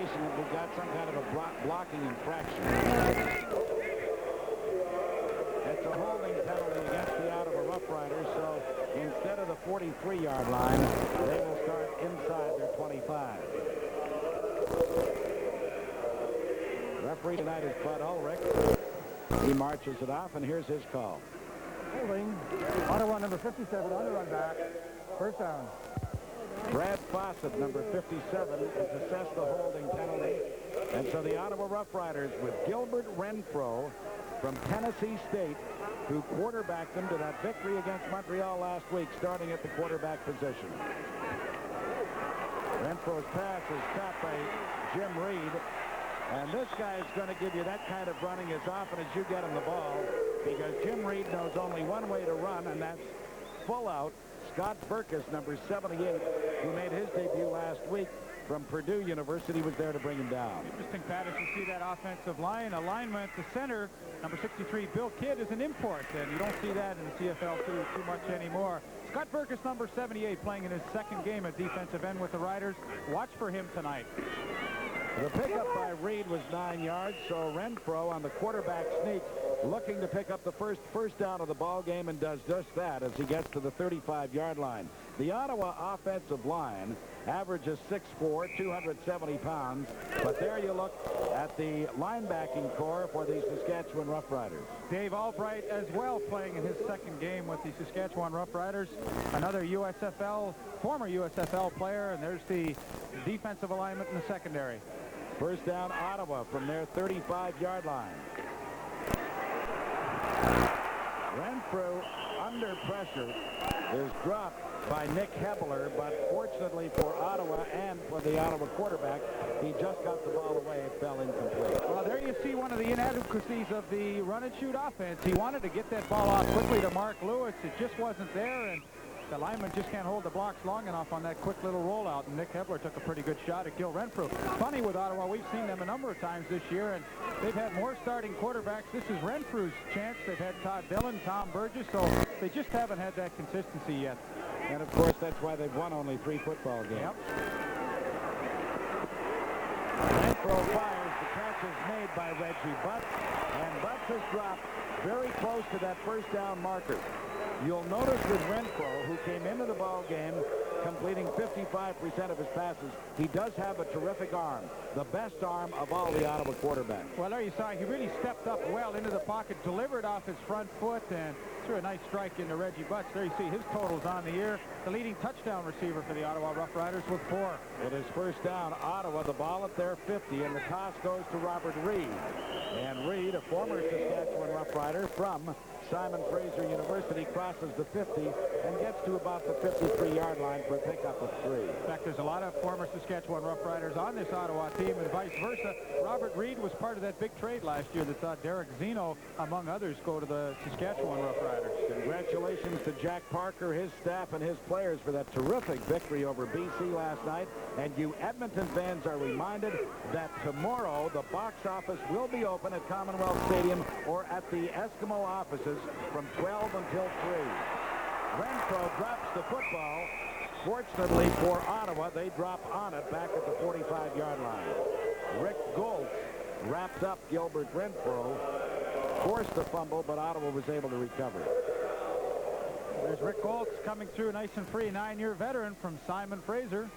indication that we've got some kind of a blocking infraction. It's a holding penalty against the Ottawa Roughriders, so instead of the 43-yard line, they will start inside their 25. Referee tonight is Bud Ulrich. He marches it off, and here's his call. Holding. Ottawa number 57 on the run back. First down. Brad Fawcett, number 57, has assessed the holding penalty. And so the Ottawa Roughriders with Gilbert Renfro from Tennessee State, who quarterbacked them to that victory against Montreal last week, starting at the quarterback position. Renfro's pass is caught by Jim Reed. And this guy is going to give you that kind of running as often as you get him the ball, because Jim Reed knows only one way to run, and that's full out. Scott Burkus, number 78, who made his debut last week from Purdue University, was there to bring him down. Interesting, Pat, as you see that offensive line alignment. The center, number 63, Bill Kidd, is an import, and you don't see that in the CFL too much anymore. Scott Burkus, number 78, playing in his second game at defensive end with the Riders. Watch for him tonight. The pickup by Reed was 9 yards, so Renfro on the quarterback sneak looking to pick up the first down of the ball game, and does just that as he gets to the 35-yard line. The Ottawa offensive line averages 6'4", 270 pounds, but there you look at the linebacking core for the Saskatchewan Roughriders. Dave Albright as well, playing in his second game with the Saskatchewan Roughriders. Another USFL, former USFL player, and there's the defensive alignment in the secondary. First down, Ottawa from their 35-yard line. Renfro, under pressure, is dropped by Nick Hebler, but fortunately for Ottawa and for the Ottawa quarterback, he just got the ball away. It fell incomplete. Well, there you see one of the inadequacies of the run-and-shoot offense. He wanted to get that ball off quickly to Mark Lewis. It just wasn't there, and the lineman just can't hold the blocks long enough on that quick little rollout, and Nick Hebler took a pretty good shot at Gil Renfro. Funny with Ottawa, we've seen them a number of times this year, and they've had more starting quarterbacks. This is Renfro's chance. They've had Todd Dillon, Tom Burgess, so they just haven't had that consistency yet. And, of course, that's why they've won only 3 football games. Yep. Renfro fires. The catch is made by Reggie Butts, and Butts has dropped very close to that first down marker. You'll notice with Renfro, who came into the ball game completing 55% of his passes, he does have a terrific arm, the best arm of all the Ottawa quarterbacks. Well, there you saw he really stepped up well into the pocket, delivered off his front foot, and threw a nice strike into Reggie Butts. There you see his totals on the year. The leading touchdown receiver for the Ottawa Roughriders with 4. It is first down, Ottawa, the ball at their 50, and the toss goes to Robert Reed. And Reed, a former Saskatchewan Roughrider from Simon Fraser University, crosses the 50 and gets to about the 53-yard line for a pickup of 3. In fact, there's a lot of former Saskatchewan Roughriders on this Ottawa team, and vice versa. Robert Reed was part of that big trade last year that saw Derek Zeno, among others, go to the Saskatchewan Roughriders. Congratulations to Jack Parker, his staff, and his players for that terrific victory over BC last night. And you Edmonton fans are reminded that tomorrow the box office will be open at Commonwealth Stadium or at the Eskimo offices from 12 until 3. Renfro drops the football. Fortunately for Ottawa, they drop on it back at the 45-yard line. Rick Goltz wrapped up Gilbert Renfro, forced the fumble, but Ottawa was able to recover. There's Rick Goltz coming through nice and free, 9-year veteran from Simon Fraser.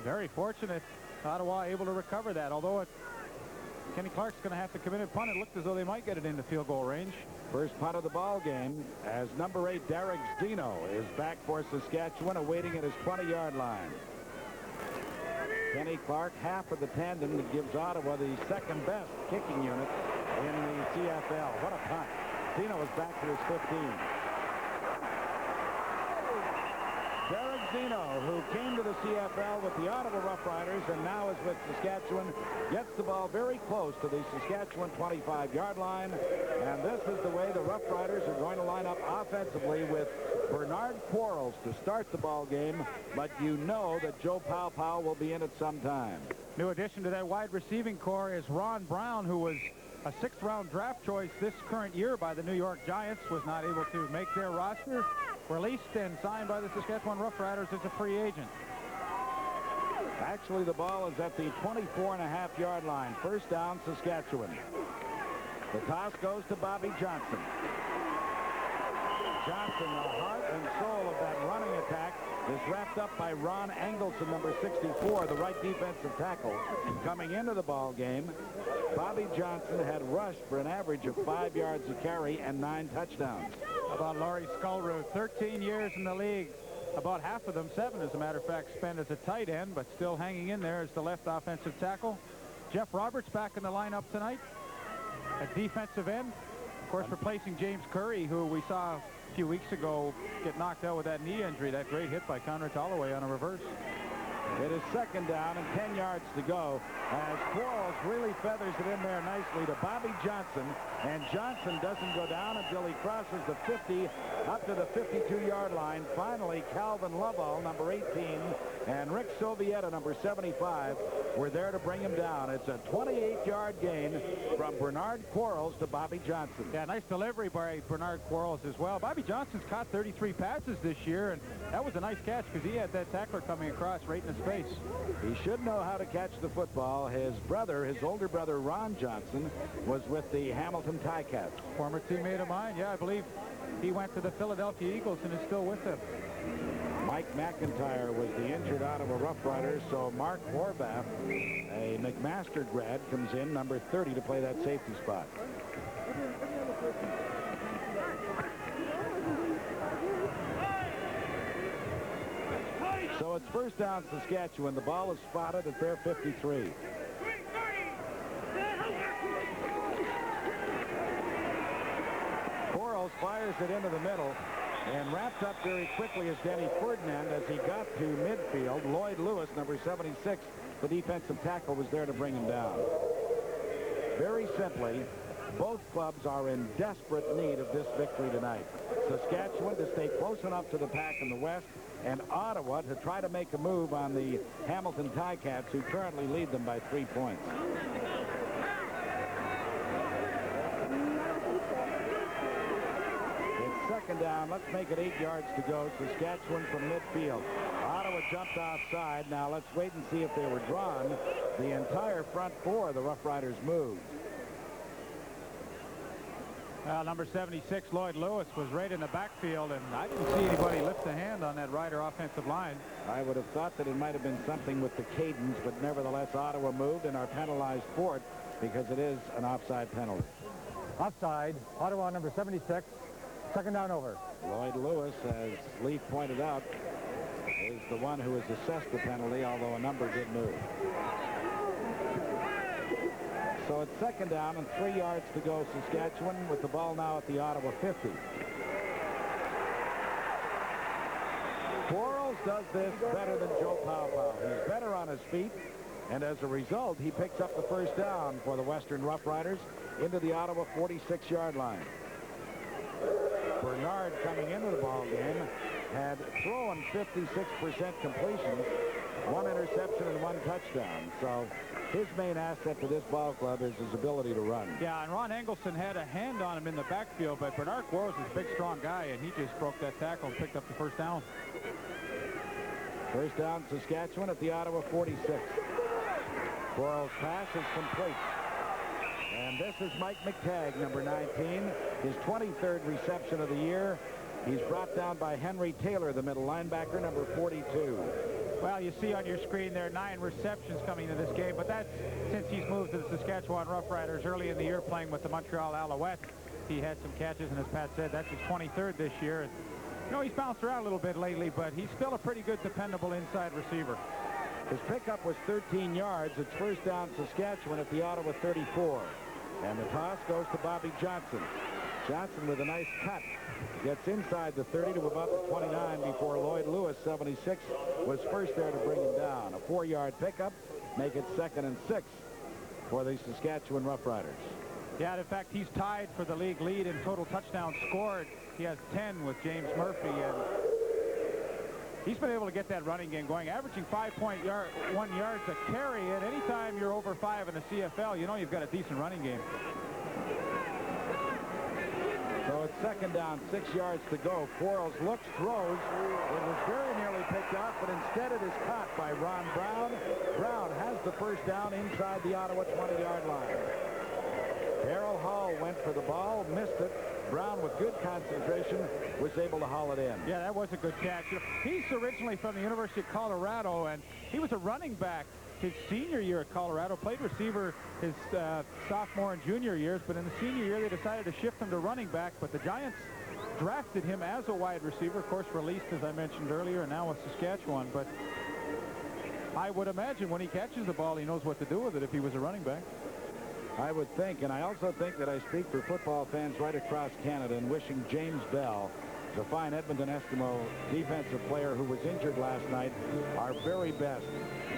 Very fortunate. Ottawa able to recover that, although Kenny Clark's going to have to commit a punt. It looked as though they might get it into field goal range. First punt of the ball game as number 8 Derek Zdeno is back for Saskatchewan, awaiting at his 20-yard line. Kenny Clark, half of the tandem that gives Ottawa the second best kicking unit in the CFL. What a punt. Zdeno is back to his 15. Derek Zdeno, who came to the CFL with the Ottawa Roughriders and now is with Saskatchewan, gets the ball very close to the Saskatchewan 25-yard line. And this is the way the Roughriders are going to line up offensively with Bernard Quarles to start the ball game. But you know that Joe Powell will be in at some time. New addition to that wide receiving core is Ron Brown, who was a 6th-round draft choice this current year by the New York Giants, was not able to make their roster. Released and signed by the Saskatchewan Roughriders as a free agent. Actually, the ball is at the 24.5-yard line. First down, Saskatchewan. The toss goes to Bobby Johnson. Johnson, the heart and soul of that running attack, is wrapped up by Ron Engelson, number 64, the right defensive tackle. Coming into the ball game, Bobby Johnson had rushed for an average of 5 yards a carry and 9 touchdowns. How about Laurie Skullroot? 13 years in the league. About half of them, 7 as a matter of fact, spent as a tight end, but still hanging in there as the left offensive tackle. Jeff Roberts back in the lineup tonight at defensive end. Of course, replacing James Curry, who we saw a few weeks ago get knocked out with that knee injury. That great hit by Conrad Holloway on a reverse. It is second down and 10 yards to go as Quarles really feathers it in there nicely to Bobby Johnson, and Johnson doesn't go down until he crosses the 50 up to the 52-yard line. Finally, Calvin Lovell, number 18, and Rick Sovieta, number 75, were there to bring him down. It's a 28-yard gain from Bernard Quarles to Bobby Johnson. Yeah, nice delivery by Bernard Quarles as well. Bobby Johnson's caught 33 passes this year, and that was a nice catch because he had that tackler coming across right in his face. He should know how to catch the football. His brother, his older brother, Ron Johnson, was with the Hamilton Ticats. Former teammate of mine. Yeah, I believe he went to the Philadelphia Eagles and is still with them. Mike McIntyre was the injured Ottawa Roughriders, so Mark Horvath, a McMaster grad, comes in, number 30, to play that safety spot. So it's first down, Saskatchewan. The ball is spotted at their 53. Quarles fires it into the middle and wrapped up very quickly as Denny Ferdinand as he got to midfield. Lloyd Lewis, number 76, the defensive tackle, was there to bring him down. Very simply, both clubs are in desperate need of this victory tonight. Saskatchewan to stay close enough to the pack in the West, and Ottawa to try to make a move on the Hamilton Ticats, who currently lead them by 3 points. It's second down. Let's make it 8 yards to go. Saskatchewan from midfield. Ottawa jumped offside. Now let's wait and see if they were drawn. The entire front four of the Roughriders moved. Number 76, Lloyd Lewis, was right in the backfield, and I didn't see anybody lift a hand on that Rider offensive line. I would have thought that it might have been something with the cadence, but nevertheless, Ottawa moved and are penalized for it because it is an offside penalty. Offside, Ottawa number 76, second down over. Lloyd Lewis, as Leaf pointed out, is the one who has assessed the penalty, although a number did move. So it's second down and 3 yards to go, Saskatchewan, with the ball now at the Ottawa 50. Quarles does this better than Joe Powell. He's better on his feet, and as a result, he picks up the first down for the Western Roughriders into the Ottawa 46-yard line. Bernard, coming into the ball game, had thrown 56% completions, 1 interception and 1 touchdown. So his main asset to this ball club is his ability to run. Yeah, and Ron Engelson had a hand on him in the backfield, but Bernard Quarles is a big, strong guy, and he just broke that tackle and picked up the first down. First down, Saskatchewan at the Ottawa 46. Quarles' pass is complete. And this is Mike McTagg, number 19, his 23rd reception of the year. He's brought down by Henry Taylor, the middle linebacker, number 42. Well, you see on your screen there 9 receptions coming into this game, but that's since he's moved to the Saskatchewan Roughriders early in the year playing with the Montreal Alouettes. He had some catches, and as Pat said, that's his 23rd this year. And, you know, he's bounced around a little bit lately, but he's still a pretty good, dependable inside receiver. His pickup was 13 yards. It's first down, Saskatchewan at the Ottawa 34. And the toss goes to Bobby Johnson. Johnson with a nice cut. Gets inside the 30 to about the 29 before Lloyd Lewis, 76, was first there to bring him down. A 4-yard pickup, make it 2nd and 6 for the Saskatchewan Roughriders. Yeah, in fact, he's tied for the league lead in total touchdowns scored. He has 10 with James Murphy, and he's been able to get that running game going, averaging 5.1 yards a carry. And anytime you're over 5 in the CFL, you know you've got a decent running game. So it's second down, 6 yards to go. Quarles looks, throws. It was very nearly picked off, but instead it is caught by Ron Brown. Brown has the first down inside the Ottawa 20-yard line. Darrell Hall went for the ball, missed it. Brown, with good concentration, was able to haul it in. Yeah, that was a good catch. He's originally from the University of Colorado, and he was a running back his senior year at Colorado, played receiver his sophomore and junior years, but in the senior year they decided to shift him to running back, but the Giants drafted him as a wide receiver, of course released, as I mentioned earlier, and now with Saskatchewan. But I would imagine when he catches the ball, he knows what to do with it if he was a running back. I would think, and I also think that I speak for football fans right across Canada in wishing James Bell, the fine Edmonton Eskimo defensive player who was injured last night, our very best.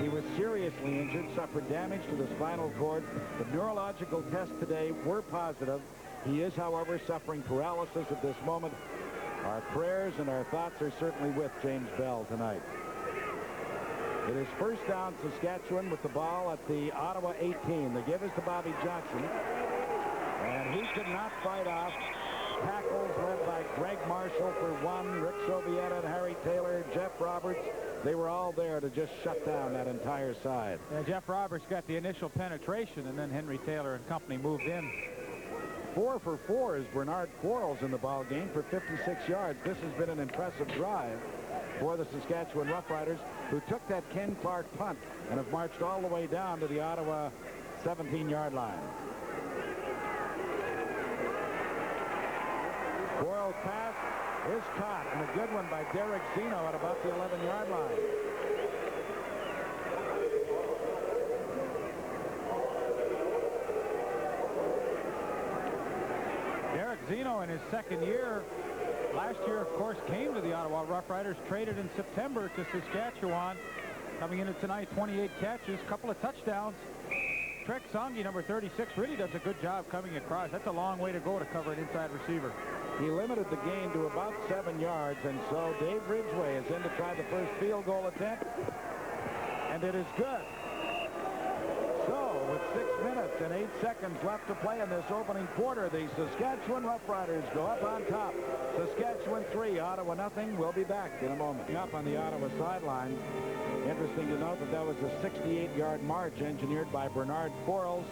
He was seriously injured, suffered damage to the spinal cord. The neurological tests today were positive. He is, however, suffering paralysis at this moment. Our prayers and our thoughts are certainly with James Bell tonight. It is first down, Saskatchewan, with the ball at the Ottawa 18. The give is to Bobby Johnson, and he could not fight off tackles led by Greg Marshall for one, Rick Sovieta and Harry Taylor, Jeff Roberts. They were all there to just shut down that entire side. Yeah, Jeff Roberts got the initial penetration, and then Henry Taylor and company moved in. 4 for 4 is Bernard Quarles in the ball game for 56 yards. This has been an impressive drive for the Saskatchewan Roughriders, who took that Ken Clark punt and have marched all the way down to the Ottawa 17-yard line. Quarles' pass is caught, and a good one by Derek Zeno at about the 11-yard line. Derek Zeno in his second year last year, of course, came to the Ottawa Roughriders, traded in September to Saskatchewan. Coming into tonight, 28 catches, couple of touchdowns. Trek Songi, number 36, really does a good job coming across. That's a long way to go to cover an inside receiver. He limited the gain to about 7 yards, and so Dave Ridgway is in to try the first field goal attempt, and it is good. So, with 6 minutes and 8 seconds left to play in this opening quarter, the Saskatchewan Roughriders go up on top. Saskatchewan 3, Ottawa nothing. We'll be back in a moment. Up on the Ottawa sideline. Interesting to note that that was a 68-yard march engineered by Bernard Quarles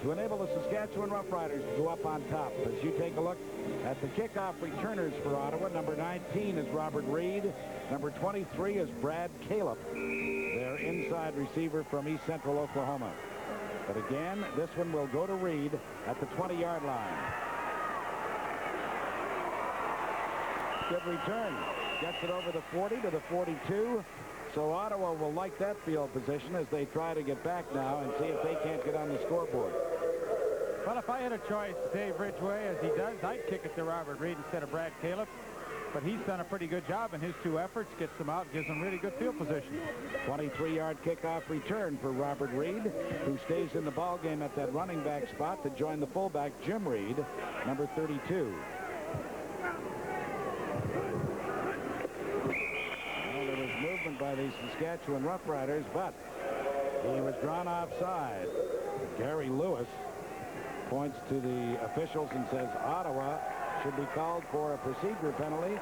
to enable the Saskatchewan Roughriders to go up on top. As you take a look at the kickoff returners for Ottawa, number 19 is Robert Reed. Number 23 is Brad Caleb, their inside receiver from East Central Oklahoma. But again, this one will go to Reed at the 20-yard line. Good return. Gets it over the 40 to the 42. So Ottawa will like that field position as they try to get back now and see if they can't get on the scoreboard. Well, if I had a choice, Dave Ridgway, as he does, I'd kick it to Robert Reed instead of Brad Caleb. But he's done a pretty good job in his 2 efforts, gets them out, gives them really good field position. 23-yard kickoff return for Robert Reed, who stays in the ball game at that running back spot to join the fullback, Jim Reed, number 32. Movement by the Saskatchewan Roughriders, but he was drawn offside. Gary Lewis points to the officials and says Ottawa should be called for a procedure penalty,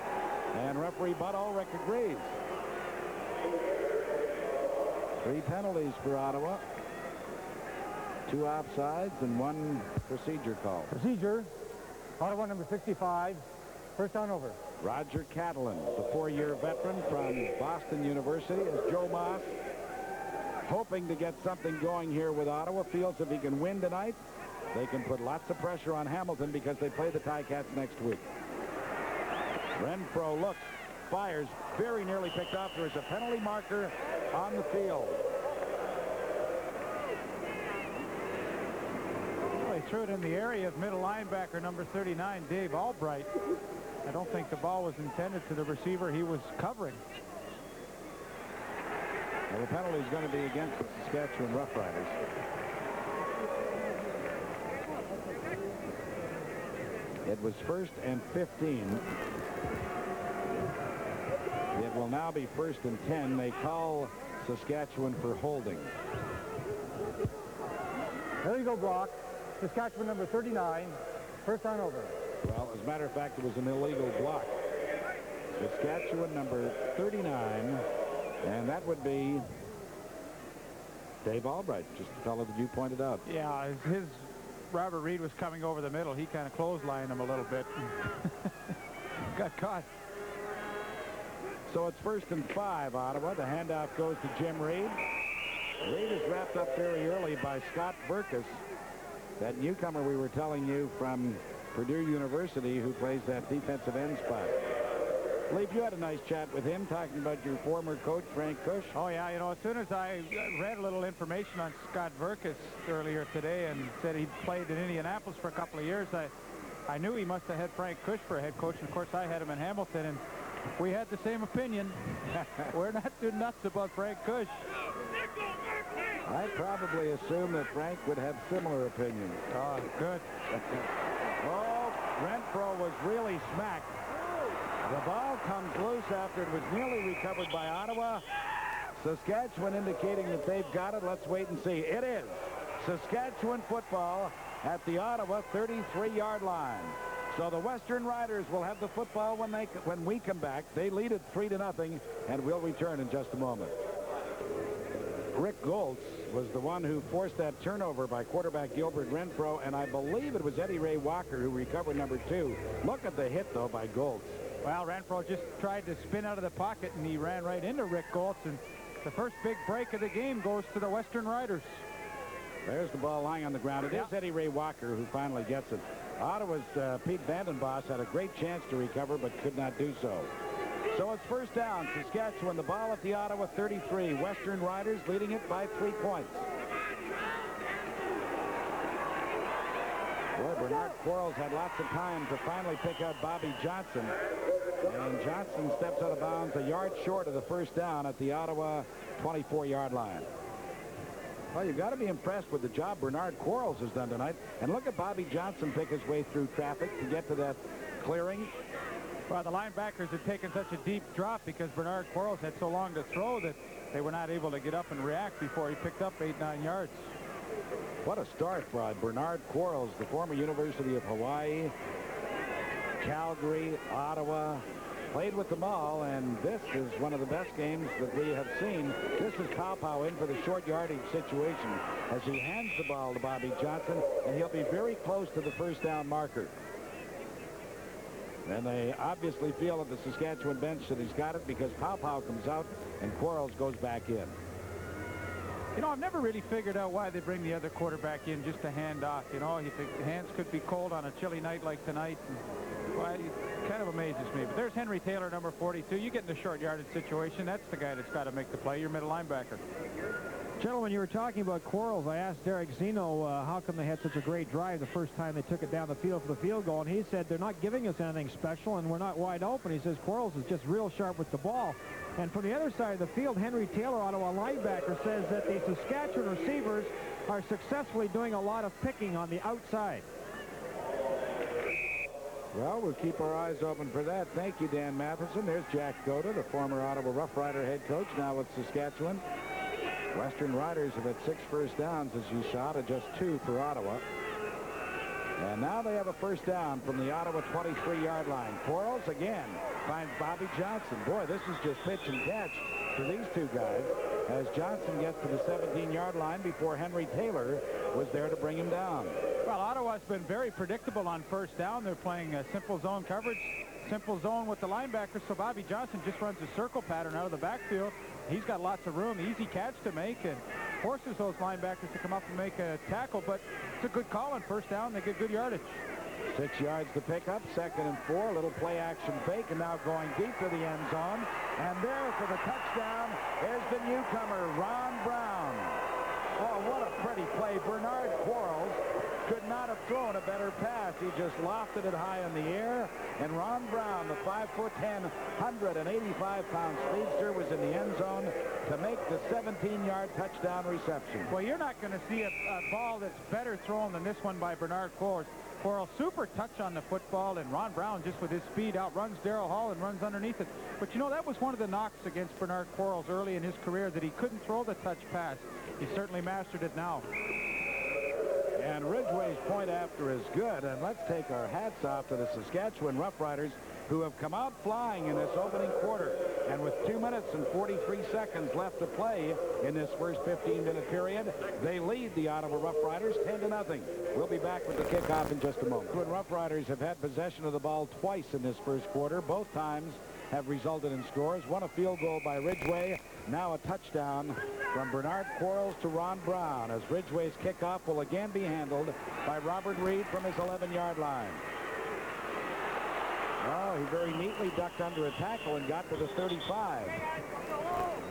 and referee Bud Ulrich agrees. 3 penalties for Ottawa, 2 offsides and 1 procedure call. Procedure, Ottawa number 65, first down over. Roger Catalan, the 4-year veteran from Boston University, as Joe Moss, hoping to get something going here with Ottawa, feels if he can win tonight, they can put lots of pressure on Hamilton because they play the Ticats next week. Renfro looks, fires, very nearly picked off. There is a penalty marker on the field. Well, he threw it in the area of middle linebacker number 39, Dave Albright. I don't think the ball was intended to the receiver he was covering. Well, the penalty is going to be against the Saskatchewan Roughriders. It was 1st and 15. It will now be 1st and 10. They call Saskatchewan for holding. There you go, Brock. Saskatchewan number 39, first down over. Well, as a matter of fact, it was an illegal block. Saskatchewan number 39, and that would be Dave Albright, just the fellow that you pointed out. Yeah, his Robert Reed was coming over the middle. He kind of clotheslined him a little bit. Got caught. So it's 1st and 5, Ottawa. The handoff goes to Jim Reed. Reed is wrapped up very early by Scott Burkus, that newcomer we were telling you from Purdue University, who plays that defensive end spot. I believe you had a nice chat with him, talking about your former coach, Frank Cush. Oh, yeah, you know, as soon as I read a little information on Scott Burkus earlier today and said he played in Indianapolis for a couple of years, I knew he must have had Frank Cush for a head coach. And of course, I had him in Hamilton, and we had the same opinion. We're not too nuts about Frank Cush. I probably assumed that Frank would have similar opinions. Oh, good. Oh, Renfro was really smacked. The ball comes loose after it was nearly recovered by Ottawa. Saskatchewan indicating that they've got it. Let's wait and see. It is Saskatchewan football at the Ottawa 33-yard line. So the Western Riders will have the football when we come back. They lead it 3-0, and we'll return in just a moment. Rick Goltz was the one who forced that turnover by quarterback Gilbert Renfro, and I believe it was Eddie Ray Walker who recovered number 2. Look at the hit, though, by Goltz. Well, Renfro just tried to spin out of the pocket, and he ran right into Rick Goltz, and the first big break of the game goes to the Western Riders. There's the ball lying on the ground. It is Eddie Ray Walker who finally gets it. Ottawa's Pete Vandenbosch had a great chance to recover, but could not do so. So it's 1st down. Saskatchewan, the ball at the Ottawa 33. Western Riders leading it by 3 points. Boy, Bernard Quarles had lots of time to finally pick out Bobby Johnson. And Johnson steps out of bounds a yard short of the 1st down at the Ottawa 24-yard line. Well, you've got to be impressed with the job Bernard Quarles has done tonight. And look at Bobby Johnson pick his way through traffic to get to that clearing. Well, the linebackers had taken such a deep drop because Bernard Quarles had so long to throw that they were not able to get up and react before he picked up 8-9 yards. What a start by Bernard Quarles, the former University of Hawaii, Calgary, Ottawa. Played with them all, and this is one of the best games that we have seen. This is Pow in for the short yardage situation as he hands the ball to Bobby Johnson, and he'll be very close to the 1st down marker. And they obviously feel at the Saskatchewan bench that he's got it because Pow comes out and Quarles goes back in. You know, I've never really figured out why they bring the other quarterback in just to hand off. You know, you think the hands could be cold on a chilly night like tonight. Why, it kind of amazes me. But there's Henry Taylor, number 42. You get in a short yardage situation, that's the guy that's got to make the play, your middle linebacker. Gentlemen, you were talking about Quarles. I asked Derek Zeno how come they had such a great drive the first time they took it down the field for the field goal, and he said they're not giving us anything special and we're not wide open. He says Quarles is just real sharp with the ball. And from the other side of the field, Henry Taylor, Ottawa linebacker, says that the Saskatchewan receivers are successfully doing a lot of picking on the outside. Well, we'll keep our eyes open for that. Thank you, Dan Matheson. There's Jack Goda, the former Ottawa Rough Rider head coach, now with Saskatchewan. Western Riders have had 6 first downs, as you saw, to just 2 for Ottawa. And now they have a 1st down from the Ottawa 23-yard line. Quarles again finds Bobby Johnson. Boy, this is just pitch and catch for these two guys as Johnson gets to the 17-yard line before Henry Taylor was there to bring him down. Well, Ottawa's been very predictable on 1st down. They're playing a simple zone coverage, simple zone with the linebackers, so Bobby Johnson just runs a circle pattern out of the backfield. He's got lots of room, easy catch to make, and forces those linebackers to come up and make a tackle, but it's a good call on 1st down. They get good yardage. 6 yards to pick up, 2nd and 4, a little play action fake, and now going deep to the end zone. And there for the touchdown is the newcomer, Ron Brown. Oh, what a pretty play. Bernard Quarles could not have thrown a better pass. He just lofted it high in the air, and Ron Brown, the 5'10", 185-pound speedster, was in the end zone to make the 17-yard touchdown reception. Well, you're not going to see a ball that's better thrown than this one by Bernard Quarles. Quarles, super touch on the football, and Ron Brown, just with his speed, outruns Darrell Hall and runs underneath it. But, you know, that was one of the knocks against Bernard Quarles early in his career, that he couldn't throw the touch pass. He certainly mastered it now. And Ridgway's point after is good. And let's take our hats off to the Saskatchewan Roughriders, who have come out flying in this opening quarter. And with 2 minutes and 43 seconds left to play in this first 15-minute period, they lead the Ottawa Roughriders 10-0. We'll be back with the kickoff in just a moment. The Roughriders have had possession of the ball twice in this first quarter. Both times have resulted in scores. One a field goal by Ridgway. Now a touchdown from Bernard Quarles to Ron Brown, as Ridgway's kickoff will again be handled by Robert Reed from his 11-yard line. Oh, he very neatly ducked under a tackle and got to the 35.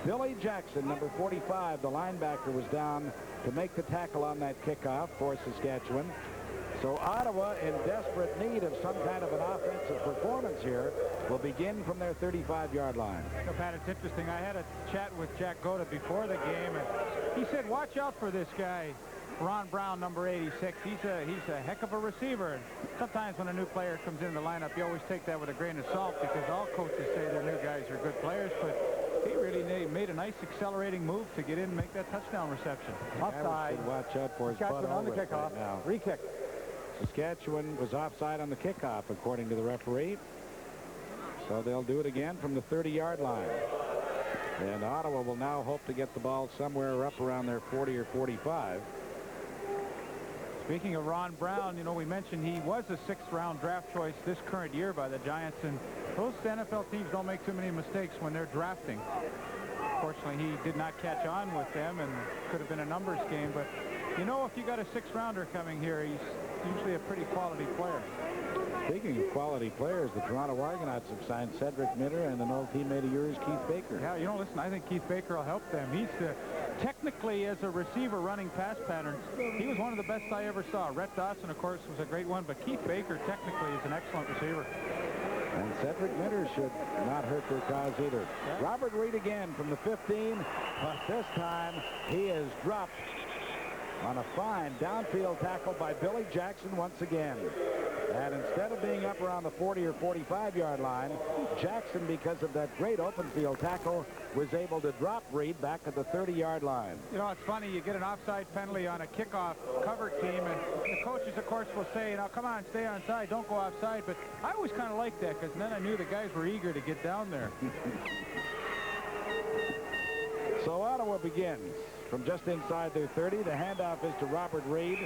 Billy Jackson, number 45, the linebacker, was down to make the tackle on that kickoff for Saskatchewan. So Ottawa, in desperate need of some kind of an offensive performance here, will begin from their 35-yard line. So, Pat, it's interesting. I had a chat with Jack Goda before the game, and he said, watch out for this guy, Ron Brown, number 86. He's a heck of a receiver. And sometimes when a new player comes in the lineup, you always take that with a grain of salt, because all coaches say their new guys are good players, but he really made a nice accelerating move to get in and make that touchdown reception. Offside. Watch out for his butt on the over kickoff. Right now. Re-kick. Saskatchewan was offside on the kickoff, according to the referee. So they'll do it again from the 30-yard line. And Ottawa will now hope to get the ball somewhere up around their 40 or 45. Speaking of Ron Brown, you know, we mentioned he was a 6th-round draft choice this current year by the Giants, and those NFL teams don't make too many mistakes when they're drafting. Fortunately, he did not catch on with them, and could have been a numbers game. But, you know, if you got a 6th-rounder coming here, he's usually a pretty quality player. Speaking of quality players, the Toronto Argonauts have signed Cedric Mitter and an old teammate of yours, Keith Baker. Yeah, you know, listen, I think Keith Baker will help them. He's technically, as a receiver running pass patterns, he was one of the best I ever saw. Rhett Dawson, of course, was a great one, but Keith Baker technically is an excellent receiver. And Cedric Mitter should not hurt their cause either. Yeah. Robert Reed again from the 15, but this time he is dropped on a fine downfield tackle by Billy Jackson once again. And instead of being up around the 40 or 45-yard line, Jackson, because of that great open field tackle, was able to drop Reed back at the 30-yard line. You know, it's funny, you get an offside penalty on a kickoff cover team, and the coaches, of course, will say, now, come on, stay onside, don't go offside. But I always kind of liked that, because then I knew the guys were eager to get down there. So Ottawa begins from just inside their 30. The handoff is to Robert Reed.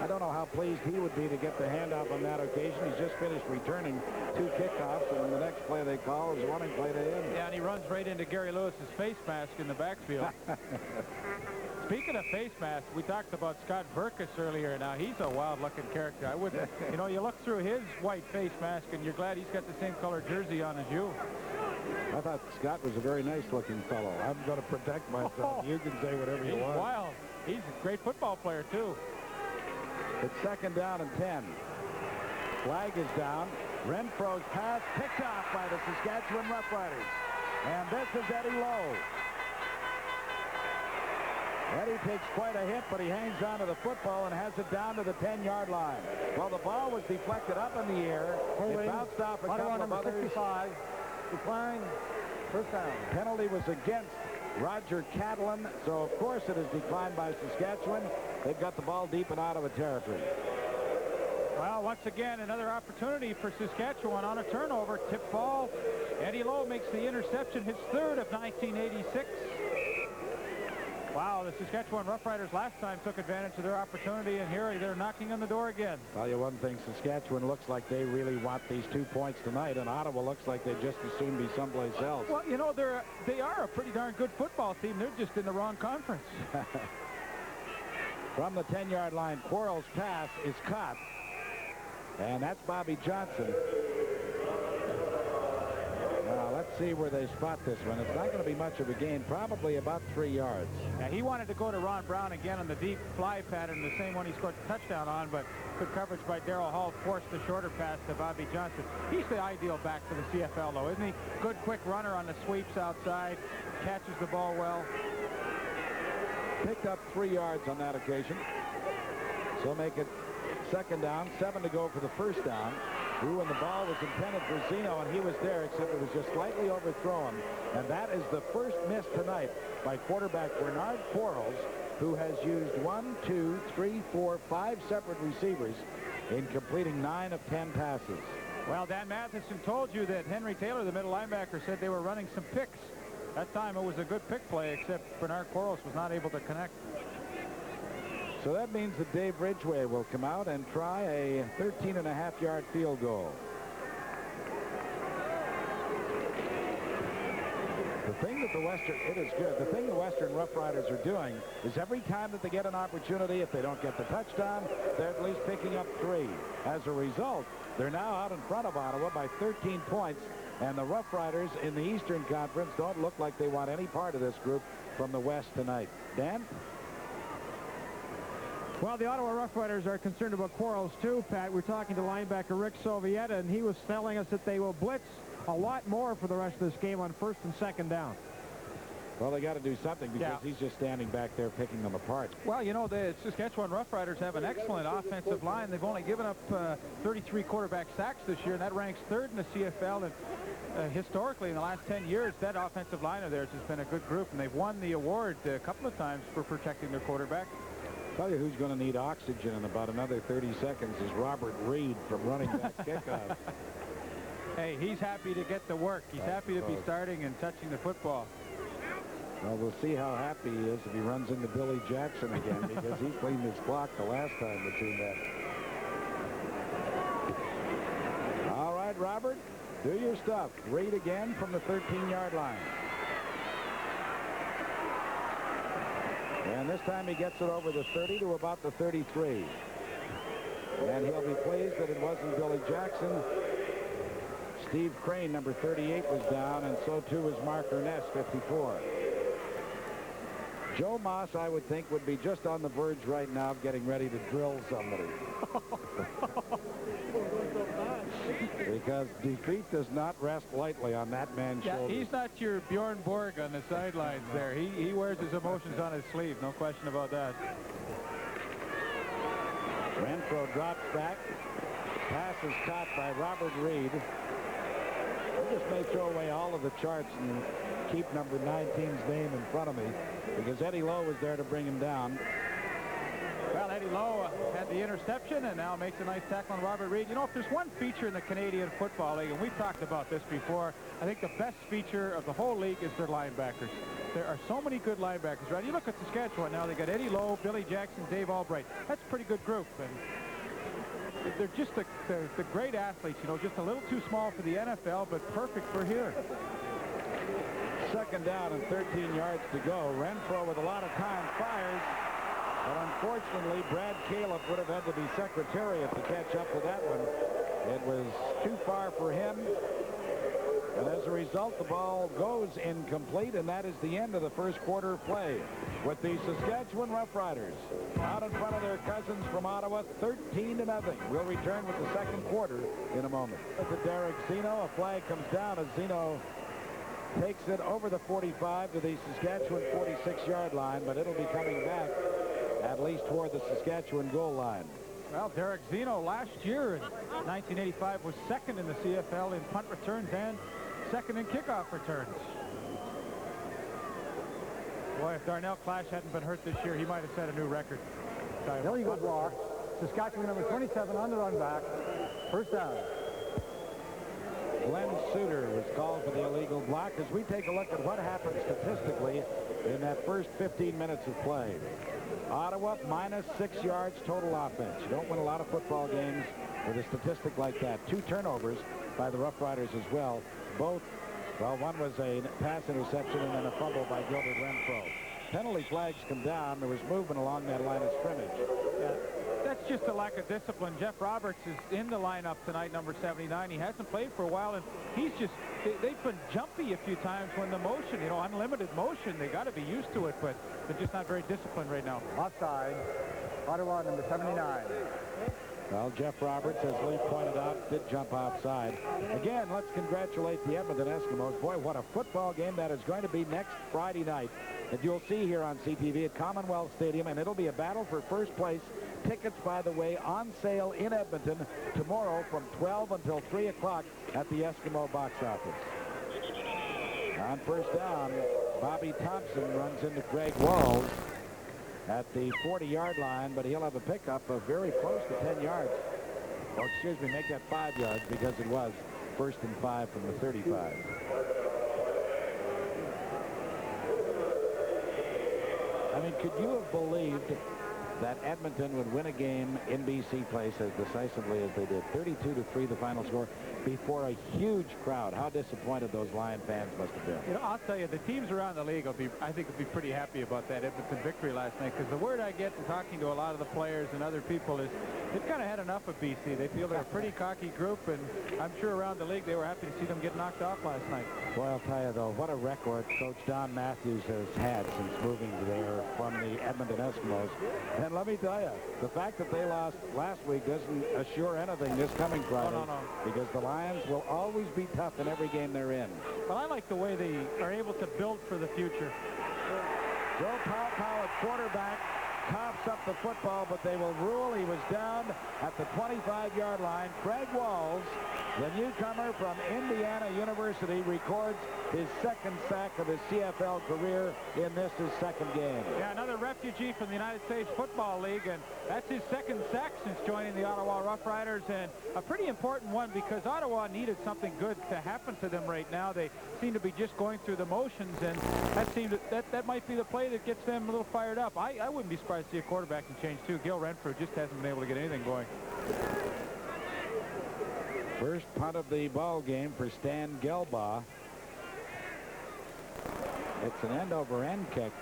I don't know how pleased he would be to get the handoff on that occasion. He's just finished returning 2 kickoffs, and the next play they call is running play to him. Yeah, and he runs right into Gary Lewis's face mask in the backfield. Speaking of face masks, we talked about Scott Burkus earlier. Now, he's a wild-looking character. I wouldn't, you know, you look through his white face mask, and you're glad he's got the same color jersey on as you. I thought Scott was a very nice-looking fellow. I'm going to protect myself. You can say whatever you want. He's wild. He's a great football player, too. It's 2nd down and 10. Flag is down. Renfro's pass picked off by the Saskatchewan Roughriders. And this is Eddie Lowe. Eddie takes quite a hit, but he hangs on to the football and has it down to the 10-yard line. Well, the ball was deflected up in the air. It bounced off a couple of others. 65. Decline. First down. Penalty was against Roger Catalan, so of course it is declined by Saskatchewan. They've got the ball deep in Ottawa territory. Well, once again, another opportunity for Saskatchewan on a turnover. Tip ball. Eddie Lowe makes the interception, his 3rd of 1986. Wow, the Saskatchewan Roughriders last time took advantage of their opportunity, and here they're knocking on the door again. Tell you one thing, Saskatchewan looks like they really want these 2 points tonight, and Ottawa looks like they just as soon be someplace else. Well, you know, they are a pretty darn good football team. They're just in the wrong conference. From the 10-yard line, Quarles' pass is caught, and that's Bobby Johnson. Now, let's see where they spot this one. It's not going to be much of a gain, probably about 3 yards. Now, he wanted to go to Ron Brown again on the deep fly pattern, the same one he scored the touchdown on, but good coverage by Darrell Hall forced the shorter pass to Bobby Johnson. He's the ideal back for the CFL, though, isn't he? Good, quick runner on the sweeps outside, catches the ball well. Picked up 3 yards on that occasion. So make it 2nd down, 7 to go for the first down. Who, and the ball was intended for Zeno, and he was there, except it was just slightly overthrown. And that is the first miss tonight by quarterback Bernard Quarles, who has used 1, 2, 3, 4, 5 separate receivers in completing 9 of 10 passes. Well, Dan Matheson told you that Henry Taylor, the middle linebacker, said they were running some picks. That time it was a good pick play, except Bernard Quarles was not able to connect. So that means that Dave Ridgway will come out and try a 13.5-yard field goal. The thing that the thing the Western Roughriders are doing is every time that they get an opportunity, if they don't get the touchdown, they're at least picking up 3. As a result, they're now out in front of Ottawa by 13 points, and the Roughriders in the Eastern Conference don't look like they want any part of this group from the West tonight. Dan? Well, the Ottawa Roughriders are concerned about Quarles too, Pat. We're talking to linebacker Rick Sovieta, and he was telling us that they will blitz a lot more for the rest of this game on 1st and 2nd down. Well, they got to do something because he's just standing back there picking them apart. Well, you know, the Saskatchewan Roughriders have an excellent offensive line. They've only given up 33 quarterback sacks this year, and that ranks 3rd in the CFL. And historically, in the last 10 years, that offensive line of theirs has been a good group, and they've won the award a couple of times for protecting their quarterback. Tell you who's going to need oxygen in about another 30 seconds is Robert Reed from running that kickoff. Hey, he's happy to get to work. He's happy to be starting and touching the football. Well, we'll see how happy he is if he runs into Billy Jackson again, because he cleaned his clock the last time the two met. All right, Robert, do your stuff. Reed again from the 13-yard line. And this time he gets it over the 30 to about the 33. And he'll be pleased that it wasn't Billy Jackson. Steve Crane, number 38, was down, and so too was Mark Ernest, 54. Joe Moss, I would think, would be just on the verge right now of getting ready to drill somebody. Because defeat does not rest lightly on that man's shoulders. He's not your Bjorn Borg on the sidelines there. He wears his emotions on his sleeve, no question about that. Renfro drops back. Pass is caught by Robert Reed. I just may throw away all of the charts and keep number 19's name in front of me, because Eddie Lowe was there to bring him down. Well, Eddie Lowe had the interception and now makes a nice tackle on Robert Reed. You know, if there's one feature in the Canadian Football League, and we've talked about this before, I think the best feature of the whole league is their linebackers. There are so many good linebackers, right? You look at Saskatchewan now, they got Eddie Lowe, Billy Jackson, Dave Albright. That's a pretty good group. And they're just the great athletes, you know, just a little too small for the NFL, but perfect for here. 2nd down and 13 yards to go. Renfro with a lot of time fires. But unfortunately, Brad Caleb would have had to be Secretariat to catch up with that one. It was too far for him. And as a result, the ball goes incomplete, and that is the end of the first quarter of play, with the Saskatchewan Roughriders out in front of their cousins from Ottawa, 13-0. We'll return with the second quarter in a moment. To Derek Zeno, a flag comes down as Zeno takes it over the 45 to the Saskatchewan 46-yard line, but it'll be coming back at least toward the Saskatchewan goal line. Well, Derek Zeno last year in 1985 was 2nd in the CFL in punt returns and 2nd in kickoff returns. Boy, if Darnell Clash hadn't been hurt this year, he might have set a new record. Illegal block. Saskatchewan number 27 on the run back. 1st down. Glenn Suter was called for the illegal block as we take a look at what happened statistically in that first 15 minutes of play. Ottawa minus 6 yards total offense. You don't win a lot of football games with a statistic like that. 2 turnovers by the Roughriders as well. Both, well, one was a pass interception and then a fumble by Gilbert Renfro. Penalty flags come down. There was movement along that line of scrimmage. Yeah, that's just a lack of discipline. Jeff Roberts is in the lineup tonight, number 79. He hasn't played for a while, and he's just, they've been jumpy a few times when the motion, you know, unlimited motion, they got to be used to it, but they're just not very disciplined right now. Offside. Ottawa number 79. Well, Jeff Roberts, as Lee pointed out, did jump offside. Again, let's congratulate the Edmonton Eskimos. Boy, what a football game that is going to be next Friday night that you'll see here on CTV at Commonwealth Stadium, and it'll be a battle for first place. Tickets, by the way, on sale in Edmonton tomorrow from 12 until 3 o'clock at the Eskimo box office. On 1st down, Bobby Thompson runs into Craig Walls. at the 40-yard line, but he'll have a pickup of very close to 10 yards. Or excuse me, make that 5 yards because it was 1st and 5 from the 35. I mean, could you have believed that Edmonton would win a game in BC Place as decisively as they did? 32-3 the final score before a huge crowd. How disappointed those Lion fans must have been. You know, I'll tell you, the teams around the league I think will be pretty happy about that Edmonton victory last night, because the word I get in talking to a lot of the players and other people is they've kind of had enough of BC. They feel they're a pretty cocky group, and I'm sure around the league they were happy to see them get knocked off last night. Boy, I'll tell you, though, what a record Coach Don Matthews has had since moving there from the Edmonton Eskimos. And let me tell you, the fact that they lost last week doesn't assure anything this coming Friday. No. Because the Lions will always be tough in every game they're in. Well, I like the way they are able to build for the future. Joe Powell at quarterback coughs up the football, but they will rule he was down at the 25-yard line. Craig Walls, the newcomer from Indiana University, records his 2nd sack of his CFL career in this, his 2nd game. Yeah, another refugee from the United States Football League, and that's his 2nd sack since joining the Ottawa Roughriders, and a pretty important one because Ottawa needed something good to happen to them right now. They seem to be just going through the motions, and that might be the play that gets them a little fired up. I wouldn't be surprised to see a quarterback can change too. Gil Renfrew just hasn't been able to get anything going. First punt of the ball game for Stan Gelbaugh. It's an end-over-end kick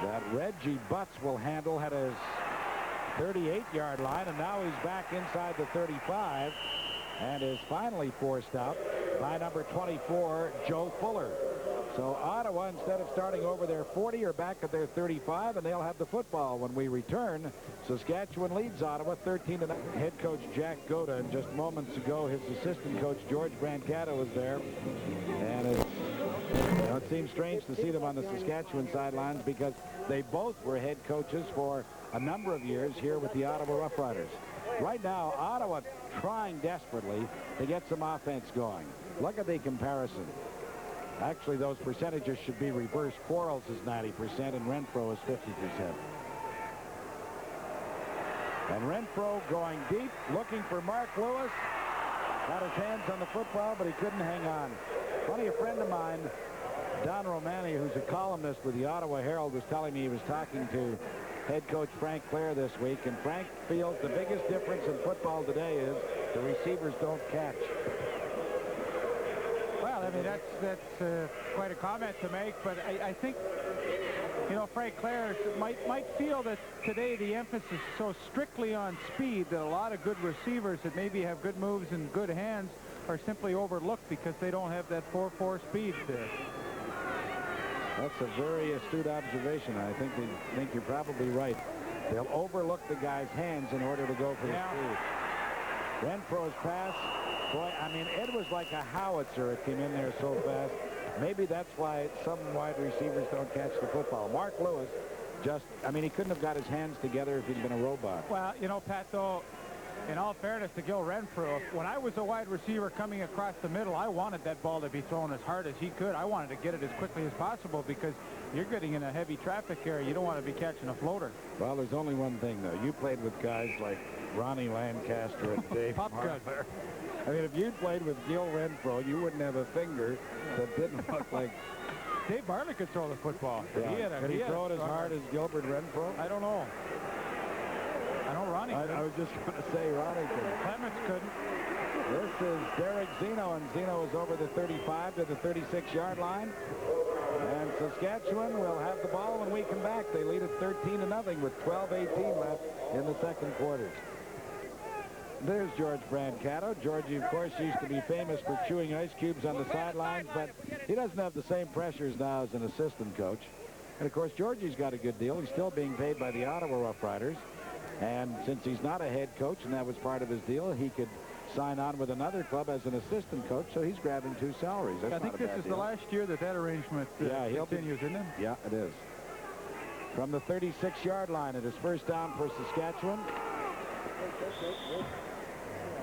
that Reggie Butts will handle at his 38-yard line, and now he's back inside the 35 and is finally forced out by number 24, Joe Fuller. So Ottawa, instead of starting over their 40, are back at their 35, and they'll have the football when we return. Saskatchewan leads Ottawa 13-9. Head coach Jack Goda, and just moments ago, his assistant coach George Brancato was there. And it seems strange to see them on the Saskatchewan sidelines because they both were head coaches for a number of years here with the Ottawa Roughriders. Right now, Ottawa trying desperately to get some offense going. Look at the comparison. Actually, those percentages should be reversed. Quarles is 90% and Renfro is 50%. And Renfro going deep, looking for Mark Lewis. Got his hands on the football, but he couldn't hang on. Funny, a friend of mine, Don Romani, who's a columnist with the Ottawa Herald, was telling me he was talking to head coach Frank Clare this week, and Frank feels the biggest difference in football today is the receivers don't catch. Well, I mean, that's quite a comment to make, but I think, you know, Frank Clare might feel that today the emphasis is so strictly on speed that a lot of good receivers that maybe have good moves and good hands are simply overlooked because they don't have that 4.4 speed there. That's a very astute observation. I think you're probably right. They'll overlook the guy's hands in order to go for the speed. Renfro's pass, boy, I mean, it was like a howitzer. It came in there so fast. Maybe that's why some wide receivers don't catch the football. Mark Lewis just, I mean, he couldn't have got his hands together if he'd been a robot. Well, you know, Pat, though, in all fairness to Gil Renfrew, when I was a wide receiver coming across the middle, I wanted that ball to be thrown as hard as he could. I wanted to get it as quickly as possible because you're getting in a heavy traffic area. You don't want to be catching a floater. Well, there's only one thing, though. You played with guys like Ronnie Lancaster and Dave Marler. I mean, if you'd played with Gil Renfrew, you wouldn't have a finger that didn't look like... Dave Marler could throw the football. Yeah. Could he throw it as hard as Gilbert Renfrew? I don't know. I know Ronnie could. I was just going to say Ronnie could. Clements couldn't. This is Derek Zeno, and Zeno is over the 35 to the 36-yard line. And Saskatchewan will have the ball when we come back. They lead it 13-0 with 12:18 left in the second quarter. There's George Brancato. Georgie, of course, used to be famous for chewing ice cubes on the sidelines, but he doesn't have the same pressures now as an assistant coach. And, of course, Georgie's got a good deal. He's still being paid by the Ottawa Roughriders. And since he's not a head coach, and that was part of his deal, he could sign on with another club as an assistant coach, so he's grabbing 2 salaries. That's I think this is deal. the last year that arrangement continues, isn't it? Yeah, it is. From the 36-yard line, it is first down for Saskatchewan.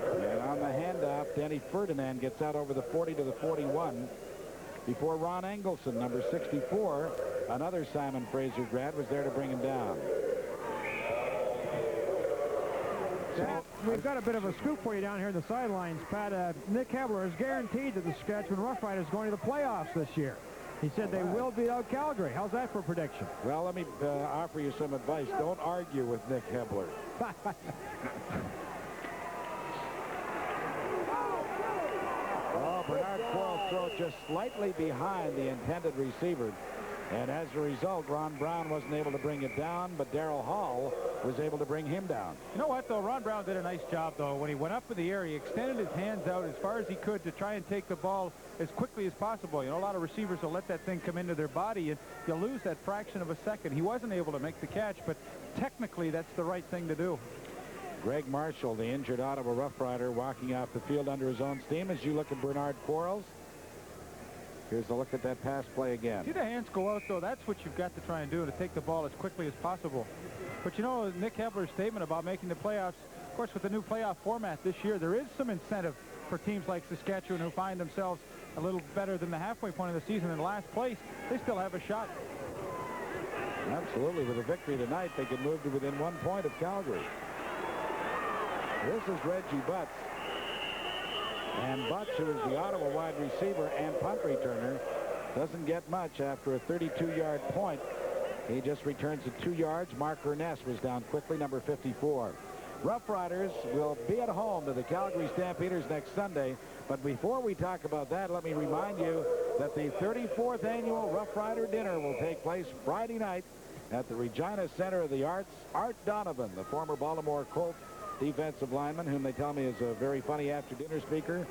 And on the handoff, Danny Ferdinand gets out over the 40 to the 41 before Ron Engelson, number 64, another Simon Fraser grad, was there to bring him down. Pat, we've got a bit of a scoop for you down here in the sidelines. Pat, Nick Hebler is guaranteed that the Saskatchewan Roughriders are going to the playoffs this year. He said they will beat out Calgary. How's that for prediction? Well, let me offer you some advice. Don't argue with Nick Hebler. Oh, Bernard Quarles throw just slightly behind the intended receiver. And as a result, Ron Brown wasn't able to bring it down, but Darrell Hall was able to bring him down. You know what, though? Ron Brown did a nice job, though. When he went up in the air, he extended his hands out as far as he could to try and take the ball as quickly as possible. You know, a lot of receivers will let that thing come into their body, and you'll lose that fraction of a second. He wasn't able to make the catch, but technically that's the right thing to do. Greg Marshall, the injured Ottawa Rough Rider, walking off the field under his own steam. As you look at Bernard Quarles, here's a look at that pass play again. See the hands go out, though. That's what you've got to try and do, to take the ball as quickly as possible. But, you know, Nick Hebler's statement about making the playoffs, of course, with the new playoff format this year, there is some incentive for teams like Saskatchewan who find themselves a little better than the halfway point of the season in last place. They still have a shot. Absolutely. With a victory tonight, they can move to within 1 point of Calgary. This is Reggie Butts. And Butts, who is the Ottawa wide receiver and punt returner, doesn't get much after a 32-yard point. He just returns it 2 yards. Mark Ernest was down quickly, number 54. Rough Riders will be at home to the Calgary Stampeders next Sunday. But before we talk about that, let me remind you that the 34th annual Rough Rider dinner will take place Friday night at the Regina Center of the Arts. Art Donovan, the former Baltimore Colt defensive lineman, whom they tell me is a very funny after-dinner speaker,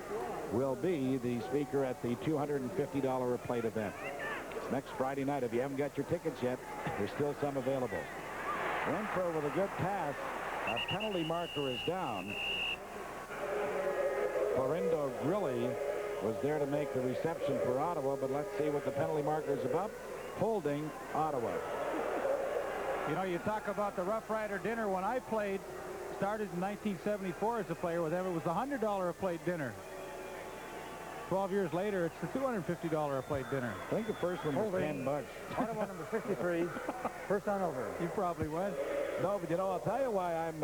will be the speaker at the $250 a plate event. It's next Friday night. If you haven't got your tickets yet, there's still some available. Renfro with a good pass. A penalty marker is down. Florindo Grilli was there to make the reception for Ottawa, but let's see what the penalty marker is about. Holding Ottawa. You know, you talk about the Rough Rider dinner. When I played, started in 1974 as a player with them, it was the $100 a plate dinner. 12 years later, it's the $250 a plate dinner. I think the first one was $10. Ottawa number 53, first on over. You probably went. No, but you know, I'll tell you why I'm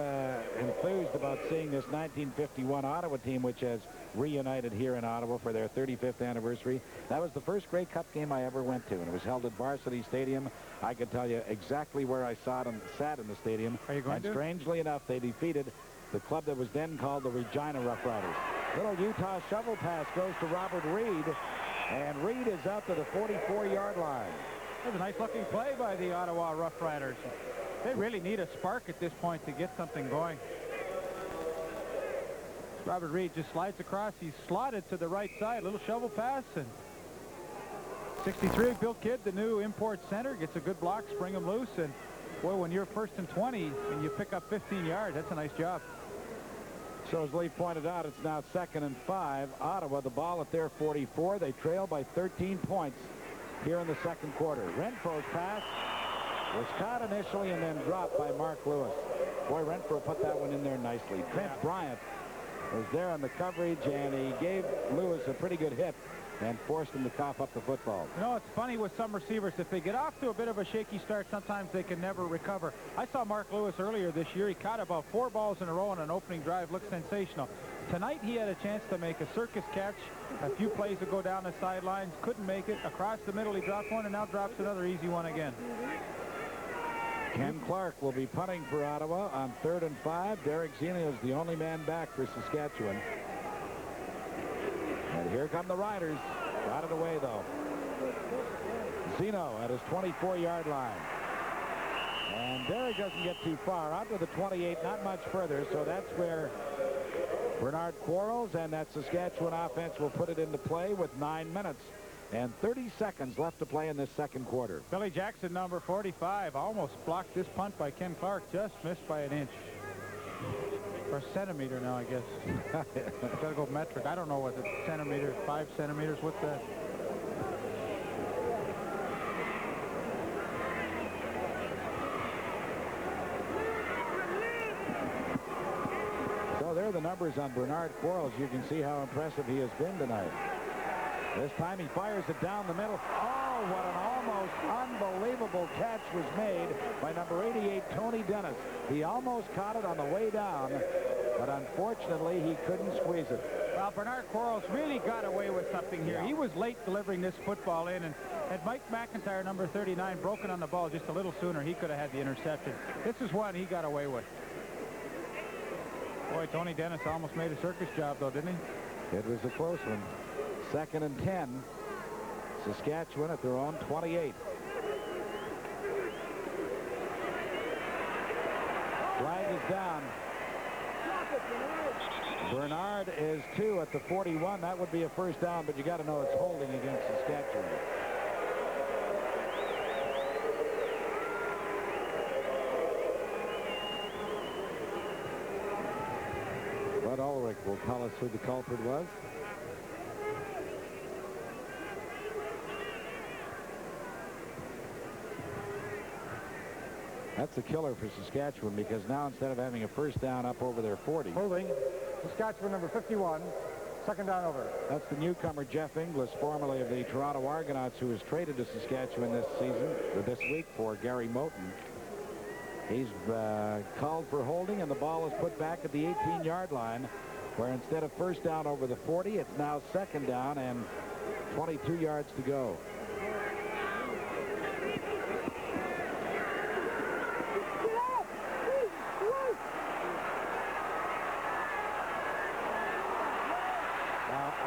enthused about seeing this 1951 Ottawa team, which has reunited here in Ottawa for their 35th anniversary. That was the first Grey Cup game I ever went to, and it was held at Varsity Stadium. I can tell you exactly where I sat in the stadium. Are you going and to? Strangely enough, they defeated the club that was then called the Regina Rough Riders. Little Utah shovel pass goes to Robert Reed, and Reed is out to the 44-yard line. That was a nice-looking play by the Ottawa Rough Riders. They really need a spark at this point to get something going. Robert Reed just slides across. He's slotted to the right side. Little shovel pass, and 63, Bill Kidd, the new import center, gets a good block, spring him loose, and boy, when you're 1st and 20 and you pick up 15 yards, that's a nice job. So as Lee pointed out, it's now 2nd and 5. Ottawa, the ball at their 44. They trail by 13 points here in the second quarter. Renfro's pass was caught initially and then dropped by Mark Lewis. Boy, Renfro put that one in there nicely. Trent Bryant was there on the coverage, and he gave Lewis a pretty good hit and forced him to cough up the football. You know, it's funny with some receivers. If they get off to a bit of a shaky start, sometimes they can never recover. I saw Mark Lewis earlier this year. He caught about 4 balls in a row on an opening drive. Looked sensational. Tonight, he had a chance to make a circus catch. A few plays to go down the sidelines. Couldn't make it. Across the middle, he dropped one, and now drops another easy one again. Ken Clark will be punting for Ottawa on 3rd and 5. Derek Zeno is the only man back for Saskatchewan. And here come the Riders. Got it away, though. Zeno at his 24-yard line. And Derek doesn't get too far. Out to the 28, not much further. So that's where Bernard Quarles and that Saskatchewan offense will put it into play with 9 minutes and 30 seconds left to play in this second quarter. Billy Jackson, number 45, almost blocked this punt by Ken Clark. Just missed by an inch. Or a centimeter now, I guess. Got to go metric. I don't know what the centimeter, 5 centimeters. What's that? So there are the numbers on Bernard Quarles. You can see how impressive he has been tonight. This time he fires it down the middle. Oh, Oh, what an almost unbelievable catch was made by number 88, Tony Dennis. He almost caught it on the way down, but unfortunately he couldn't squeeze it. Well, Bernard Quarles really got away with something here. Yeah. He was late delivering this football in, and had Mike McIntyre, number 39, broken on the ball just a little sooner, he could have had the interception. This is one he got away with. Boy, Tony Dennis almost made a circus job, though, didn't he? It was a close one. 2nd and 10. Saskatchewan at their own 28. Flag is down. Bernard is 2 at the 41. That would be a first down, but you got to know it's holding against Saskatchewan. Bud Ulrich will tell us who the culprit was. That's a killer for Saskatchewan, because now instead of having a first down up over their 40. Holding. Saskatchewan number 51. 2nd down over. That's the newcomer Jeff Inglis, formerly of the Toronto Argonauts, who was traded to Saskatchewan this week for Gary Moten. He's called for holding, and the ball is put back at the 18-yard line, where instead of first down over the 40, it's now 2nd down and 22 yards to go.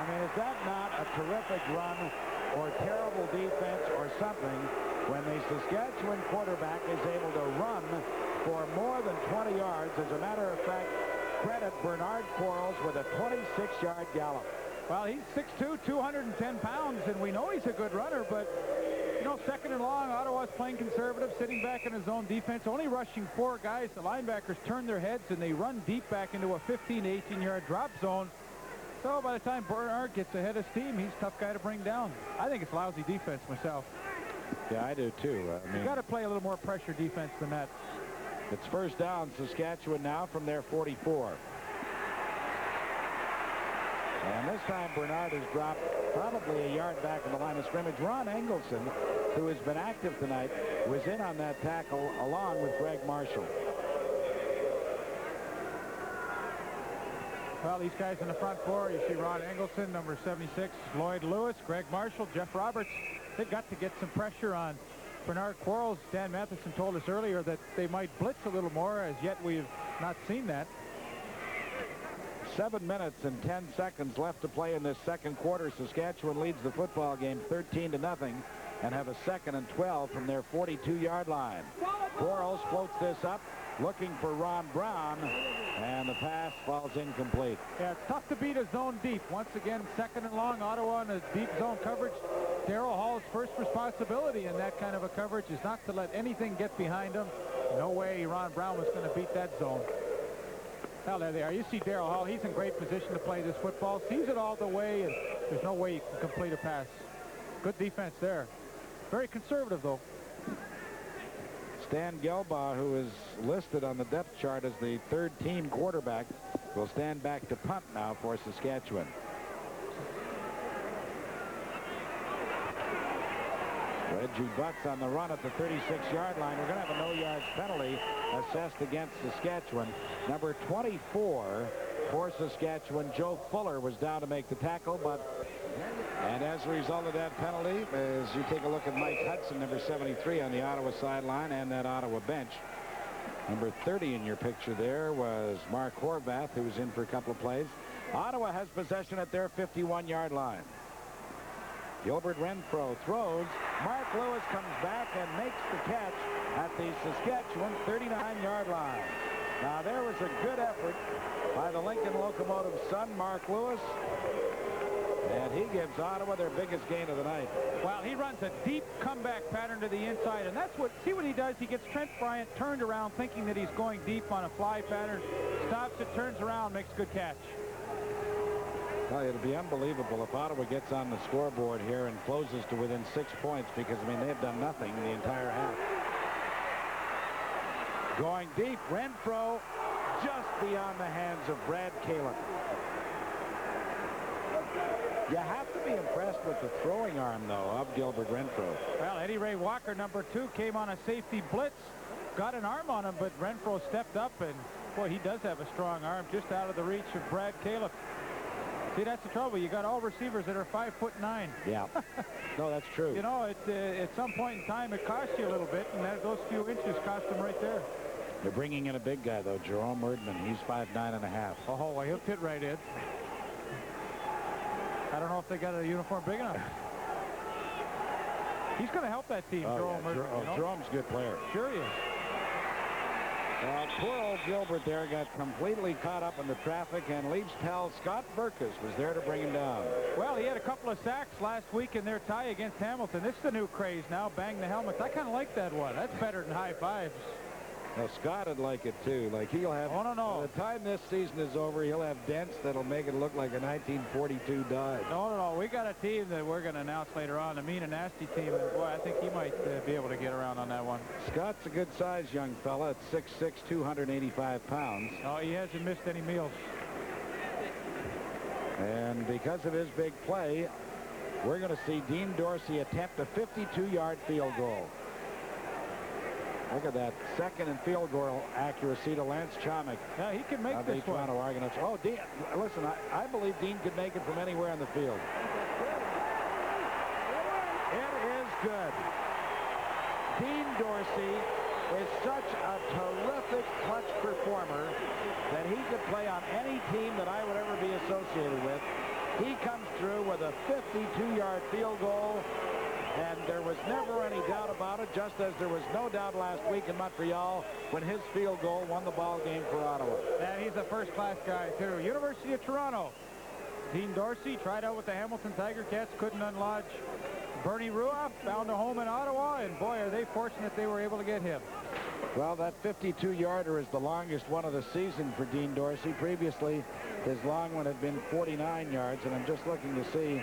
Is that not a terrific run or terrible defense or something when the Saskatchewan quarterback is able to run for more than 20 yards? As a matter of fact, credit Bernard Quarles with a 26-yard gallop. Well, he's 6'2", 210 pounds, and we know he's a good runner, but, you know, 2nd and long, Ottawa's playing conservative, sitting back in his own defense, only rushing 4 guys. The linebackers turn their heads, and they run deep back into a 15 to 18-yard drop zone. So by the time Bernard gets ahead of steam, he's a tough guy to bring down. I think it's lousy defense myself. Yeah, I do too. You got to play a little more pressure defense than that. It's first down, Saskatchewan now from their 44. And this time Bernard has dropped probably a yard back in the line of scrimmage. Ron Engelson, who has been active tonight, was in on that tackle along with Greg Marshall. Well, these guys in the front 4, you see Ron Engelson, number 76, Lloyd Lewis, Greg Marshall, Jeff Roberts. They've got to get some pressure on Bernard Quarles. Dan Matheson told us earlier that they might blitz a little more. As yet, we've not seen that. 7 minutes and 10 seconds left to play in this second quarter. Saskatchewan leads the football game 13-0 and have a 2nd and 12 from their 42-yard line. Quarles floats this up, looking for Ron Brown, and the pass falls incomplete. Yeah, it's tough to beat a zone deep. Once again, 2nd and long, Ottawa in a deep zone coverage. Darryl Hall's first responsibility in that kind of a coverage is not to let anything get behind him. No way Ron Brown was going to beat that zone. Well, there they are. You see Darryl Hall. He's in great position to play this football. Sees it all the way, and there's no way he can complete a pass. Good defense there. Very conservative, though. Stan Gelbaugh, who is listed on the depth chart as the 3rd team quarterback, will stand back to punt now for Saskatchewan. Reggie Butts on the run at the 36-yard line. We're going to have a no-yards penalty assessed against Saskatchewan. Number 24 for Saskatchewan, Joe Fuller, was down to make the tackle, and as a result of that penalty, as you take a look at Mike Hudson, number 73 on the Ottawa sideline and that Ottawa bench. Number 30 in your picture there was Mark Horvath, who was in for a couple of plays. Ottawa has possession at their 51-yard line. Gilbert Renfro throws. Mark Lewis comes back and makes the catch at the Saskatchewan 39-yard line. Now there was a good effort by the Lincoln Locomotive's son, Mark Lewis. And he gives Ottawa their biggest gain of the night. Well, he runs a deep comeback pattern to the inside, and that's what, see what he does? He gets Trent Bryant turned around thinking that he's going deep on a fly pattern, stops it, turns around, makes a good catch. Well, it'll be unbelievable if Ottawa gets on the scoreboard here and closes to within 6 points, because, I mean, they've done nothing the entire half. Going deep, Renfro just beyond the hands of Brad Kalin. You have to be impressed with the throwing arm, though, of Gilbert Renfro. Well, Eddie Ray Walker, number 2, came on a safety blitz, got an arm on him, but Renfro stepped up, and boy, he does have a strong arm, just out of the reach of Brad Califf. See, that's the trouble. You got all receivers that are 5'9". Yeah. No, that's true. You know, at some point in time, it cost you a little bit, and those few inches cost him right there. They're bringing in a big guy, though, Jerome Erdman. He's 5'9½". Oh, well, he'll fit right in. I don't know if they got a uniform big enough. He's going to help that team, Jerome Erdman. You know? Jerome's a good player. Sure he is. Poor old Gilbert there got completely caught up in the traffic, and Leafs tell Scott Burkus was there to bring him down. Well, he had a couple of sacks last week in their tie against Hamilton. This is the new craze now, bang the helmets. I kind of like that one. That's better than high fives. Now, Scott would like it, too. Like, he'll have... Oh, no. By the time this season is over, he'll have dents that'll make it look like a 1942 Dodge. No. We got a team that we're going to announce later on, a mean and nasty team. And, boy, I think he might be able to get around on that one. Scott's a good-sized young fella at 6'6", 285 pounds. Oh, he hasn't missed any meals. And because of his big play, we're going to see Dean Dorsey attempt a 52-yard field goal. Look at that second and field goal accuracy to Lance Chomick. Yeah, he can make this the Toronto Argonauts. Oh, Dean, listen, I believe Dean could make it from anywhere on the field. It is good. Dean Dorsey is such a terrific clutch performer that he could play on any team that I would ever be associated with. He comes through with a 52-yard field goal. And there was never any doubt about it, just as there was no doubt last week in Montreal when his field goal won the ball game for Ottawa. And he's a first-class guy, too. University of Toronto. Dean Dorsey tried out with the Hamilton Tiger Cats, couldn't unlodge Bernie Ruoff, found a home in Ottawa, and boy, are they fortunate they were able to get him. Well, that 52-yarder is the longest one of the season for Dean Dorsey. Previously, his long one had been 49 yards, and I'm just looking to see.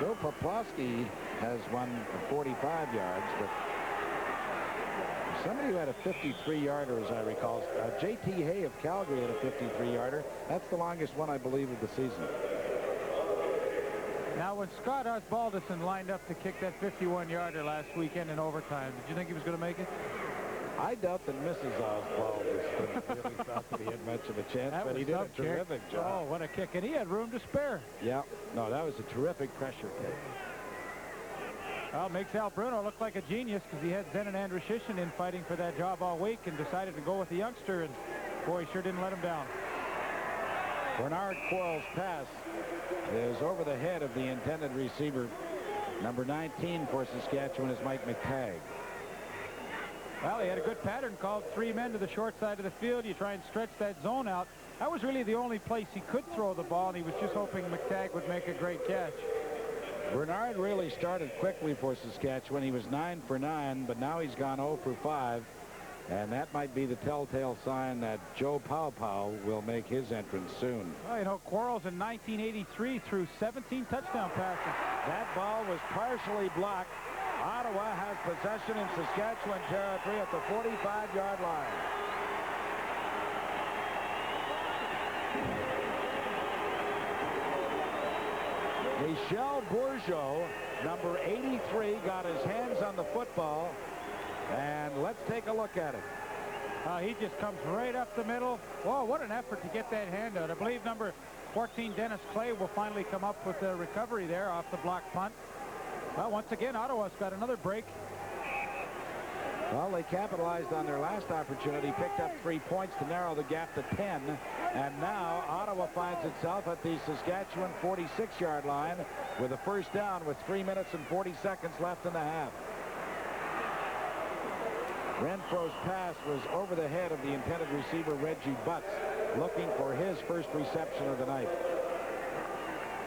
Joe Poplawski has one 45 yards, but somebody who had a 53-yarder, as I recall, J.T. Hay of Calgary had a 53-yarder. That's the longest one, I believe, of the season. Now, when Scott Osbaldiston lined up to kick that 51-yarder last weekend in overtime, did you think he was going to make it? I doubt that Mrs. Osbaldiston really thought that he had much of a chance, but he did a terrific job. Oh, what a kick. And he had room to spare. Yeah. No, that was a terrific pressure kick. Well, it makes Al Bruno look like a genius because he had Zen and Andrushishin in fighting for that job all week and decided to go with the youngster, and boy, he sure didn't let him down. Bernard Quarles' pass is over the head of the intended receiver. Number 19 for Saskatchewan is Mike McTagg. Well, he had a good pattern called 3 men to the short side of the field. You try and stretch that zone out. That was really the only place he could throw the ball, and he was just hoping McTagg would make a great catch. Bernard really started quickly for Saskatchewan. He was 9 for 9, but now he's gone 0 for 5. And that might be the telltale sign that Joe Pauw will make his entrance soon. Well, you know, Quarles in 1983 threw 17 touchdown passes. That ball was partially blocked. Ottawa has possession in Saskatchewan territory at the 45-yard line. Michel Bourgeau, number 83, got his hands on the football. And let's take a look at it. He just comes right up the middle. Whoa, what an effort to get that hand out. I believe number 14, Dennis Clay, will finally come up with the recovery there off the block punt. Well, once again, Ottawa's got another break. Well, they capitalized on their last opportunity, picked up 3 points to narrow the gap to 10. And now Ottawa finds itself at the Saskatchewan 46-yard line with a first down with 3 minutes and 40 seconds left in the half. Renfro's pass was over the head of the intended receiver, Reggie Butts, looking for his first reception of the night.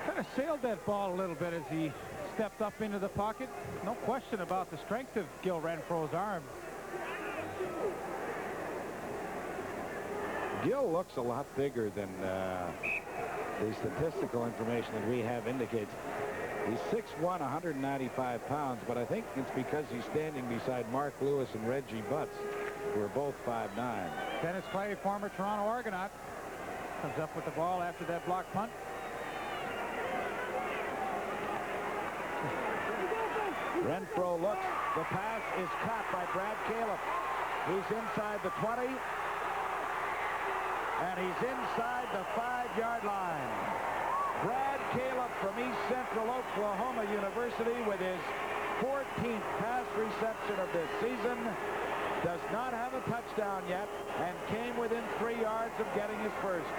Kind of sailed that ball a little bit as he stepped up into the pocket. No question about the strength of Gil Renfro's arm. Gil looks a lot bigger than the statistical information that we have indicates. He's 6'1", 195 pounds, but I think it's because he's standing beside Mark Lewis and Reggie Butts, who are both 5'9". Dennis Clay, former Toronto Argonaut. Comes up with the ball after that block punt. Renfro looks. The pass is caught by Brad Caleb. He's inside the 20. And he's inside the 5-yard line. Brad Caleb from East Central Oklahoma University with his 14th pass reception of this season. Does not have a touchdown yet and came within 3 yards of getting his first.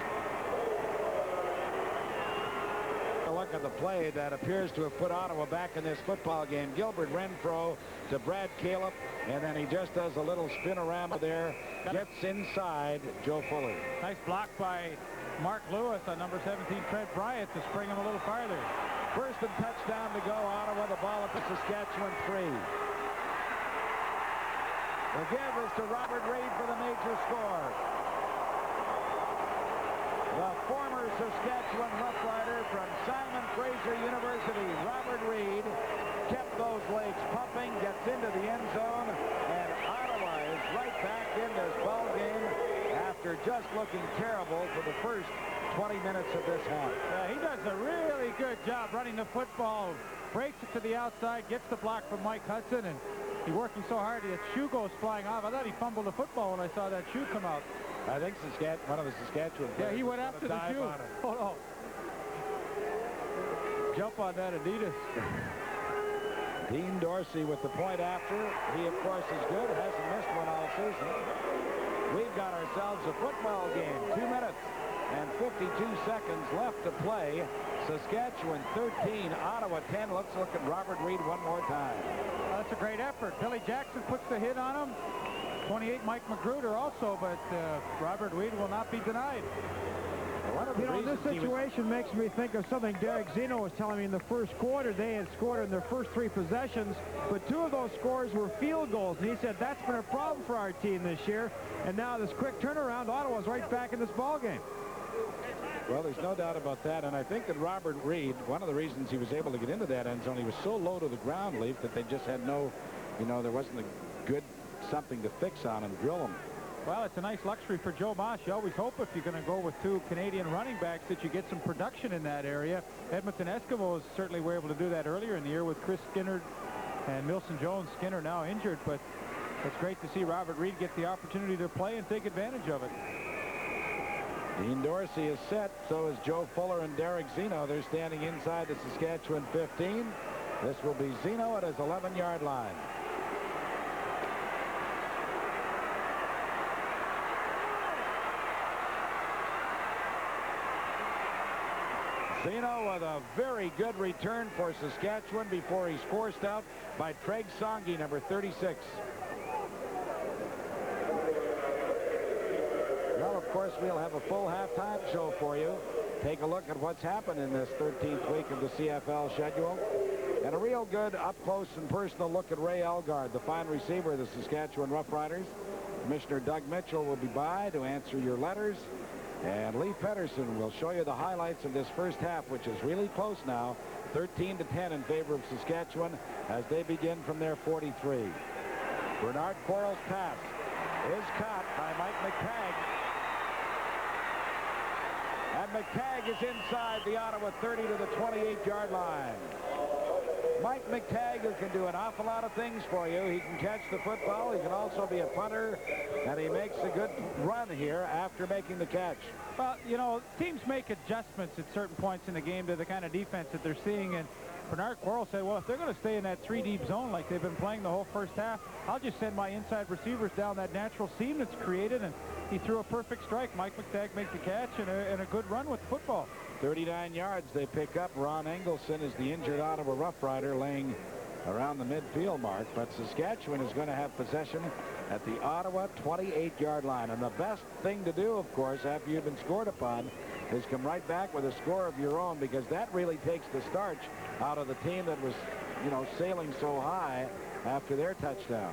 A look at the play that appears to have put Ottawa back in this football game. Gilbert Renfro to Brad Caleb, and then he just does a little spin-a-rama there. Gets inside Joe Fuller. Nice block by Mark Lewis on number 17, Trent Bryant, to spring him a little farther. First and touchdown to go. Ottawa, the ball at the Saskatchewan 3. The give is to Robert Reid for the major score. The former Saskatchewan Roughrider from Simon Fraser University, Robert Reid, kept those legs pumping, gets into the end zone, and Ottawa is right back in this ball game after just looking terrible for the first 20 minutes of this half. He does a really good job running the football, breaks it to the outside, gets the block from Mike Hudson, and he's working so hard that shoe goes flying off. I thought he fumbled the football when I saw that shoe come out. I think one of the Saskatchewan players. Yeah, he went after the shoe. Oh, no. Jump on that Adidas. Dean Dorsey with the point after. He, of course, is good. Hasn't missed one all season. We've got ourselves a football game. 2 minutes and 52 seconds left to play. Saskatchewan 13, Ottawa 10. Let's look at Robert Reid one more time. That's a great effort. Billy Jackson puts the hit on him. 28, Mike Magruder also, but Robert Reid will not be denied. You know, this situation makes me think of something Derek Zeno was telling me in the first quarter. They had scored in their first 3 possessions, but 2 of those scores were field goals. And he said that's been a problem for our team this year. And now this quick turnaround, Ottawa's right back in this ball game. Well, there's no doubt about that, and I think that Robert Reid, one of the reasons he was able to get into that end zone, he was so low to the ground, Leaf, that they just had no, you know, there wasn't a good something to fix on and drill him. Well, it's a nice luxury for Joe Moss. You always hope if you're going to go with 2 Canadian running backs that you get some production in that area. Edmonton Eskimos certainly were able to do that earlier in the year with Chris Skinner and Milson Jones. Skinner now injured, but it's great to see Robert Reid get the opportunity to play and take advantage of it. Dean Dorsey is set, so is Joe Fuller and Derek Zeno. They're standing inside the Saskatchewan 15. This will be Zeno at his 11-yard line. Zeno with a very good return for Saskatchewan before he's forced out by Treg Songi, number 36. Well, of course, we'll have a full halftime show for you. Take a look at what's happened in this 13th week of the CFL schedule. And a real good up-close and personal look at Ray Elgard, the fine receiver of the Saskatchewan Roughriders. Commissioner Doug Mitchell will be by to answer your letters. And Lee Pedersen will show you the highlights of this first half, which is really close now. 13-10 in favor of Saskatchewan as they begin from their 43. Bernard Quarles' pass is caught by Mike McTagg. And McTagg is inside the Ottawa 30 to the 28-yard line. Mike McTagg, who can do an awful lot of things for you. He can catch the football. He can also be a punter. And he makes a good run here after making the catch. Well, you know, teams make adjustments at certain points in the game to the kind of defense that they're seeing. And Bernard Quarles said, well, if they're going to stay in that 3-deep zone like they've been playing the whole first half, I'll just send my inside receivers down that natural seam that's created. And he threw a perfect strike. Mike McTagg makes the catch and a good run with the football. 39 yards they pick up. Ron Engelson is the injured Ottawa Rough Rider, laying around the midfield mark. But Saskatchewan is going to have possession at the Ottawa 28-yard line. And the best thing to do, of course, after you've been scored upon, is come right back with a score of your own, because that really takes the starch out of the team that was, you know, sailing so high after their touchdown.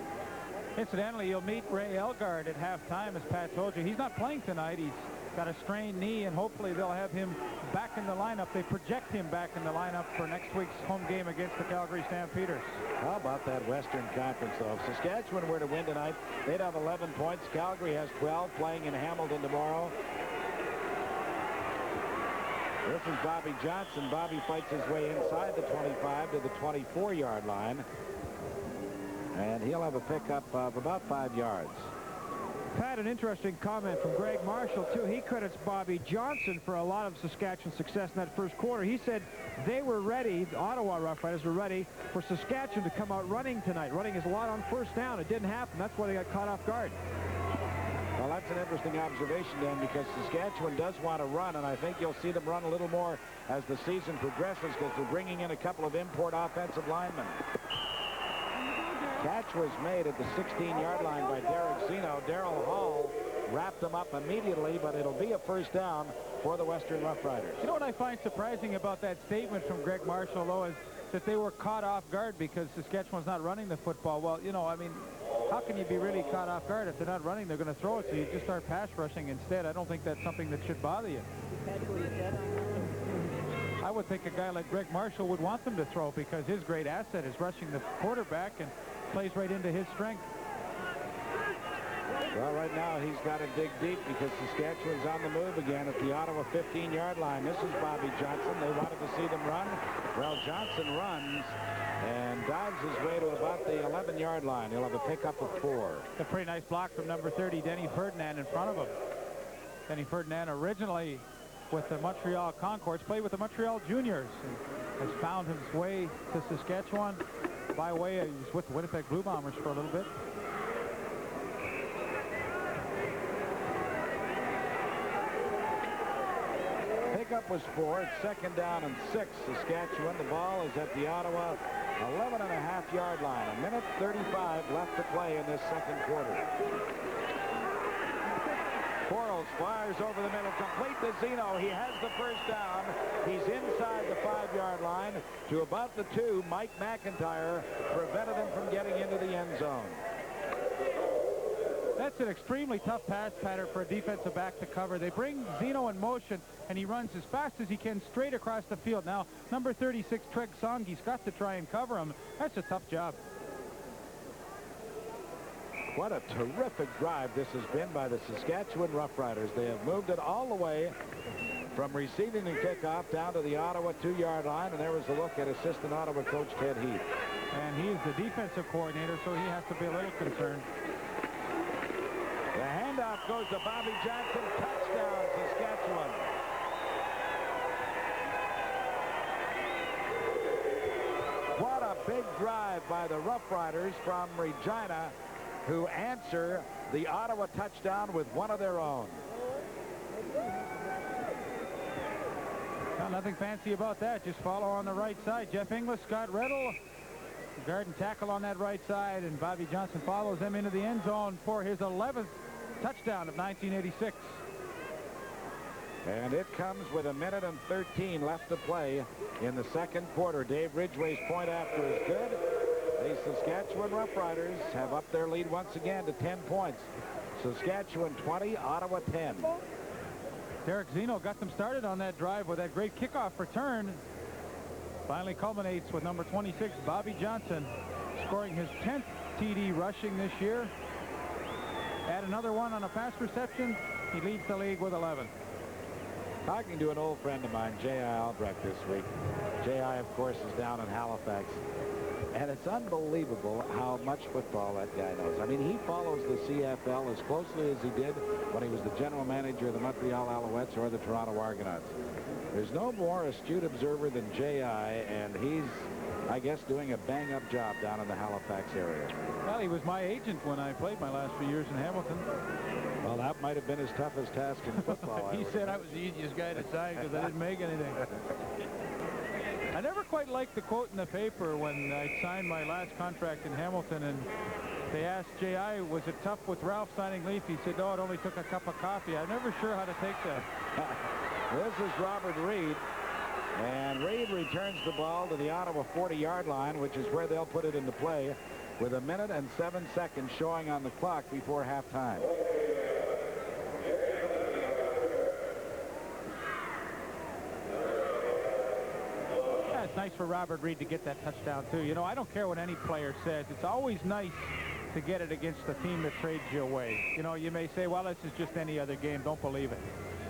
Incidentally, you'll meet Ray Elgard at halftime, as Pat told you. He's not playing tonight. He's got a strained knee, and hopefully they'll have him back in the lineup. They project him back in the lineup for next week's home game against the Calgary Stampeders. How about that Western Conference, though? If Saskatchewan were to win tonight, they'd have 11 points. Calgary has 12, playing in Hamilton tomorrow. This is Bobby Johnson. Bobby fights his way inside the 25 to the 24-yard line. And he'll have a pickup of about 5 yards. Pat, an interesting comment from Greg Marshall, too. He credits Bobby Johnson for a lot of Saskatchewan's success in that first quarter. He said they were ready, the Ottawa Roughriders were ready for Saskatchewan to come out running tonight. Running is a lot on first down. It didn't happen. That's why they got caught off guard. Well, that's an interesting observation, Dan, because Saskatchewan does want to run, and I think you'll see them run a little more as the season progresses because they're bringing in a couple of import offensive linemen. Catch was made at the 16-yard line by Derek Zeno. Darrell Hall wrapped them up immediately, but it'll be a first down for the Western Roughriders. You know what I find surprising about that statement from Greg Marshall, though, is that they were caught off guard because Saskatchewan's not running the football. Well, you know, I mean, how can you be really caught off guard? If they're not running, they're going to throw it, so you just start pass rushing instead. I don't think that's something that should bother you. I would think a guy like Greg Marshall would want them to throw because his great asset is rushing the quarterback and plays right into his strength. Well, right now he's got to dig deep because Saskatchewan's on the move again at the Ottawa 15-yard line. This is Bobby Johnson. They wanted to see them run. Well, Johnson runs and dives his way to about the 11-yard line. He'll have a pickup of 4. A pretty nice block from number 30, Denny Ferdinand, in front of him. Denny Ferdinand, originally with the Montreal Concords, played with the Montreal Juniors and has found his way to Saskatchewan by way of, he was with the Winnipeg Blue Bombers for a little bit. Pickup was 4. It's second down and 6. Saskatchewan. The ball is at the Ottawa 11.5-yard line. 1:35 left to play in this second quarter. Quarles fires over the middle, complete to Zeno. He has the first down. He's inside the 5-yard line to about the 2. Mike McIntyre prevented him from getting into the end zone. That's an extremely tough pass pattern for a defensive back to cover. They bring Zeno in motion, and he runs as fast as he can straight across the field. Now, number 36, Treg Songy's got to try and cover him. That's a tough job. What a terrific drive this has been by the Saskatchewan Roughriders. They have moved it all the way from receiving the kickoff down to the Ottawa 2-yard line, and there was a look at assistant Ottawa coach Ted Heath. And he's the defensive coordinator, so he has to be a little concerned. The handoff goes to Bobby Johnson. Touchdown, Saskatchewan. What a big drive by the Roughriders from Regina, who answer the Ottawa touchdown with one of their own. Well, nothing fancy about that. Just follow on the right side. Jeff Inglis, Scott Riddle, guard and tackle on that right side, and Bobby Johnson follows them into the end zone for his 11th touchdown of 1986. And it comes with 1:13 left to play in the second quarter. Dave Ridgway's point after is good. The Saskatchewan Roughriders have upped their lead once again to 10 points. Saskatchewan 20, Ottawa 10. Derek Zeno got them started on that drive with that great kickoff return. Finally culminates with number 26, Bobby Johnson, scoring his 10th TD rushing this year. Add another one on a pass reception. He leads the league with 11. Talking to an old friend of mine, J.I. Albrecht, this week. J.I., of course, is down in Halifax. And it's unbelievable how much football that guy knows. I mean, he follows the CFL as closely as he did when he was the general manager of the Montreal Alouettes or the Toronto Argonauts. There's no more astute observer than J.I., and he's, I guess, doing a bang-up job down in the Halifax area. Well, he was my agent when I played my last few years in Hamilton. Well, that might have been his toughest task in football. He said I was the easiest guy to sign because I didn't make anything. I never quite liked the quote in the paper when I signed my last contract in Hamilton, and they asked J.I., was it tough with Ralph signing Leaf? He said, no, it only took a cup of coffee. I'm never sure how to take that. This is Robert Reed, and Reed returns the ball to the Ottawa 40-yard line, which is where they'll put it into play, with 1:07 showing on the clock before halftime. Yeah, it's nice for Robert Reed to get that touchdown, too. You know, I don't care what any player says. It's always nice to get it against the team that trades you away. You know, you may say, well, this is just any other game. Don't believe it.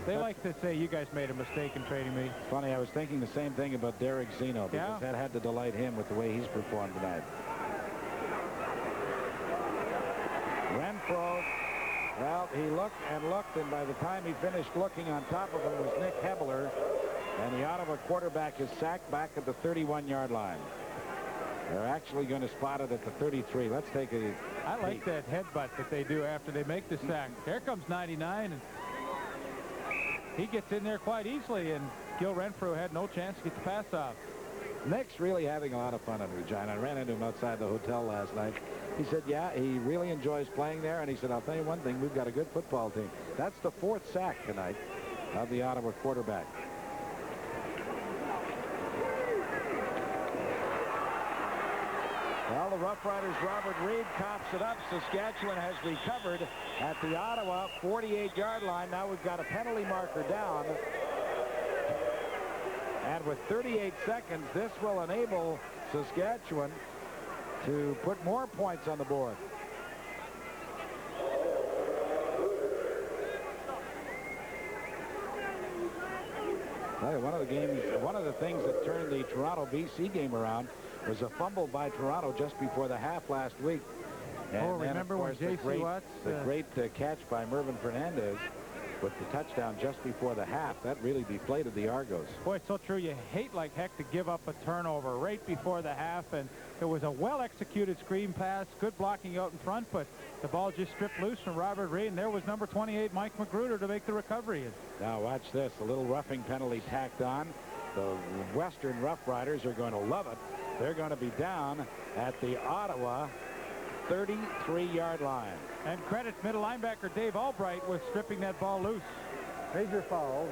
They like to say, you guys made a mistake in trading me. Funny, I was thinking the same thing about Derek Zeno, because that had to delight him with the way he's performed tonight. Renfro, well, he looked and looked, and by the time he finished looking, on top of him was Nick Hebler, and the Ottawa quarterback is sacked back at the 31-yard line. They're actually going to spot it at the 33. Let's take a I like that headbutt that they do after they make the sack. Here comes 99, and he gets in there quite easily, and Gil Renfrew had no chance to get the pass off. Nick's really having a lot of fun in Regina. I ran into him outside the hotel last night. He said, yeah, he really enjoys playing there, and he said, I'll tell you one thing, we've got a good football team. That's the 4th sack tonight of the Ottawa quarterback. Well, the Roughriders' Robert Reed cops it up. Saskatchewan has recovered at the Ottawa 48-yard line. Now we've got a penalty marker down. And with 38 seconds, this will enable Saskatchewan to put more points on the board. One of the things that turned the Toronto BC game around was a fumble by Toronto just before the half last week. And remember when J.C. Watts... The great catch by Mervyn Fernandez with the touchdown just before the half. That really deflated the Argos. Boy, it's so true. You hate like heck to give up a turnover right before the half, and it was a well-executed screen pass, good blocking out in front, but the ball just stripped loose from Robert Reed, and there was number 28, Mike Magruder, to make the recovery. Now watch this. A little roughing penalty tacked on. The Western Roughriders are going to love it. They're going to be down at the Ottawa 33-yard line. And credits middle linebacker Dave Albright with stripping that ball loose. Major foul.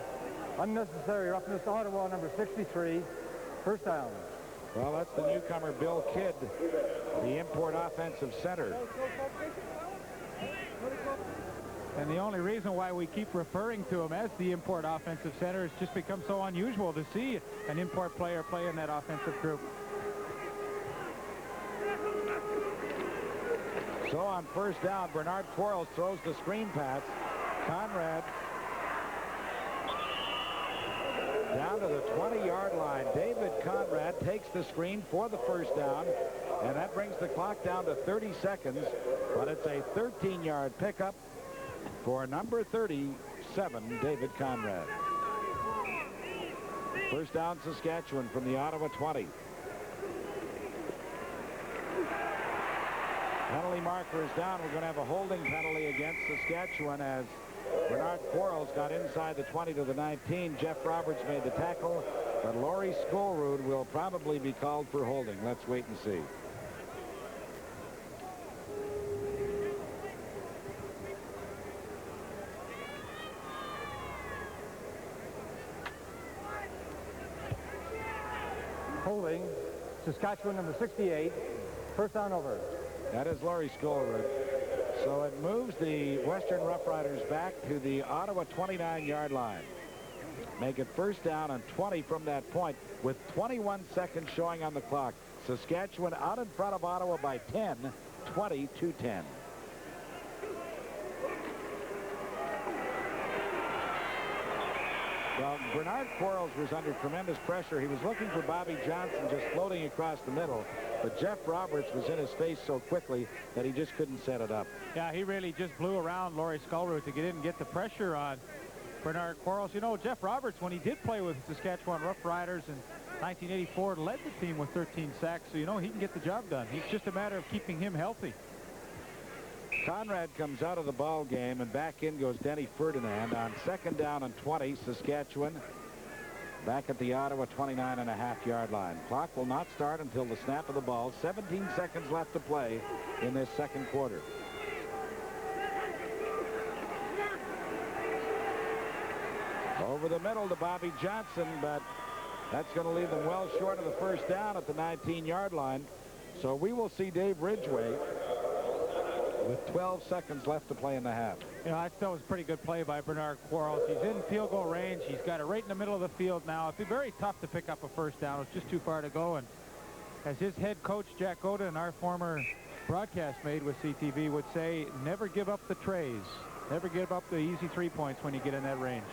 Unnecessary roughness. Ottawa number 63. First down. Well, that's the newcomer Bill Kidd, the import offensive center. And the only reason why we keep referring to him as the import offensive center is just become so unusual to see an import player play in that offensive group. So on first down, Bernard Quarles throws the screen pass. Conrad down to the 20-yard line. David Conrad takes the screen for the first down, and that brings the clock down to 30 seconds, but it's a 13-yard pickup for number 37, David Conrad. First down, Saskatchewan from the Ottawa 20. Penalty marker is down. We're going to have a holding penalty against Saskatchewan as Bernard Quarles got inside the 20 to the 19. Jeff Roberts made the tackle, but Laurie Skolrud will probably be called for holding. Let's wait and see. Holding. Saskatchewan number 68. First down over. That is Laurie Skolrud. So it moves the Western Roughriders back to the Ottawa 29-yard line. Make it first down and 20 from that point with 21 seconds showing on the clock. Saskatchewan out in front of Ottawa by 10, 20-10. Well, Bernard Quarles was under tremendous pressure. He was looking for Bobby Johnson just floating across the middle, but Jeff Roberts was in his face so quickly that he just couldn't set it up. Yeah, he really just blew around Laurie Skolrud to get in and get the pressure on Bernard Quarles. You know, Jeff Roberts, when he did play with Saskatchewan Roughriders in 1984, led the team with 13 sacks, so you know he can get the job done. It's just a matter of keeping him healthy. Conrad comes out of the ball game, and back in goes Denny Ferdinand on second down and 20. Saskatchewan back at the Ottawa 29.5-yard line. Clock will not start until the snap of the ball. 17 seconds left to play in this second quarter. Over the middle to Bobby Johnson, but that's going to leave them well short of the first down at the 19-yard line. So we will see Dave Ridgway with 12 seconds left to play in the half. You know, I thought it was a pretty good play by Bernard Quarles. He's in field goal range. He's got it right in the middle of the field now. It'd be very tough to pick up a first down. It's just too far to go. And as his head coach, Jack Oda, and our former broadcast mate with CTV would say, never give up the trays. Never give up the easy 3 points when you get in that range.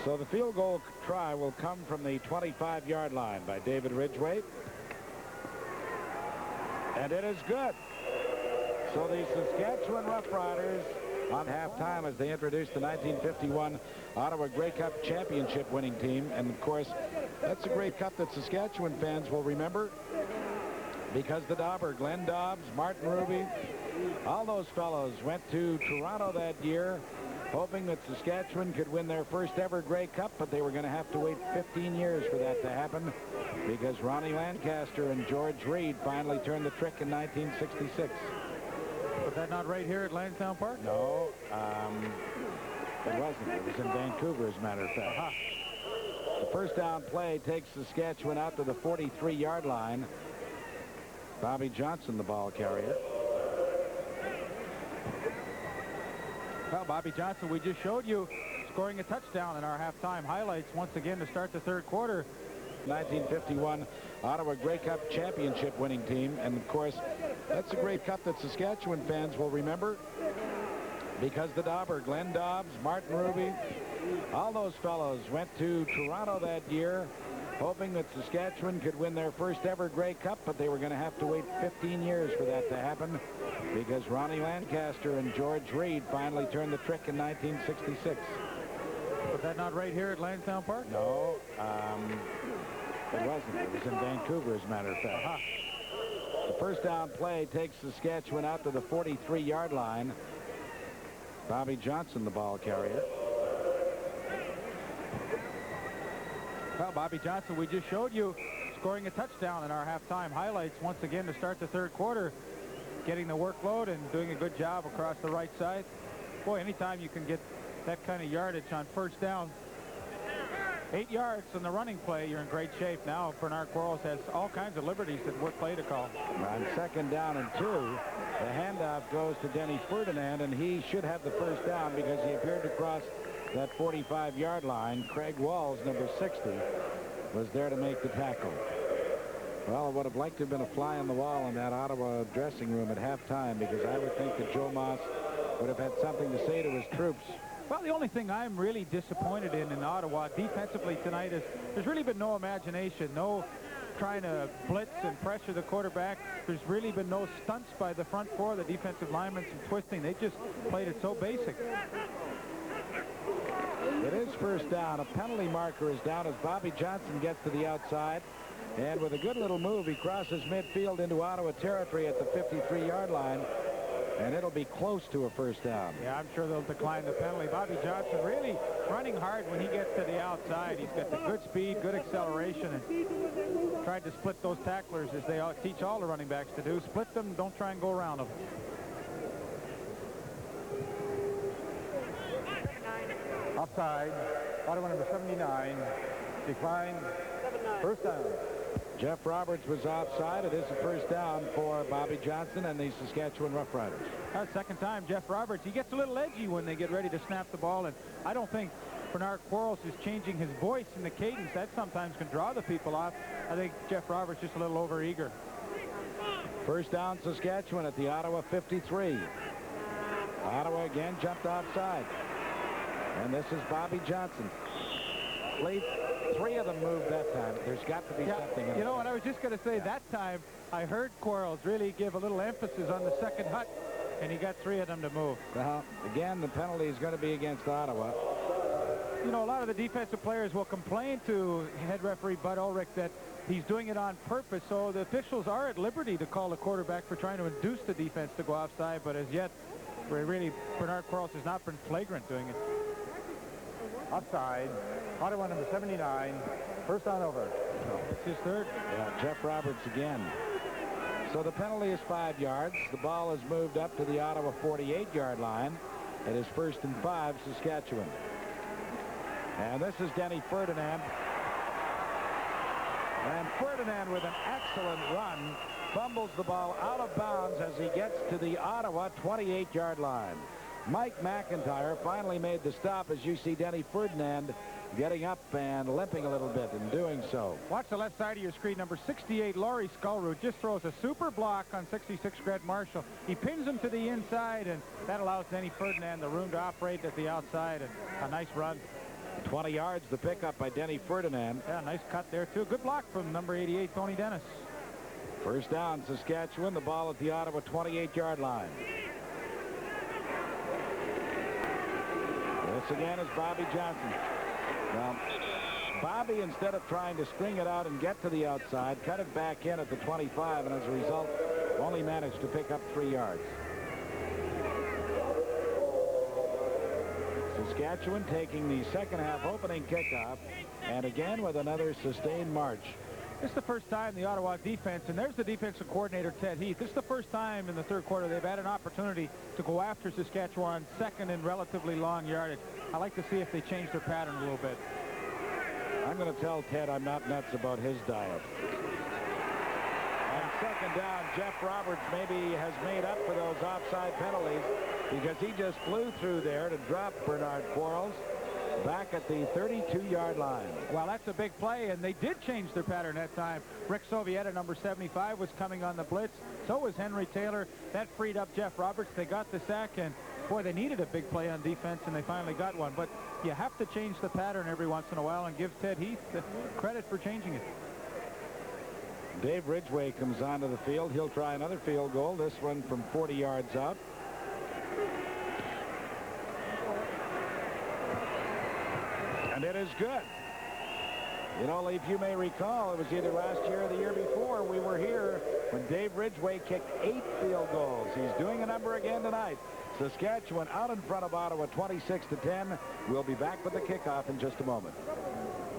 So the field goal try will come from the 25-yard line by David Ridgway. And it is good. So the Saskatchewan Roughriders on halftime as they introduced the 1951 Ottawa Grey Cup championship winning team. And of course, that's a Grey Cup that Saskatchewan fans will remember because the Dauber, Glenn Dobbs, Martin Ruby, all those fellows went to Toronto that year hoping that Saskatchewan could win their first ever Grey Cup, but they were going to have to wait 15 years for that to happen because Ronnie Lancaster and George Reed finally turned the trick in 1966. Was that not right here at Lansdowne Park? No, it wasn't. It was in Vancouver, as a matter of fact. The first down play takes Saskatchewan out to the 43-yard line. Bobby Johnson, the ball carrier. Well, Bobby Johnson, we just showed you scoring a touchdown in our halftime highlights once again to start the third quarter. 1951 Ottawa Grey Cup championship winning team. And of course, that's a Grey Cup that Saskatchewan fans will remember because the Dauber, Glenn Dobbs, Martin Ruby, all those fellows went to Toronto that year hoping that Saskatchewan could win their first ever Grey Cup, but they were going to have to wait 15 years for that to happen because Ronnie Lancaster and George Reed finally turned the trick in 1966. Was that not right here at Lansdowne Park? No, it wasn't. It was in Vancouver, as a matter of fact. The first down play takes Saskatchewan out to the 43-yard line. Bobby Johnson, the ball carrier. Well, Bobby Johnson, we just showed you scoring a touchdown in our halftime highlights once again to start the third quarter, getting the workload and doing a good job across the right side. Boy, anytime you can get that kind of yardage on first down, 8 yards on the running play, you're in great shape. Now Bernard Quarles has all kinds of liberties that work play to call. On second down and 2, the handoff goes to Denny Ferdinand, and he should have the first down because he appeared to cross that 45-yard line. Craig Walls, number 60, was there to make the tackle. Well, I would have liked to have been a fly on the wall in that Ottawa dressing room at halftime because I would think that Joe Moss would have had something to say to his troops. Well, the only thing I'm really disappointed in Ottawa defensively tonight is there's really been no imagination, no trying to blitz and pressure the quarterback. There's really been no stunts by the front four, the defensive linemen, some twisting. They just played it so basic. It is first down. A penalty marker is down as Bobby Johnson gets to the outside. And with a good little move, he crosses midfield into Ottawa territory at the 53-yard line. And it'll be close to a first down. Yeah, I'm sure they'll decline the penalty. Bobby Johnson really running hard when he gets to the outside. He's got the good speed, good acceleration, and tried to split those tacklers as they teach all the running backs to do. Split them, don't try and go around them. Offside. Ottawa number 79. Declined. First down. Jeff Roberts was offside. It is a first down for Bobby Johnson and the Saskatchewan Roughriders. Second time, Jeff Roberts. He gets a little edgy when they get ready to snap the ball, and I don't think Bernard Quarles is changing his voice in the cadence. That sometimes can draw the people off. I think Jeff Roberts just a little overeager. First down, Saskatchewan at the Ottawa 53. Ottawa again jumped offside. And this is Bobby Johnson. Late. 3 of them moved that time. There's got to be something. You know what? I was just going to say that time I heard Quarles really give a little emphasis on the second hut, and he got 3 of them to move. Well, again, the penalty is going to be against Ottawa. You know, a lot of the defensive players will complain to head referee Bud Ulrich that he's doing it on purpose, so the officials are at liberty to call the quarterback for trying to induce the defense to go offside, but as yet, really, Bernard Quarles has not been flagrant doing it. Offside. Ottawa number 79. First down over. It's his third. Yeah, Jeff Roberts again. So the penalty is 5 yards. The ball is moved up to the Ottawa 48-yard line. It is 1st and 5, Saskatchewan. And this is Denny Ferdinand. And Ferdinand with an excellent run fumbles the ball out of bounds as he gets to the Ottawa 28-yard line. Mike McIntyre finally made the stop as you see Denny Ferdinand getting up and limping a little bit in doing so. Watch the left side of your screen. Number 68, Laurie Skullroot, just throws a super block on 66, Greg Marshall. He pins him to the inside, and that allows Denny Ferdinand the room to operate at the outside, and a nice run. 20 yards, the pickup by Denny Ferdinand. Yeah, nice cut there, too. Good block from number 88, Tony Dennis. First down, Saskatchewan. The ball at the Ottawa 28-yard line. This again is Bobby Johnson. Well, Bobby, instead of trying to string it out and get to the outside, cut it back in at the 25, and as a result, only managed to pick up 3 yards. Saskatchewan taking the second half opening kickoff, and again with another sustained march. It's the first time the Ottawa defense, and there's the defensive coordinator, Ted Heath. This is the first time in the third quarter they've had an opportunity to go after Saskatchewan second in relatively long yardage. I like to see if they change their pattern a little bit. I'm going to tell Ted I'm not nuts about his diet. On second down, Jeff Roberts maybe has made up for those offside penalties because he just flew through there to drop Bernard Quarles back at the 32-yard line. Well, that's a big play, and they did change their pattern that time. Rick Sovieta, number 75, was coming on the blitz. So was Henry Taylor. That freed up Jeff Roberts. They got the sack, and boy, they needed a big play on defense, and they finally got one. But you have to change the pattern every once in a while and give Ted Heath the credit for changing it. Dave Ridgway comes onto the field. He'll try another field goal, this one from 40 yards out. And it is good. You know, Leif, you may recall it was either last year or the year before we were here when Dave Ridgway kicked 8 field goals. He's doing a number again tonight. Saskatchewan out in front of Ottawa 26-10. We'll be back with the kickoff in just a moment.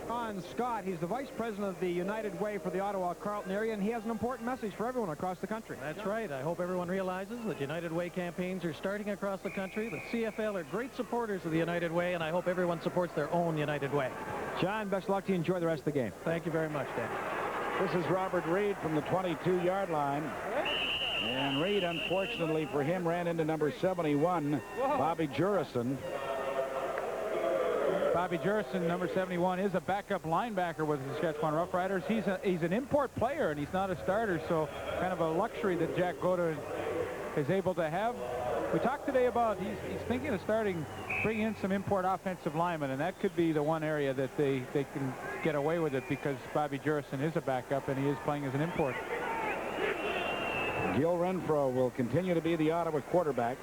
Ron Scott, he's the vice president of the United Way for the Ottawa Carleton area, and he has an important message for everyone across the country. That's right. I hope everyone realizes that United Way campaigns are starting across the country. The CFL are great supporters of the United Way, and I hope everyone supports their own United Way. John, best of luck to you. Enjoy the rest of the game. Thank you very much, Dan. This is Robert Reed from the 22-yard line. And Reed, unfortunately for him, ran into number 71, Bobby Jurison. Bobby Jurison, number 71, is a backup linebacker with the Saskatchewan Roughriders. He's an import player, and he's not a starter, so kind of a luxury that Jack Goda is able to have. We talked today about he's thinking of bringing in some import offensive linemen, and that could be the one area that they can get away with it because Bobby Jurison is a backup, and he is playing as an import. Gil Renfro will continue to be the Ottawa quarterback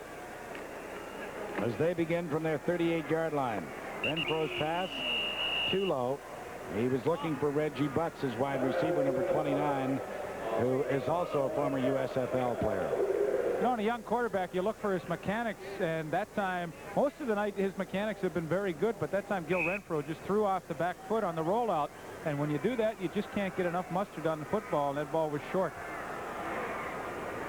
as they begin from their 38-yard line. Renfro's pass too low. He was looking for Reggie Butts, his wide receiver, number 29, who is also a former USFL player. You know, in a young quarterback, you look for his mechanics, and that time, most of the night, his mechanics have been very good, but that time Gil Renfro just threw off the back foot on the rollout, and when you do that, you just can't get enough mustard on the football, and that ball was short.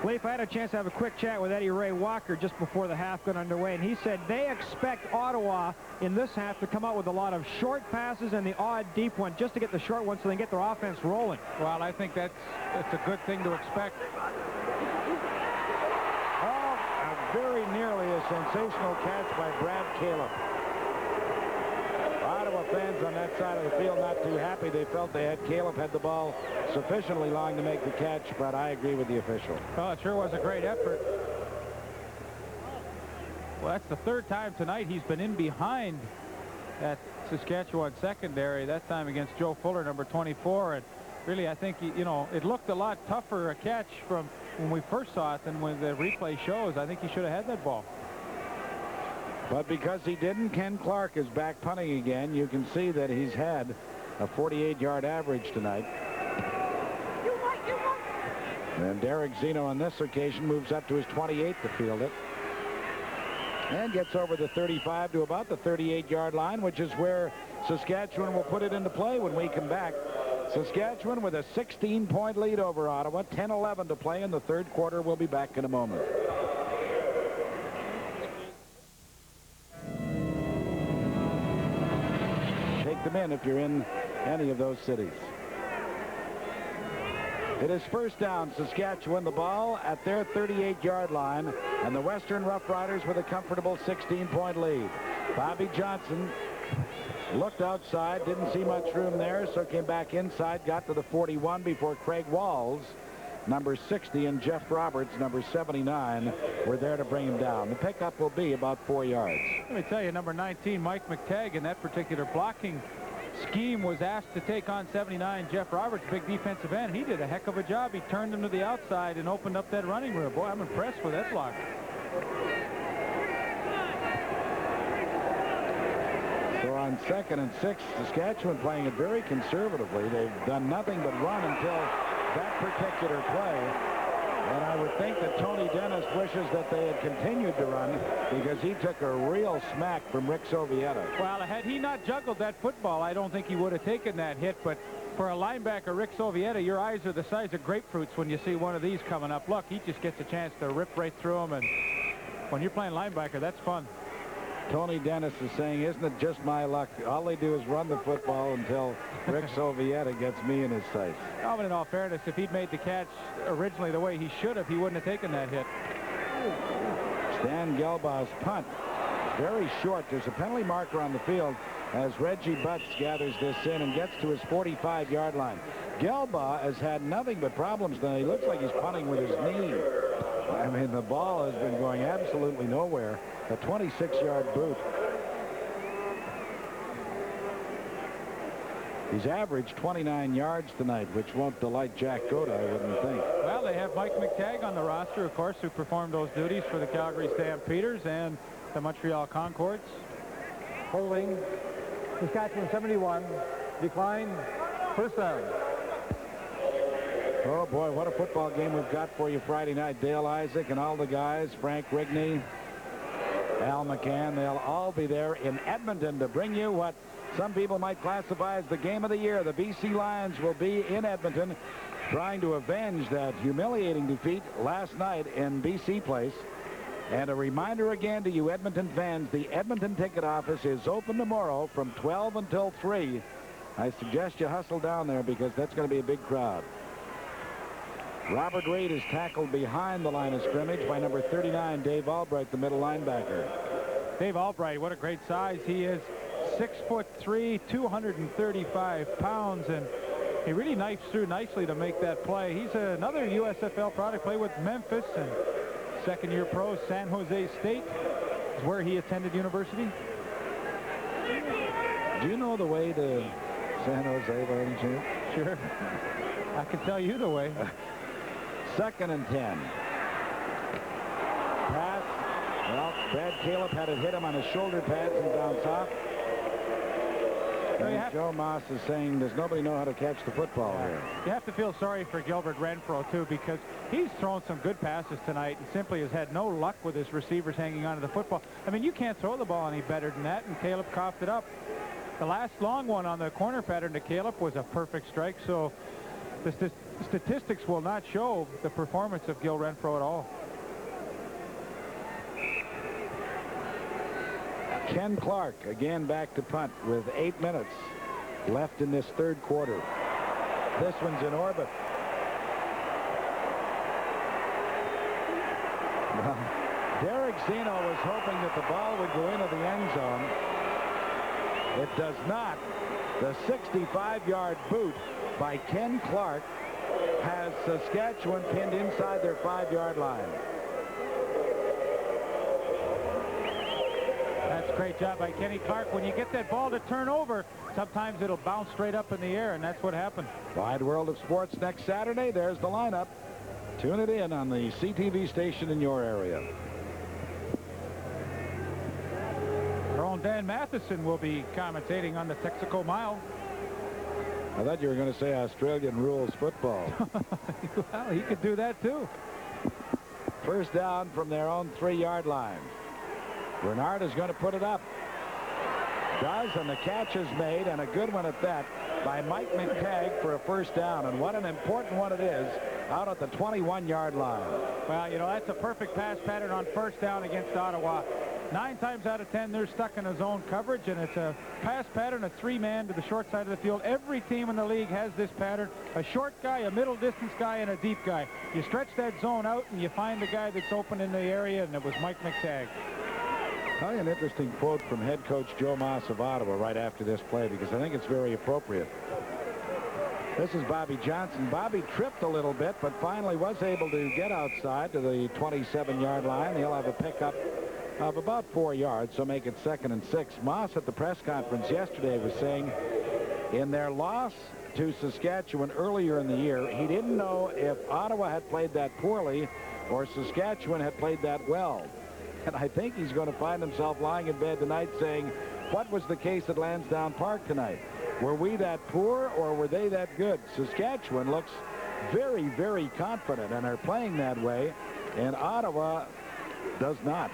Leif, I had a chance to have a quick chat with Eddie Ray Walker just before the half got underway, and he said they expect Ottawa in this half to come out with a lot of short passes and the odd deep one just to get the short one so they can get their offense rolling. Well, I think that's a good thing to expect. Oh, very nearly a sensational catch by Brad Caleb. Ottawa fans on that side of the field not too happy. They felt Caleb had the ball sufficiently long to make the catch, but I agree with the official. Well, it sure was a great effort. Well, that's the third time tonight he's been in behind that Saskatchewan secondary, that time against Joe Fuller, number 24. And really, I think, it looked a lot tougher a catch from when we first saw it than when the replay shows. I think he should have had that ball. But because he didn't, Ken Clark is back punting again. You can see that he's had a 48-yard average tonight. And Derek Zeno on this occasion moves up to his 28 to field it. And gets over the 35 to about the 38-yard line, which is where Saskatchewan will put it into play when we come back. Saskatchewan with a 16-point lead over Ottawa. 10-11 to play in the third quarter. We'll be back in a moment. Take them in if you're in any of those cities. It is first down, Saskatchewan, the ball at their 38-yard line, and the Western Roughriders with a comfortable 16-point lead. Bobby Johnson looked outside, didn't see much room there, so came back inside, got to the 41 before Craig Walls number 60, and Jeff Roberts, number 79, were there to bring him down. The pickup will be about 4 yards. Let me tell you, number 19, Mike McTagg, in that particular blocking scheme was asked to take on 79 Jeff Roberts, big defensive end. He did a heck of a job. He turned him to the outside and opened up that running room. Boy, I'm impressed with that block. So on 2nd and 6, Saskatchewan playing it very conservatively. They've done nothing but run until that particular play. And I would think that Tony Dennis wishes that they had continued to run, because he took a real smack from Rick Sovieta. Well, had he not juggled that football, I don't think he would have taken that hit. But for a linebacker, Rick Sovieta, your eyes are the size of grapefruits when you see one of these coming up. Look, he just gets a chance to rip right through them. And when you're playing linebacker, that's fun. Tony Dennis is saying, isn't it just my luck? All they do is run the football until Rick Sovieta gets me in his sights. Oh, but in all fairness, if he'd made the catch originally the way he should have, he wouldn't have taken that hit. Stan Gelbaugh's punt, very short. There's a penalty marker on the field as Reggie Butts gathers this in and gets to his 45-yard line. Gelbaugh has had nothing but problems tonight. He looks like he's punting with his knee. I mean, the ball has been going absolutely nowhere. A 26-yard boot. He's averaged 29 yards tonight, which won't delight Jack Goda, I wouldn't think. Well, they have Mike McTagg on the roster, of course, who performed those duties for the Calgary Stampeders and the Montreal Concords. Holding Saskatchewan 71. Decline. First down. Oh, boy, what a football game we've got for you Friday night. Dale Isaac and all the guys, Frank Rigney, Al McCann, they'll all be there in Edmonton to bring you what some people might classify as the game of the year. The BC Lions will be in Edmonton trying to avenge that humiliating defeat last night in BC Place. And a reminder again to you Edmonton fans, the Edmonton ticket office is open tomorrow from 12 until 3. I suggest you hustle down there because that's going to be a big crowd. Robert Reed is tackled behind the line of scrimmage by number 39, Dave Albright, the middle linebacker. Dave Albright, what a great size. He is 6'3", 235 pounds, and he really knifes through nicely to make that play. He's another USFL product, played with Memphis, and second-year pro, San Jose State is where he attended university. Do you know the way to San Jose by any chance? Sure. I can tell you the way. 2nd and 10. Pass. Well, Brad Caleb had it hit him on his shoulder pads and bounce off. And Joe Moss is saying does nobody know how to catch the football here. You have to feel sorry for Gilbert Renfro, too, because he's thrown some good passes tonight and simply has had no luck with his receivers hanging onto the football. I mean, you can't throw the ball any better than that, and Caleb coughed it up. The last long one on the corner pattern to Caleb was a perfect strike, so the statistics will not show the performance of Gil Renfro at all. Ken Clark again back to punt with 8 minutes left in this third quarter. This one's in orbit. Well, Derek Zeno was hoping that the ball would go into the end zone. It does not. The 65-yard boot by Ken Clark has Saskatchewan pinned inside their 5-yard line. That's a great job by Kenny Clark. When you get that ball to turn over, sometimes it'll bounce straight up in the air, and that's what happened. Wide World of Sports next Saturday. There's the lineup. Tune it in on the CTV station in your area. Our own Dan Matheson will be commentating on the Texaco Mile. I thought you were going to say Australian rules football. Well, he could do that, too. First down from their own 3-yard line. Bernard is going to put it up. Does, and the catch is made, and a good one at that, by Mike McTagg for a first down. And what an important one it is out at the 21-yard line. Well, you know, that's a perfect pass pattern on first down against Ottawa. 9 times out of 10, they're stuck in a zone coverage, and it's a pass pattern, a 3-man to the short side of the field. Every team in the league has this pattern. A short guy, a middle distance guy, and a deep guy. You stretch that zone out, and you find the guy that's open in the area, and it was Mike McTagg. Tell you an interesting quote from head coach Joe Moss of Ottawa right after this play, because I think it's very appropriate. This is Bobby Johnson. Bobby tripped a little bit, but finally was able to get outside to the 27-yard line. He'll have a pickup of about 4 yards, so make it 2nd and 6. Moss at the press conference yesterday was saying in their loss to Saskatchewan earlier in the year, he didn't know if Ottawa had played that poorly or Saskatchewan had played that well. And I think he's going to find himself lying in bed tonight saying, what was the case at Lansdowne Park tonight? Were we that poor or were they that good? Saskatchewan looks very, very confident and are playing that way, and Ottawa does not.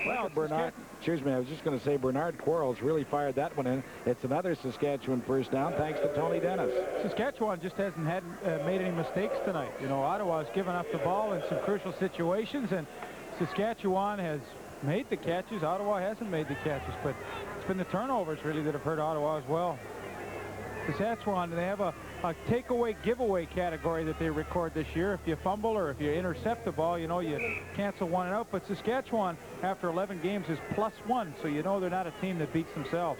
Well, Bernard, excuse me, I was just going to say Bernard Quarles really fired that one in. It's another Saskatchewan first down thanks to Tony Dennis. Saskatchewan just hasn't made any mistakes tonight. You know, Ottawa's given up the ball in some crucial situations, and Saskatchewan has made the catches. Ottawa hasn't made the catches, but it's been the turnovers really that have hurt Ottawa as well. Saskatchewan, they have a takeaway giveaway category that they record this year. If you fumble or if you intercept the ball, you know, you cancel one out. But Saskatchewan, after 11 games, is +1, so you know they're not a team that beats themselves.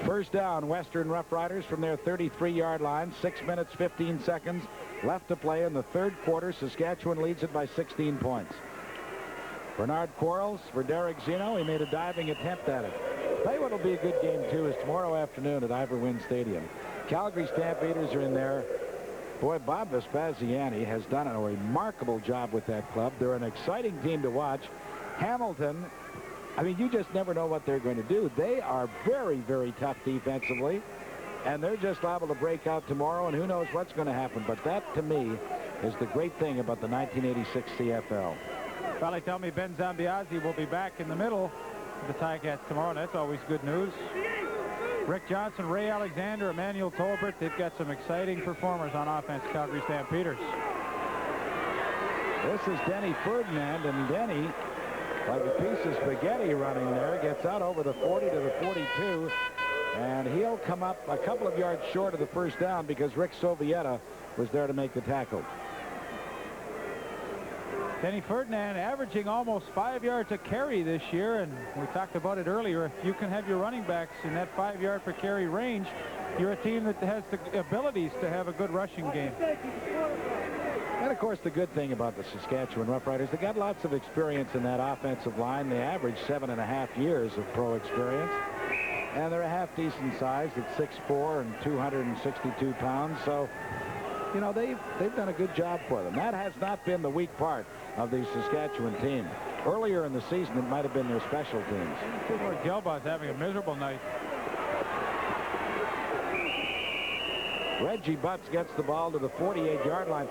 First down, Western Roughriders from their 33-yard line. 6 minutes, 15 seconds left to play in the third quarter. Saskatchewan leads it by 16 points. Bernard Quarles for Derek Zeno. He made a diving attempt at it. Tell you what will be a good game, too, is tomorrow afternoon at Ivor Wynne Stadium. Calgary Stampeders are in there. Boy, Bob Vespasiani has done a remarkable job with that club. They're an exciting team to watch. Hamilton, I mean, you just never know what they're going to do. They are very, very tough defensively, and they're just liable to break out tomorrow, and who knows what's going to happen. But that, to me, is the great thing about the 1986 CFL. Well, they tell me Ben Zambiazzi will be back in the middle of the Ticats tomorrow, and that's always good news. Rick Johnson, Ray Alexander, Emmanuel Tolbert, they've got some exciting performers on offense, Calgary Stampeders. This is Denny Ferdinand, and Denny, like a piece of spaghetti running there, gets out over the 40 to the 42, and he'll come up a couple of yards short of the first down because Rick Sovieta was there to make the tackle. Denny Ferdinand averaging almost 5 yards a carry this year, and we talked about it earlier. If you can have your running backs in that 5 yard per carry range, you're a team that has the abilities to have a good rushing game. And of course, the good thing about the Saskatchewan Roughriders, they got lots of experience in that offensive line. They average 7.5 years of pro experience, and they're a half-decent size at 6'4" and 262 pounds. So, you know, they've done a good job for them. That has not been the weak part of the Saskatchewan team. Earlier in the season, it might have been their special teams. Gelbaugh's having a miserable night. Reggie Butts gets the ball to the 48-yard line.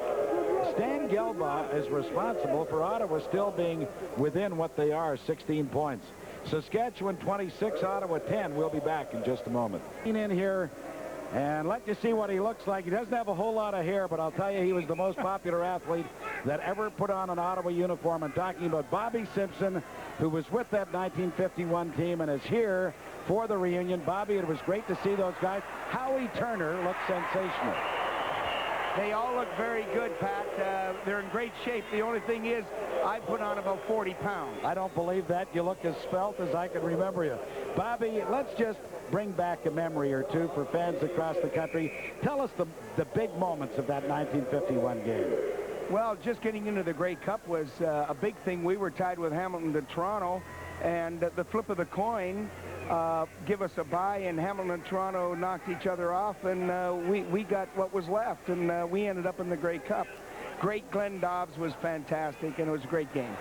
Stan Gelbaugh is responsible for Ottawa still being within what they are, 16 points. Saskatchewan 26, Ottawa 10. We'll be back in just a moment. In here and let you see what he looks like. He doesn't have a whole lot of hair, but I'll tell you, he was the most popular athlete that ever put on an Ottawa uniform. I'm talking about Bobby Simpson, who was with that 1951 team and is here for the reunion. Bobby, it was great to see those guys. Howie Turner looked sensational. They all look very good, Pat. They're in great shape. The only thing is, I put on about 40 pounds. I don't believe that. You look as svelte as I can remember you. Bobby, let's just bring back a memory or two for fans across the country. Tell us the big moments of that 1951 game. Well, just getting into the Grey Cup was a big thing. We were tied with Hamilton to Toronto, and the flip of the coin give us a bye, and Hamilton and Toronto knocked each other off, and we got what was left, and we ended up in the Grey Cup. Great Glenn Dobbs was fantastic, and it was a great game.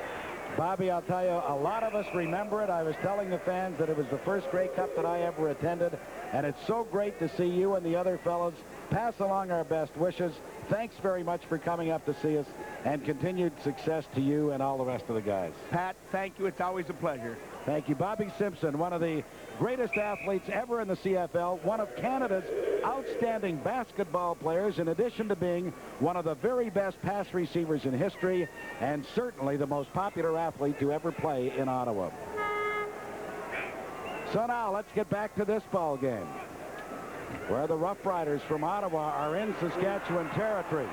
Bobby, I'll tell you, a lot of us remember it. I was telling the fans that it was the first Grey Cup that I ever attended, and it's so great to see you and the other fellows pass along our best wishes. Thanks very much for coming up to see us, and continued success to you and all the rest of the guys. Pat, thank you. It's always a pleasure. Thank you. Bobby Simpson, one of the greatest athletes ever in the CFL, one of Canada's outstanding basketball players, in addition to being one of the very best pass receivers in history, and certainly the most popular athlete to ever play in Ottawa. So now let's get back to this ball game, where the Roughriders from Ottawa are in Saskatchewan territory.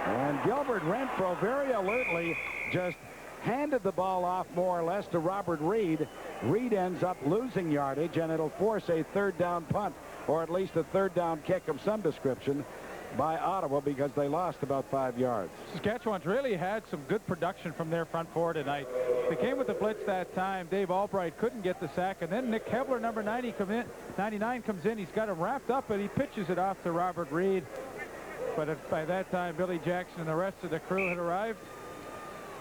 And Gilbert Renfro very alertly just handed the ball off more or less to Robert Reed, Reed ends up losing yardage, and it'll force a third down punt, or at least a third down kick of some description by Ottawa, because they lost about 5 yards. Saskatchewan's really had some good production from their front four tonight. They came with the blitz that time. Dave Albright couldn't get the sack, and then Nick Hebler, number 99, comes in. He's got him wrapped up, and he pitches it off to Robert Reed. But by that time, Billy Jackson and the rest of the crew had arrived.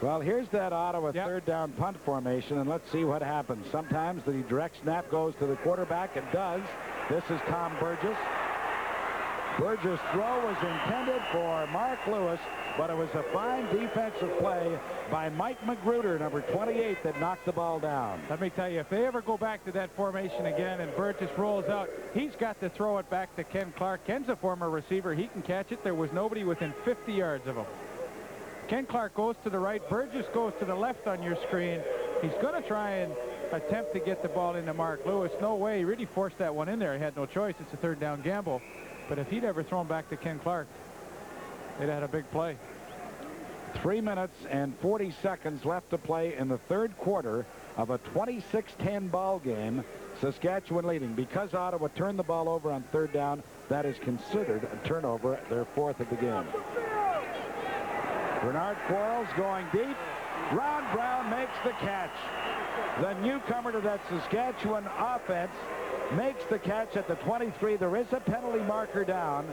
Well, here's that Ottawa third down punt formation, and let's see what happens. Sometimes the direct snap goes to the quarterback. It does. This is Tom Burgess. Burgess' throw was intended for Mark Lewis, but it was a fine defensive play by Mike Magruder, number 28, that knocked the ball down. Let me tell you, if they ever go back to that formation again and Burgess rolls out, he's got to throw it back to Ken Clark. Ken's a former receiver. He can catch it. There was nobody within 50 yards of him. Ken Clark goes to the right. Burgess goes to the left on your screen. He's going to try and attempt to get the ball into Mark Lewis. No way. He really forced that one in there. He had no choice. It's a third down gamble. But if he'd ever thrown back to Ken Clark, they'd had a big play. 3 minutes and 40 seconds left to play in the third quarter of a 26-10 ball game. Saskatchewan leading. Because Ottawa turned the ball over on third down, that is considered a turnover, their fourth of the game. Bernard Quarles going deep. Ron Brown makes the catch. The newcomer to that Saskatchewan offense makes the catch at the 23. There is a penalty marker down.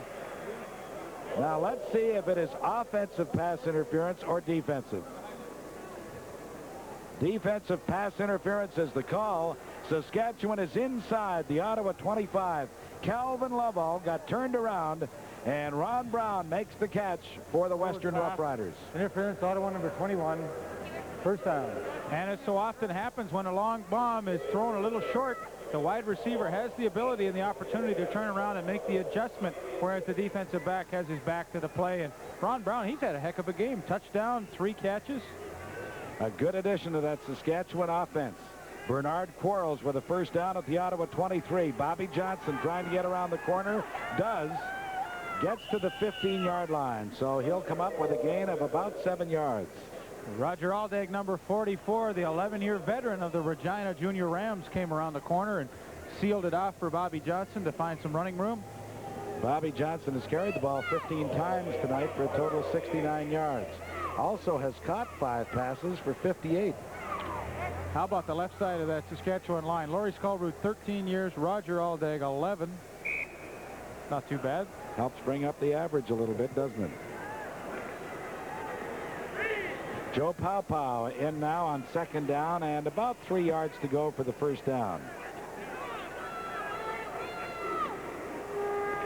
Now let's see if it is offensive pass interference or defensive. Defensive pass interference is the call. Saskatchewan is inside the Ottawa 25. Calvin Lovell got turned around, and Ron Brown makes the catch for the Western Roughriders. Interference, Ottawa number 21. First down. And it so often happens when a long bomb is thrown a little short, the wide receiver has the ability and the opportunity to turn around and make the adjustment, whereas the defensive back has his back to the play. And Ron Brown, he's had a heck of a game. Touchdown, 3 catches. A good addition to that Saskatchewan offense. Bernard Quarles with a first down at the Ottawa 23. Bobby Johnson trying to get around the corner. Does. Gets to the 15-yard line. So he'll come up with a gain of about 7 yards. Roger Aldag, number 44, the 11-year veteran of the Regina Junior Rams, came around the corner and sealed it off for Bobby Johnson to find some running room. Bobby Johnson has carried the ball 15 times tonight for a total of 69 yards. Also has caught 5 passes for 58. How about the left side of that Saskatchewan line? Laurie Skullroot, 13 years. Roger Aldag, 11. Not too bad. Helps bring up the average a little bit, doesn't it? Joe Paupow in now on second down, and about 3 yards to go for the first down.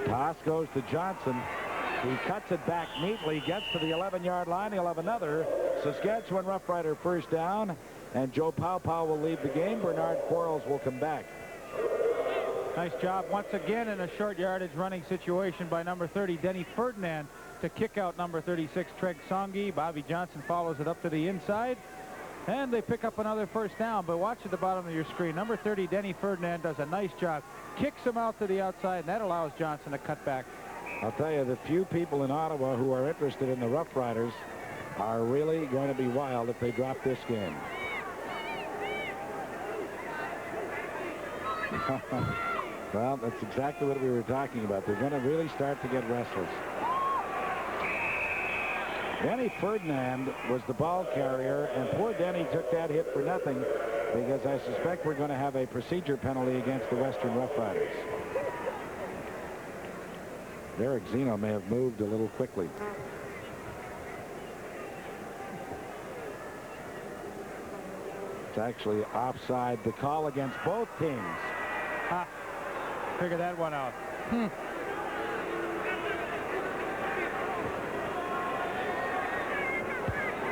Toss goes to Johnson. He cuts it back neatly, gets to the 11-yard line. He'll have another Saskatchewan Roughrider first down, and Joe Paupow will leave the game. Bernard Quarles will come back. Nice job once again in a short yardage running situation by number 30, Denny Ferdinand, to kick out number 36, Treg Songi. Bobby Johnson follows it up to the inside, and they pick up another first down. But watch at the bottom of your screen. Number 30, Denny Ferdinand, does a nice job. Kicks him out to the outside, and that allows Johnson to cut back. I'll tell you, the few people in Ottawa who are interested in the Roughriders are really going to be wild if they drop this game. Well, that's exactly what we were talking about. They're going to really start to get restless. Denny Ferdinand was the ball carrier, and poor Denny took that hit for nothing, because I suspect we're going to have a procedure penalty against the Western Roughriders. Derek Zeno may have moved a little quickly. It's actually offside. The call against both teams. Ha. Figure that one out.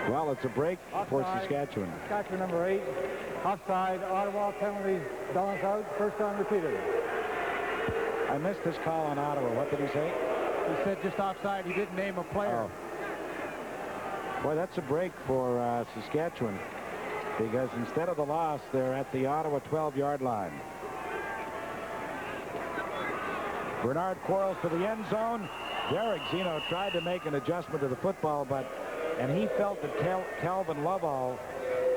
Well, it's a break for Offside. Saskatchewan. Saskatchewan number 8. Offside. Ottawa penalty. Balance out. First down repeated. I missed his call on Ottawa. What did he say? He said just offside. He didn't name a player. Oh. Boy, that's a break for Saskatchewan, because instead of the loss, they're at the Ottawa 12-yard line. Bernard Quarles to the end zone. Derek Zeno tried to make an adjustment to the football, and he felt that Calvin Lovell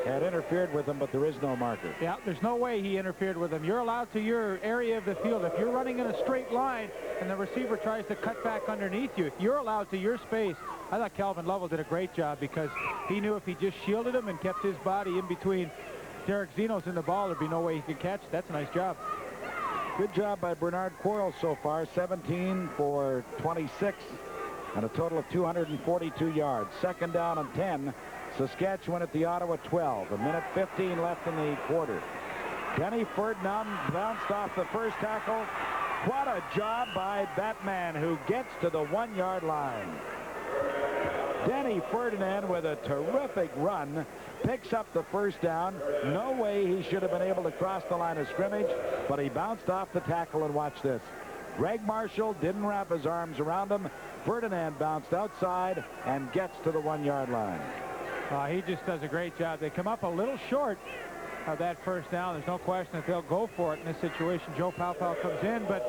had interfered with him, but there is no marker. Yeah, there's no way he interfered with him. You're allowed to your area of the field. If you're running in a straight line and the receiver tries to cut back underneath you, you're allowed to your space. I thought Calvin Lovell did a great job because he knew if he just shielded him and kept his body in between Derek Zeno's and the ball, there'd be no way he could catch it. That's a nice job. Good job by Bernard Quarles so far. 17 for 26 and a total of 242 yards. Second down and 10. Saskatchewan at the Ottawa 12. A minute 15 left in the quarter. Denny Ferdinand bounced off the first tackle. What a job by that man who gets to the 1-yard line. Denny Ferdinand with a terrific run picks up the first down. No way he should have been able to cross the line of scrimmage, but he bounced off the tackle, and watch this. Greg Marshall didn't wrap his arms around him. Ferdinand bounced outside and gets to the 1-yard line. He just does a great job. They come up a little short of that first down. There's no question that they'll go for it in this situation. Joe Paopao comes in, but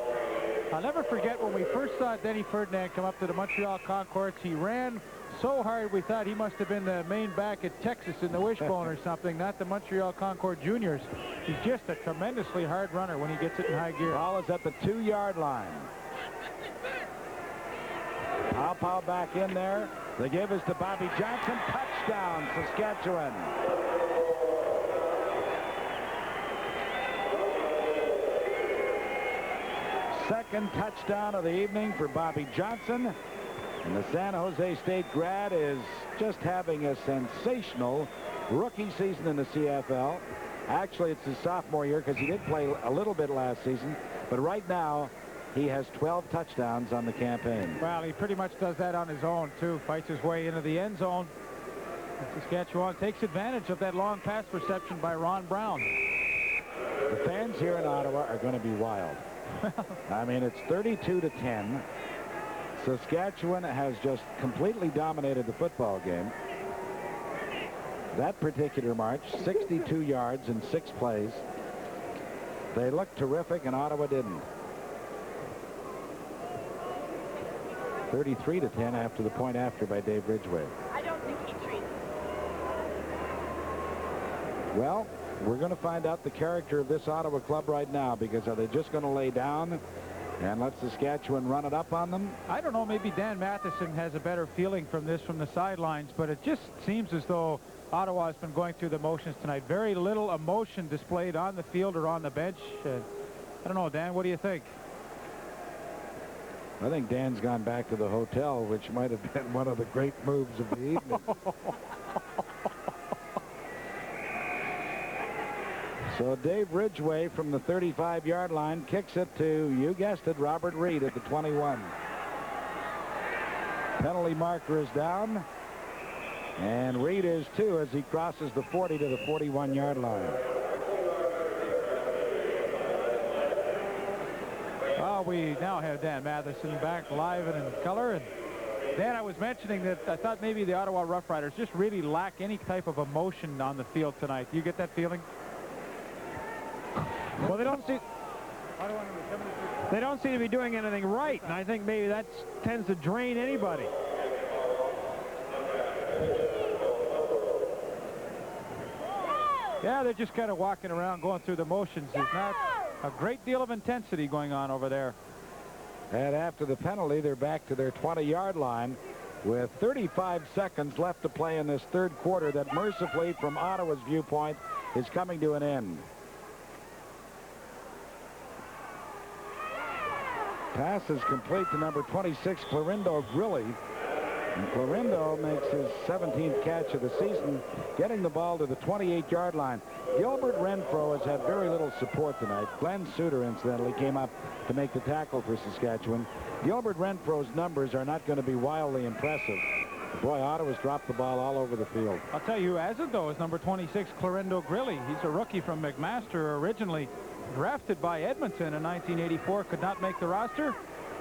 I'll never forget when we first saw Denny Ferdinand come up to the Montreal Concourse. He ran so hard we thought he must have been the main back at Texas in the wishbone or something, not the Montreal Concord Juniors. He's just a tremendously hard runner when he gets it in high gear. Ball is at the 2-yard line. Paopao back in there. The give is to Bobby Johnson. Touchdown, Saskatchewan. Second touchdown of the evening for Bobby Johnson. And the San Jose State grad is just having a sensational rookie season in the CFL. Actually, it's his sophomore year because he did play a little bit last season. But right now, he has 12 touchdowns on the campaign. Well, he pretty much does that on his own, too. Fights his way into the end zone. And Saskatchewan takes advantage of that long pass reception by Ron Brown. The fans here in Ottawa are going to be wild. I mean, it's 32-10. Saskatchewan has just completely dominated the football game. That particular march, 62 yards in 6 plays. They looked terrific, and Ottawa didn't. 33-10 after the point after by Dave Ridgway. I don't think he treats. Well, we're going to find out the character of this Ottawa club right now, because are they just going to lay down and let Saskatchewan run it up on them? I don't know, maybe Dan Matheson has a better feeling from this from the sidelines, but it just seems as though Ottawa has been going through the motions tonight. Very little emotion displayed on the field or on the bench. I don't know, Dan, what do you think? I think Dan's gone back to the hotel, which might have been one of the great moves of the evening. So Dave Ridgway from the 35-yard line kicks it to, you guessed it, Robert Reed at the 21. Penalty marker is down, and Reed is too as he crosses the 40 to the 41-yard line. Well, we now have Dan Matheson back live and in color. And Dan, I was mentioning that I thought maybe the Ottawa Roughriders just really lack any type of emotion on the field tonight. Do you get that feeling? Well, they don't seem to be doing anything right, and I think maybe that tends to drain anybody. Yeah, they're just kind of walking around, going through the motions. There's not a great deal of intensity going on over there. And after the penalty, they're back to their 20-yard line with 35 seconds left to play in this third quarter that mercifully, from Ottawa's viewpoint, is coming to an end. Pass is complete to number 26, Clarindo Grilly. And Clarindo makes his 17th catch of the season, getting the ball to the 28-yard line. Gilbert Renfro has had very little support tonight. Glenn Suter, incidentally, came up to make the tackle for Saskatchewan. Gilbert Renfro's numbers are not going to be wildly impressive. Boy, Ottawa's dropped the ball all over the field. I'll tell you who hasn't, though, is number 26, Clarindo Grilly. He's a rookie from McMaster, originally drafted by Edmonton in 1984, could not make the roster.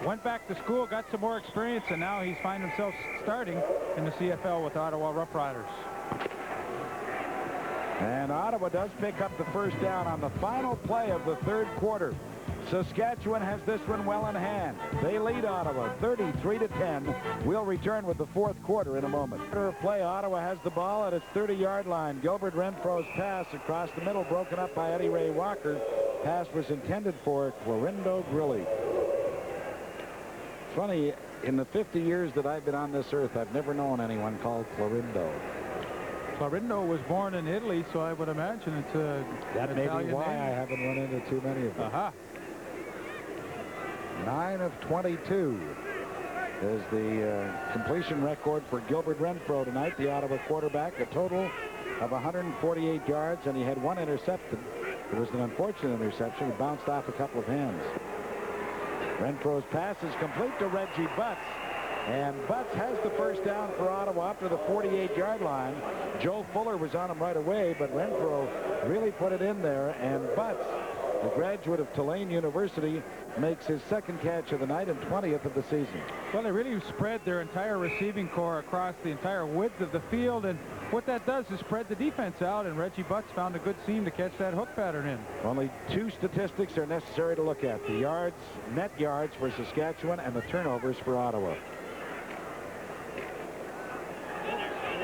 Went back to school, got some more experience, and now he's finding himself starting in the CFL with Ottawa Roughriders. And Ottawa does pick up the first down on the final play of the third quarter. Saskatchewan has this one well in hand. They lead Ottawa 33-10. We'll return with the fourth quarter in a moment. Quarter of play, Ottawa has the ball at its 30-yard line. Gilbert Renfro's pass across the middle, broken up by Eddie Ray Walker. Pass was intended for Clorindo Grilly. Funny, in the 50 years that I've been on this earth, I've never known anyone called Clorindo. Clorindo was born in Italy, so I would imagine it's a That may Italian be why name. I haven't run into too many of them. Aha. 9 of 22 is the completion record for Gilbert Renfro tonight, the Ottawa quarterback. A total of 148 yards, and he had one intercepted. It was an unfortunate interception. It bounced off a couple of hands. Renfro's pass is complete to Reggie Butts. And Butts has the first down for Ottawa up to the 48-yard line. Joe Fuller was on him right away, but Renfro really put it in there. And Butts, the graduate of Tulane University, makes his second catch of the night and 20th of the season. Well, they really spread their entire receiving core across the entire width of the field, and what that does is spread the defense out, and Reggie Butts found a good seam to catch that hook pattern in. Only two statistics are necessary to look at: the yards, net yards for Saskatchewan, and the turnovers for Ottawa.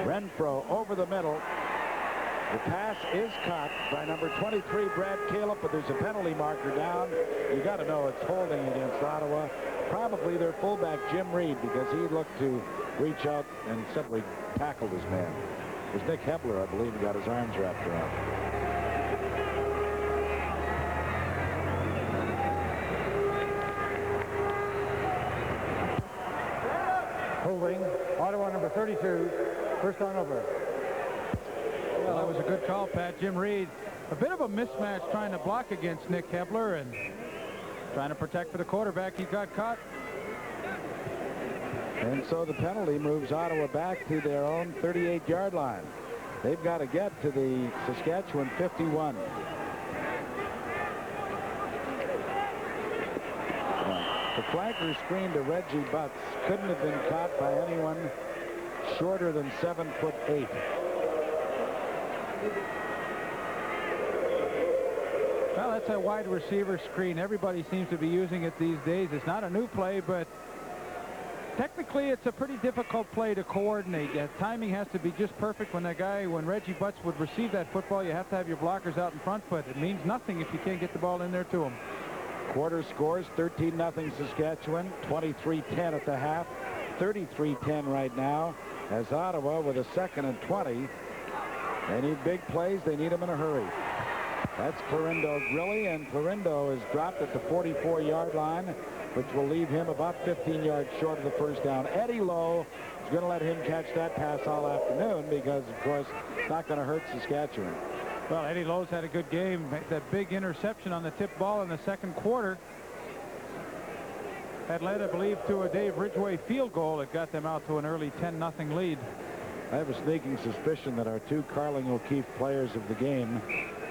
Renfro over the middle. The pass is caught by number 23, Brad Caleb, but there's a penalty marker down. You got to know it's holding against Ottawa. Probably their fullback, Jim Reed, because he looked to reach out and simply tackled his man. It was Nick Hebler, I believe, who got his arms wrapped around. Holding. Ottawa number 32. First down over. Well, that was a good call, Pat. Jim Reed, a bit of a mismatch and to block against Nick Hebler and trying to protect for the quarterback. He got caught. And so the penalty moves Ottawa back to their own 38-yard line. They've got to get to the Saskatchewan 51. The flanker screen to Reggie Butts couldn't have been caught by anyone shorter than 7'8". Well, that's a wide receiver screen. Everybody seems to be using it these days. It's not a new play, but technically it's a pretty difficult play to coordinate. Timing has to be just perfect. When Reggie Butts would receive that football, you have to have your blockers out in front, but it means nothing if you can't get the ball in there to him. Quarter scores 13-0 Saskatchewan, 23-10 at the half, 33-10 right now, as Ottawa with a 2nd and 20. They need big plays. They need them in a hurry. That's Clorindo Grilly, and Clorindo is dropped at the 44-yard line, which will leave him about 15 yards short of the first down. Eddie Lowe is going to let him catch that pass all afternoon because, of course, it's not going to hurt Saskatchewan. Well, Eddie Lowe's had a good game. That big interception on the tip ball in the second quarter had led, I believe, to a Dave Ridgway field goal that got them out to an early 10-0 lead. I have a sneaking suspicion that our two Carling O'Keefe players of the game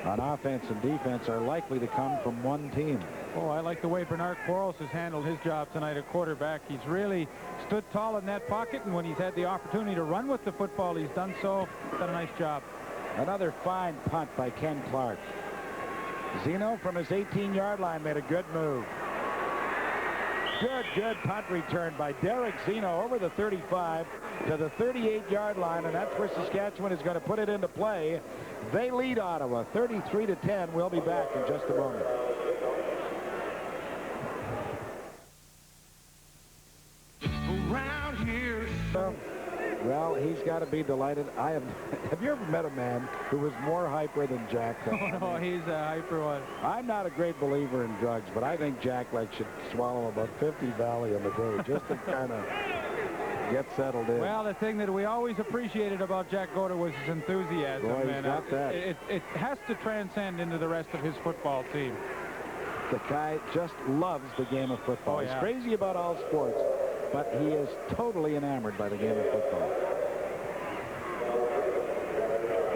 on offense and defense are likely to come from one team. Oh, I like the way Bernard Quarles has handled his job tonight at quarterback. He's really stood tall in that pocket, and when he's had the opportunity to run with the football, he's done so. Done a nice job. Another fine punt by Ken Clark. Zeno from his 18-yard line made a good move. Good punt return by Derek Zeno over the 35 to the 38-yard line, and that's where Saskatchewan is going to put it into play. They lead Ottawa 33-10. We'll be back in just a moment. Around here. Well, he's got to be delighted. Have you ever met a man who was more hyper than Jack? Oh, no, he's a hyper one. I'm not a great believer in drugs, but I think Jack should swallow about 50 Valium a day just to kind of get settled in. Well, the thing that we always appreciated about Jack Goder was his enthusiasm. Boy, he's and got that. It has to transcend into the rest of his football team. The guy just loves the game of football. Oh, yeah. He's crazy about all sports, but he is totally enamored by the game of football.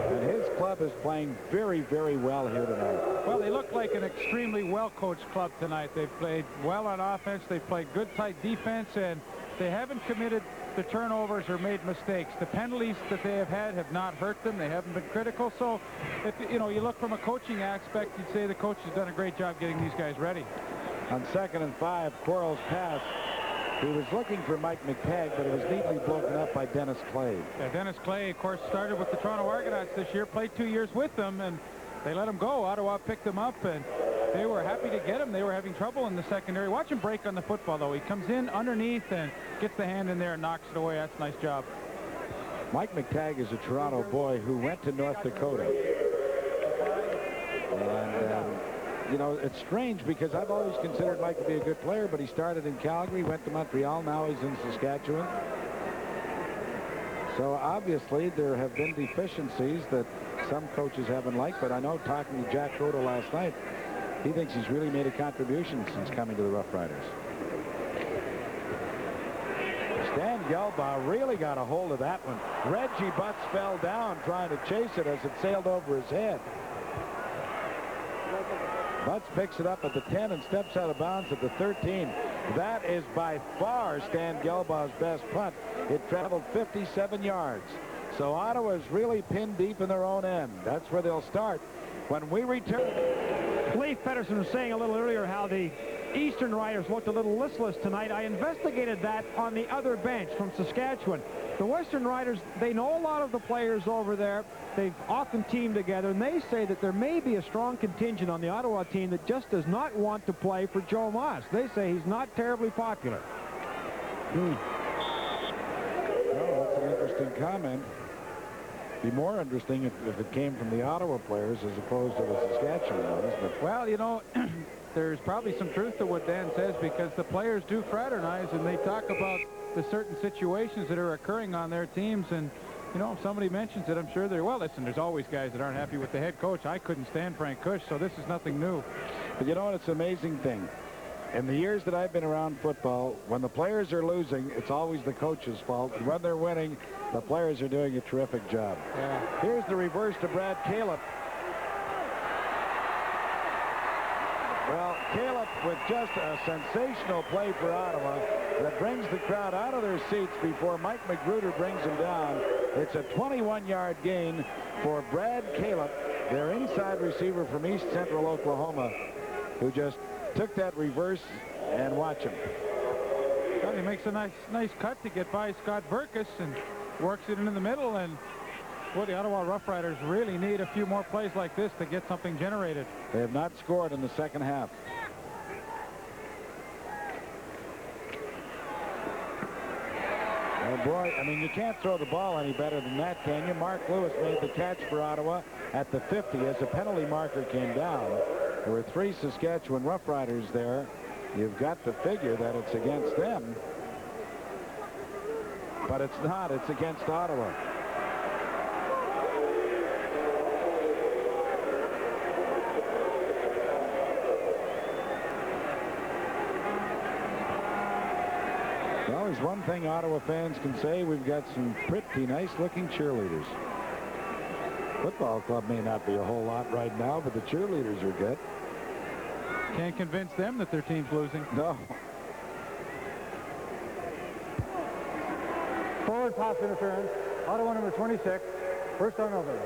And his club is playing very, very well here tonight. Well, they look like an extremely well-coached club tonight. They've played well on offense. They've played good, tight defense, and they haven't committed the turnovers or made mistakes. The penalties that they have not hurt them. They haven't been critical. So, if you look from a coaching aspect, you'd say the coach has done a great job getting these guys ready. On 2nd and 5, Quarles pass. He was looking for Mike McTagg, but it was neatly broken up by Dennis Clay. Yeah, Dennis Clay, of course, started with the Toronto Argonauts this year, played 2 years with them, and they let him go. Ottawa picked him up, and they were happy to get him. They were having trouble in the secondary. Watch him break on the football, though. He comes in underneath and gets the hand in there and knocks it away. That's a nice job. Mike McTagg is a Toronto boy who went to North Dakota. And, you know, it's strange because I've always considered Mike to be a good player, but he started in Calgary, went to Montreal, now he's in Saskatchewan. So obviously there have been deficiencies that some coaches haven't liked, but I know talking to Jack Coda last night, he thinks he's really made a contribution since coming to the Roughriders. Stan Gelbaugh really got a hold of that one. Reggie Butts fell down trying to chase it as it sailed over his head. Butts picks it up at the 10 and steps out of bounds at the 13. That is by far Stan Gelbaugh's best punt. It traveled 57 yards. So Ottawa's really pinned deep in their own end. That's where they'll start when we return. Leif Pedersen was saying a little earlier how the Eastern Riders looked a little listless tonight. I investigated that on the other bench from Saskatchewan. The Western Riders, they know a lot of the players over there. They've often teamed together, and they say that there may be a strong contingent on the Ottawa team that just does not want to play for Joe Moss. They say he's not terribly popular. Oh, that's an interesting comment. Be more interesting if it came from the Ottawa players as opposed to the Saskatchewan ones. But Well, you know, there's probably some truth to what Dan says, because the players do fraternize and they talk about the certain situations that are occurring on their teams. And, you know, if somebody mentions it, I'm sure they're, well, listen, there's always guys that aren't happy with the head coach. I couldn't stand Frank Cush, so this is nothing new. But you know what? It's an amazing thing. In the years that I've been around football, when the players are losing, it's always the coach's fault. And when they're winning, the players are doing a terrific job. Yeah. Here's the reverse to Brad Caleb. Well, Caleb with just a sensational play for Ottawa that brings the crowd out of their seats before Mike Magruder brings him down. It's a 21-yard gain for Brad Caleb, their inside receiver from East Central Oklahoma, who just took that reverse, and watch him. Well, he makes a nice cut to get by Scott Burkus and works it into the middle. And boy, the Ottawa Roughriders really need a few more plays like this to get something generated. They have not scored in the second half. Oh boy, I mean, you can't throw the ball any better than that, can you? Mark Lewis made the catch for Ottawa at the 50 as a penalty marker came down. There were 3 Saskatchewan Roughriders there. You've got to figure that it's against them. But it's not. It's against Ottawa. Well, there's one thing Ottawa fans can say. We've got some pretty nice-looking cheerleaders. Football club may not be a whole lot right now, but the cheerleaders are good. Can't convince them that their team's losing. No. Forward pass interference. Ottawa number 26. First down over.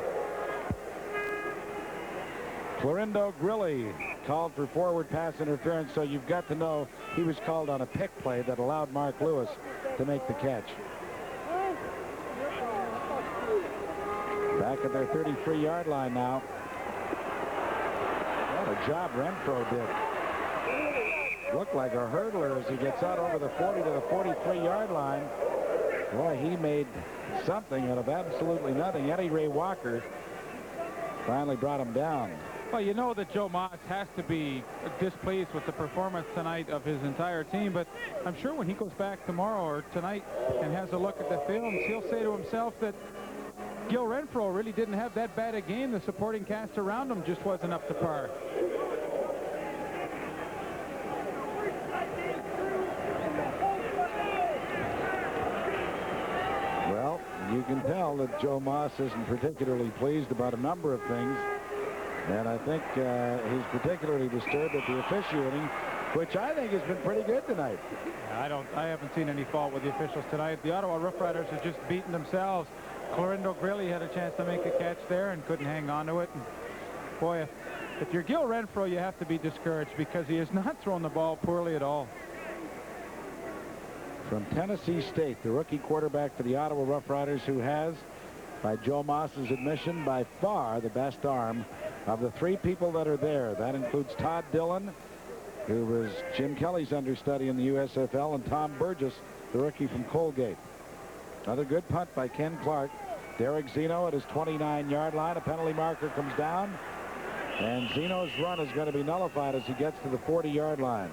Florindo Grilli called for forward pass interference, so you've got to know he was called on a pick play that allowed Mark Lewis to make the catch. Back at their 33-yard line now. What a job Renfro did. Looked like a hurdler as he gets out over the 40 to the 43-yard line. Boy, he made something out of absolutely nothing. Eddie Ray Walker finally brought him down. Well, you know that Joe Moss has to be displeased with the performance tonight of his entire team, but I'm sure when he goes back tomorrow or tonight and has a look at the films, he'll say to himself that Gil Renfro really didn't have that bad a game. The supporting cast around him just wasn't up to par. Well, you can tell that Joe Moss isn't particularly pleased about a number of things. And I think he's particularly disturbed at the officiating, which I think has been pretty good tonight. I haven't seen any fault with the officials tonight. The Ottawa Roughriders have just beaten themselves. Florindo Grilli had a chance to make a catch there and couldn't hang on to it. And boy, If you're Gil Renfro, you have to be discouraged because he has not thrown the ball poorly at all. From Tennessee State, the rookie quarterback for the Ottawa Roughriders, who has, by Joe Moss's admission, by far the best arm of the three people that are there. That includes Todd Dillon, who was Jim Kelly's understudy in the USFL, and Tom Burgess, the rookie from Colgate. Another good punt by Ken Clark. Derek Zeno at his 29-yard line. A penalty marker comes down, and Zeno's run is going to be nullified as he gets to the 40-yard line.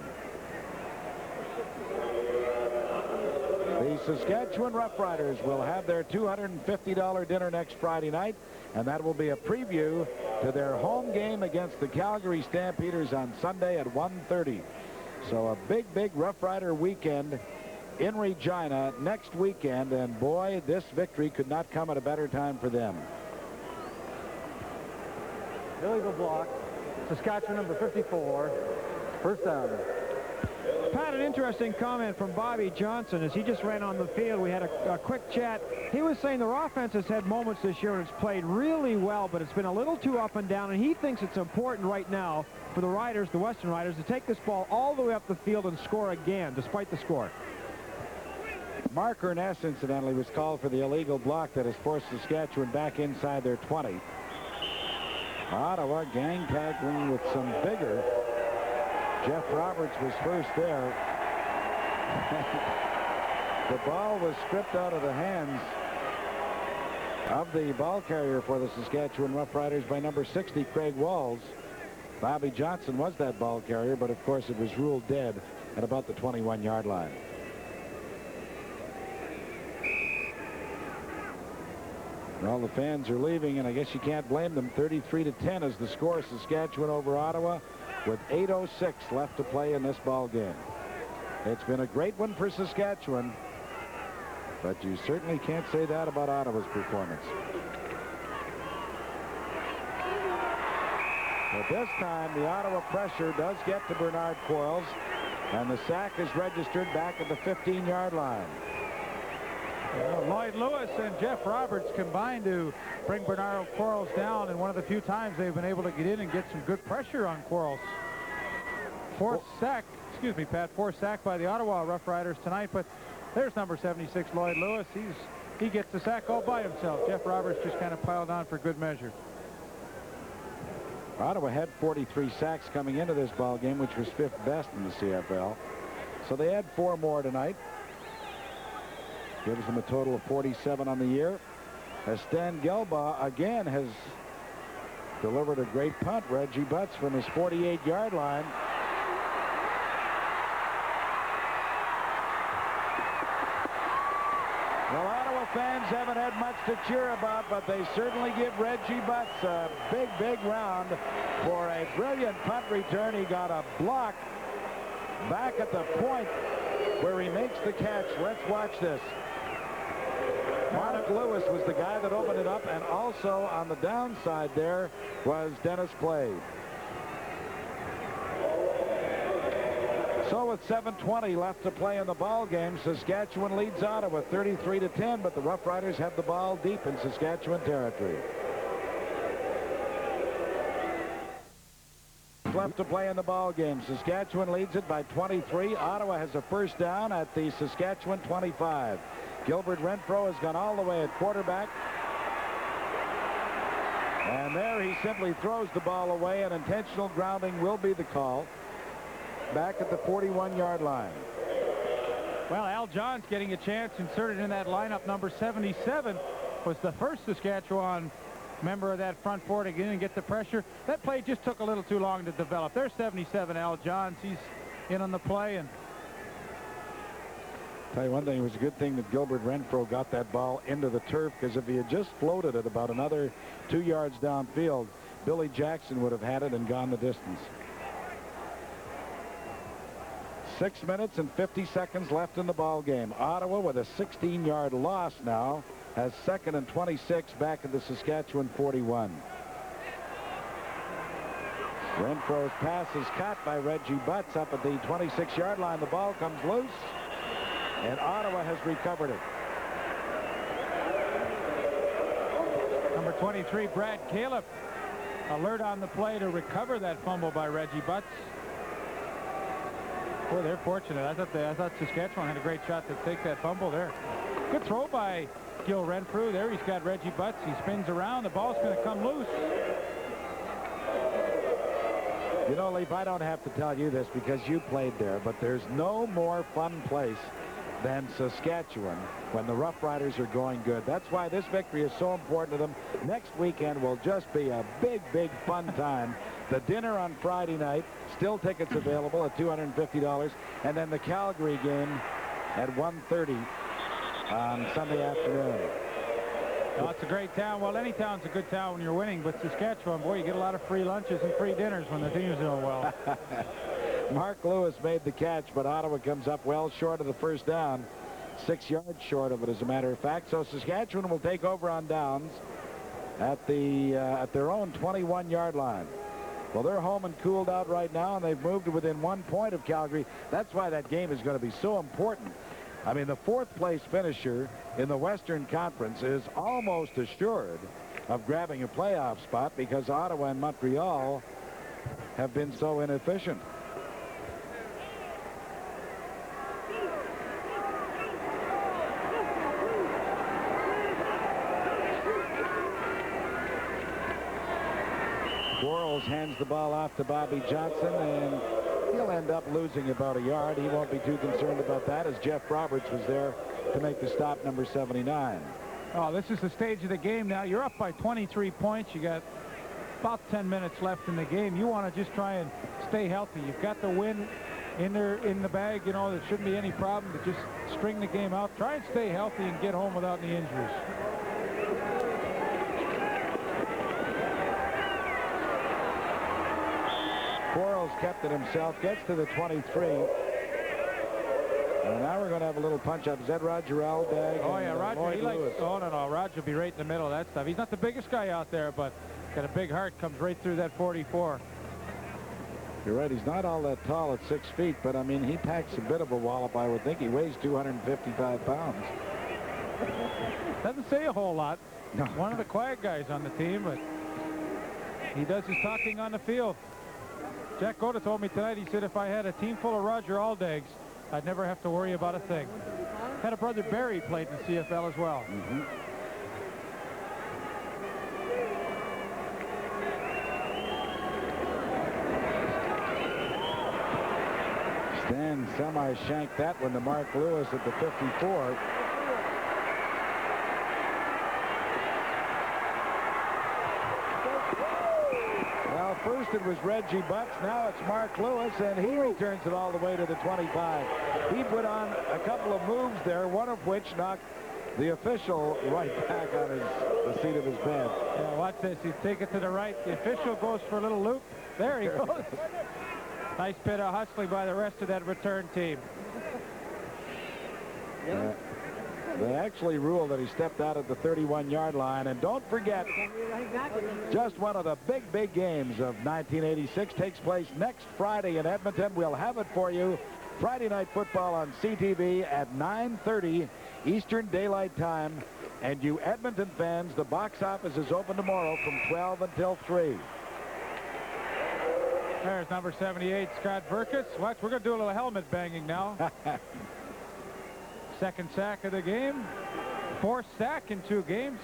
The Saskatchewan Roughriders will have their $250 dinner next Friday night, and that will be a preview to their home game against the Calgary Stampeders on Sunday at 1:30. So a big, big Roughrider weekend in Regina next weekend, and boy, this victory could not come at a better time for them. Illegal block. Saskatchewan number 54. First down. Pat, an interesting comment from Bobby Johnson as he just ran on the field. We had a quick chat. He was saying their offense has had moments this year and it's played really well, but it's been a little too up and down, and he thinks it's important right now for the Riders, the Western Riders, to take this ball all the way up the field and score again, despite the score. Mark Ernest, incidentally, was called for the illegal block that has forced Saskatchewan back inside their 20. Ottawa gang tackling with some vigor. Jeff Roberts was first there. The ball was stripped out of the hands of the ball carrier for the Saskatchewan Roughriders by number 60, Craig Walls. Bobby Johnson was that ball carrier, but of course it was ruled dead at about the 21-yard line. Well, the fans are leaving, and I guess you can't blame them. 33-10 is the score. Saskatchewan over Ottawa with 8:06 left to play in this ball game. It's been a great one for Saskatchewan, but you certainly can't say that about Ottawa's performance. But this time, the Ottawa pressure does get to Bernard Quarles, and the sack is registered back at the 15-yard line. Lloyd Lewis and Jeff Roberts combined to bring Bernard Quarles down, and one of the few times they've been able to get in and get some good pressure on Quarles. Fourth sack by the Ottawa Roughriders tonight, but there's number 76, Lloyd Lewis. He gets the sack all by himself. Jeff Roberts just kind of piled on for good measure. Ottawa had 43 sacks coming into this ball game, which was 5th best in the CFL. So they had 4 more tonight. Gives them a total of 47 on the year. As Stan Gelbaugh again has delivered a great punt. Reggie Butts from his 48-yard line. Well, Ottawa fans haven't had much to cheer about, but they certainly give Reggie Butts a big, big round for a brilliant punt return. He got a block back at the point where he makes the catch. Let's watch this. Mark Lewis was the guy that opened it up, and also on the downside there was Dennis Clay. So with 7:20 left to play in the ball game, Saskatchewan leads Ottawa 33-10, but the Roughriders have the ball deep in Saskatchewan territory. Left to play in the ball game. Saskatchewan leads it by 23. Ottawa has a first down at the Saskatchewan 25. Gilbert Renfro has gone all the way at quarterback. And there he simply throws the ball away, and intentional grounding will be the call. Back at the 41-yard line. Well, Al Johns getting a chance inserted in that lineup. Number 77 was the first Saskatchewan member of that front four to get in and get the pressure. That play just took a little too long to develop. There's 77, Al Johns. He's in on the play. And tell you one thing, it was a good thing that Gilbert Renfro got that ball into the turf, because if he had just floated it about another 2 yards downfield, Billy Jackson would have had it and gone the distance. 6 minutes and 50 seconds left in the ball game. Ottawa, with a 16-yard loss now, has 2nd and 26 back at the Saskatchewan 41. Renfro's pass is caught by Reggie Butts up at the 26-yard line. The ball comes loose, and Ottawa has recovered it. number 23, Brad Caleb, alert on the play to recover that fumble by Reggie Butts. Boy, they're fortunate. I thought Saskatchewan had a great shot to take that fumble there. Good throw by Gil Renfrew. There he's got Reggie Butts. He spins around. The ball's going to come loose. You know, Leif, I don't have to tell you this because you played there, but there's no more fun place than Saskatchewan when the Roughriders are going good. That's why this victory is so important to them. Next weekend will just be a big, big fun time. The dinner on Friday night, still tickets available at $250, and then the Calgary game at 1:30 on Sunday afternoon. Oh, it's a great town. Well, any town's a good town when you're winning, but Saskatchewan, boy, you get a lot of free lunches and free dinners when the team's doing well. Mark Lewis made the catch, but Ottawa comes up well short of the first down. 6 yards short of it, as a matter of fact. So Saskatchewan will take over on downs at their own 21-yard line. Well, they're home and cooled out right now, and they've moved to within 1 point of Calgary. That's why that game is going to be so important. I mean, the fourth-place finisher in the Western Conference is almost assured of grabbing a playoff spot because Ottawa and Montreal have been so inefficient. Quarles hands the ball off to Bobby Johnson, and he'll end up losing about a yard. He won't be too concerned about that, as Jeff Roberts was there to make the stop, number 79. Oh, this is the stage of the game now. You're up by 23 points. You got about 10 minutes left in the game. You want to just try and stay healthy. You've got the win in the bag. You know, there shouldn't be any problem to just string the game out. Try and stay healthy and get home without any injuries. Quarles kept it himself, gets to the 23. And now we're going to have a little punch-up. Is that Roger Aldag? Oh, yeah, Roger. Lloyd He likes, Lewis? oh, no. Roger will be right in the middle of that stuff. He's not the biggest guy out there, but got a big heart. Comes right through that 44. You're right. He's not all that tall at 6 feet, but, I mean, he packs a bit of a wallop, I would think. He weighs 255 pounds. Doesn't say a whole lot. No. One of the quiet guys on the team, but he does his talking on the field. Jack Goda told me tonight, he said, if I had a team full of Roger Aldags, I'd never have to worry about a thing. Had a brother Barry played in the CFL as well. Mm-hmm. Stan semi-shanked that one to Mark Lewis at the 54. First it was Reggie Butts, now it's Mark Lewis, and he returns it all the way to the 25. He put on a couple of moves there, one of which knocked the official right back on the seat of his bed. Yeah, watch this. He's taken to the right. The official goes for a little loop. There he goes. Nice bit of hustling by the rest of that return team. They actually ruled that he stepped out at the 31-yard line. And don't forget, just one of the big, big games of 1986 takes place next Friday in Edmonton. We'll have it for you. Friday Night Football on CTV at 9:30 Eastern Daylight Time. And you Edmonton fans, the box office is open tomorrow from 12 until 3. There's number 78, Scott Verkus. Watch, we're going to do a little helmet banging now. Second sack of the game. Fourth sack in 2 games.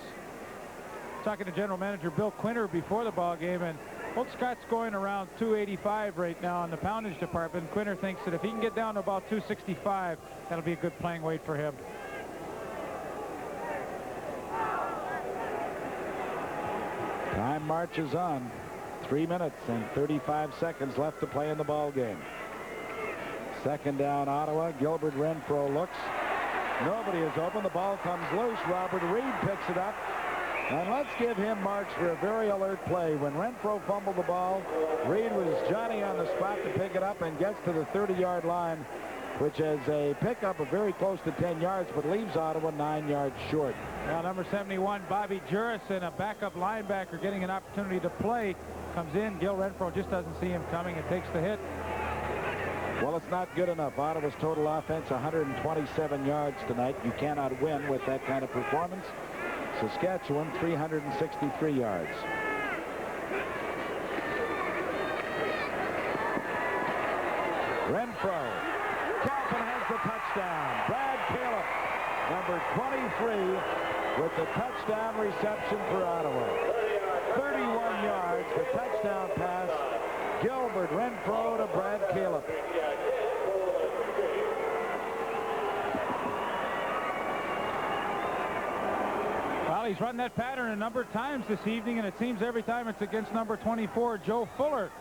Talking to General Manager Bill Quinter before the ball game, and old Scott's going around 285 right now in the poundage department. Quinter thinks that if he can get down to about 265, that'll be a good playing weight for him. Time marches on. 3 minutes and 35 seconds left to play in the ball game. Second down, Ottawa. Gilbert Renfro looks. Nobody is open. The ball comes loose. Robert Reed picks it up. And let's give him marks for a very alert play. When Renfro fumbled the ball, Reed was Johnny on the spot to pick it up and gets to the 30-yard line, which is a pickup of very close to 10 yards, but leaves Ottawa 9 yards short. Now, number 71, Bobby Jurison, a backup linebacker, getting an opportunity to play, comes in. Gil Renfro just doesn't see him coming and takes the hit. Well, it's not good enough. Ottawa's total offense, 127 yards tonight. You cannot win with that kind of performance. Saskatchewan, 363 yards. Renfro. Calvin has the touchdown. Brad Caleb, number 23, with the touchdown reception for Ottawa. 31 yards, the touchdown pass. Gilbert Renfro to Brad Caleb. Well, he's run that pattern a number of times this evening, and it seems every time it's against number 24, Joe Fuller.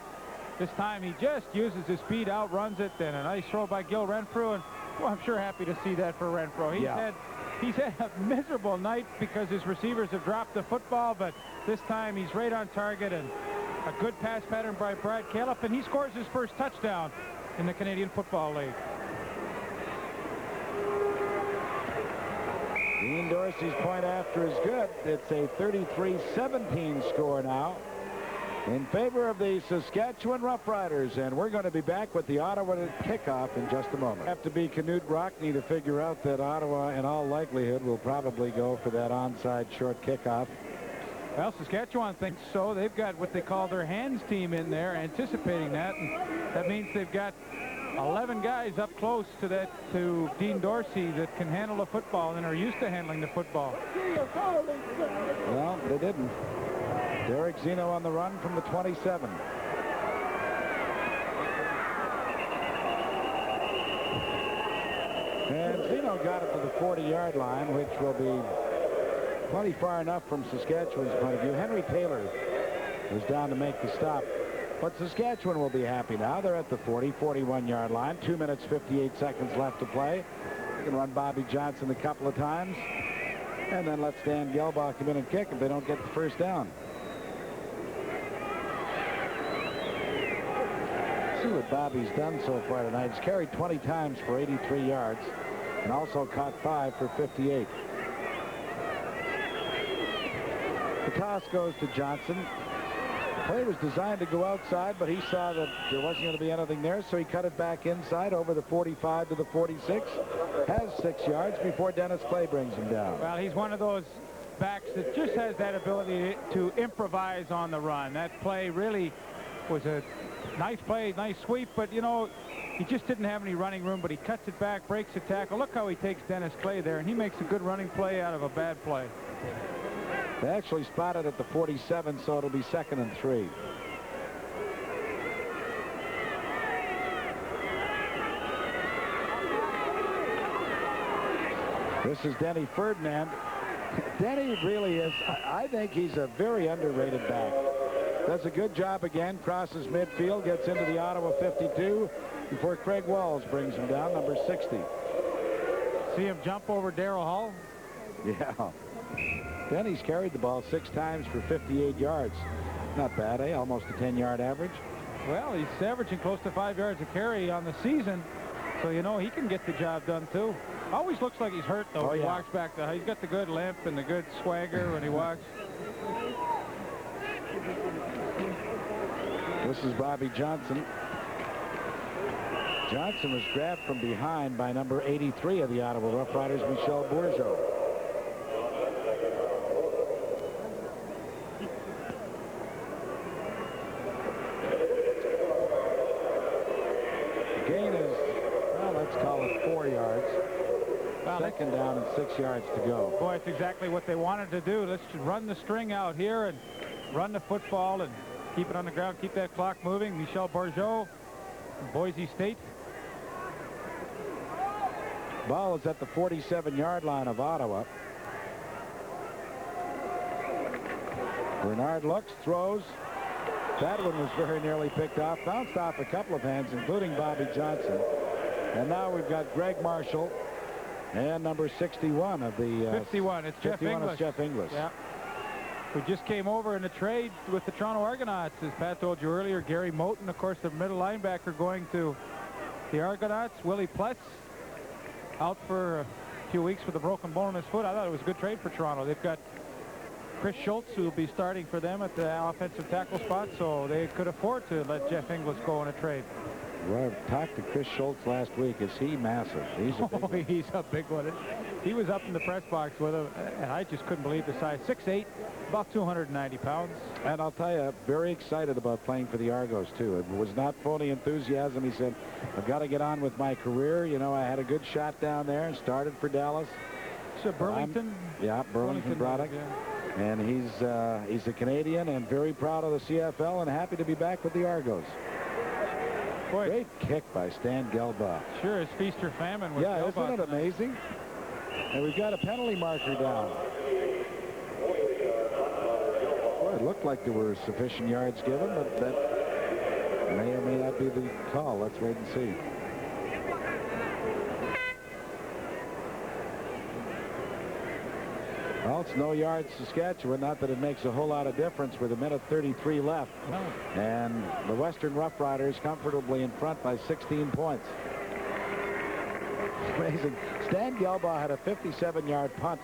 This time he just uses his speed, outruns it, and a nice throw by Gil Renfro, and well, I'm sure happy to see that for Renfro. He's had a miserable night because his receivers have dropped the football, but this time he's right on target, and a good pass pattern by Brad Caleb, and he scores his first touchdown in the Canadian Football League. Dean Dorsey's point after is good. It's a 33-17 score now in favor of the Saskatchewan Roughriders, and we're going to be back with the Ottawa kickoff in just a moment. Have to be Knut Rockne to figure out that Ottawa, in all likelihood, will probably go for that onside short kickoff. Well, Saskatchewan thinks so. They've got what they call their hands team in there, anticipating that, and that means they've got 11 guys up close to Dean Dorsey that can handle the football and are used to handling the football. Well, they didn't. Derek Zeno on the run from the 27. And Zeno got it to the 40-yard line, which will be plenty far enough from Saskatchewan's point of view. Henry Taylor was down to make the stop. But Saskatchewan will be happy now. They're at the 41-yard line. 2 minutes, 58 seconds left to play. They can run Bobby Johnson a couple of times. And then let Stan Gelbach come in and kick if they don't get the first down. See what Bobby's done so far tonight. He's carried 20 times for 83 yards and also caught 5 for 58. The toss goes to Johnson. The play was designed to go outside, but he saw that there wasn't going to be anything there, so he cut it back inside over the 45 to the 46. Has 6 yards before Dennis Clay brings him down. Well, he's one of those backs that just has that ability to improvise on the run. That play really was a nice play, nice sweep, but, you know, he just didn't have any running room, but he cuts it back, breaks a tackle. Look how he takes Dennis Clay there, and he makes a good running play out of a bad play. They actually spotted at the 47, so it'll be 2nd and 3. This is Denny Ferdinand. Denny really is, I think he's a very underrated back. Does a good job again, crosses midfield, gets into the Ottawa 52 before Craig Walls brings him down, number 60. See him jump over Darrell Hall? Yeah. Denny's carried the ball 6 times for 58 yards. Not bad, eh? Almost a 10-yard average. Well, he's averaging close to 5 yards a carry on the season, so you know he can get the job done too. Always looks like he's hurt though. When he walks back. He's got the good limp and the good swagger when he walks. This is Bobby Johnson. Johnson was grabbed from behind by number 83 of the Ottawa Roughriders, Michel Bourgeau. The gain is, well, let's call it 4 yards. Well, 2nd down and 6 yards to go. Boy, it's exactly what they wanted to do. Let's run the string out here and run the football and keep it on the ground, keep that clock moving. Michel Bourgeau, Boise State. Ball is at the 47-yard line of Ottawa. Bernard looks, throws. That one was very nearly picked off. Bounced off a couple of hands, including Bobby Johnson. And now we've got Greg Marshall and number 61 of the... 51. It's Jeff Inglis. Jeff Inglis. Yeah. Who just came over in a trade with the Toronto Argonauts. As Pat told you earlier, Gary Moten, of course, the middle linebacker, going to the Argonauts. Willie Pletz out for a few weeks with a broken bone in his foot. I thought it was a good trade for Toronto. They've got Chris Schultz, who will be starting for them at the offensive tackle spot, so they could afford to let Jeff Inglis go in a trade. Well, I talked to Chris Schultz last week. Is he massive? He's a big one. He's a big one. He was up in the press box with him, and I just couldn't believe the size. 6'8", About 290 pounds. And I'll tell you, very excited about playing for the Argos, too. It was not phony enthusiasm. He said, I've got to get on with my career. You know, I had a good shot down there and started for Dallas. So Burlington? Yeah, Burlington product. Yeah. And he's a Canadian and very proud of the CFL and happy to be back with the Argos. Boy, great kick by Stan Gelbaugh. Sure is feast or famine with Yeah, Gelbaugh isn't it tonight. amazing? And we've got a penalty marker down. Well, it looked like there were sufficient yards given, but that may or may not be the call. Let's wait and see. Well, it's no yards Saskatchewan. Not that it makes a whole lot of difference with 1:33 left. No. And the Western Roughriders comfortably in front by 16 points. Amazing. Stan Gelbaugh had a 57-yard punt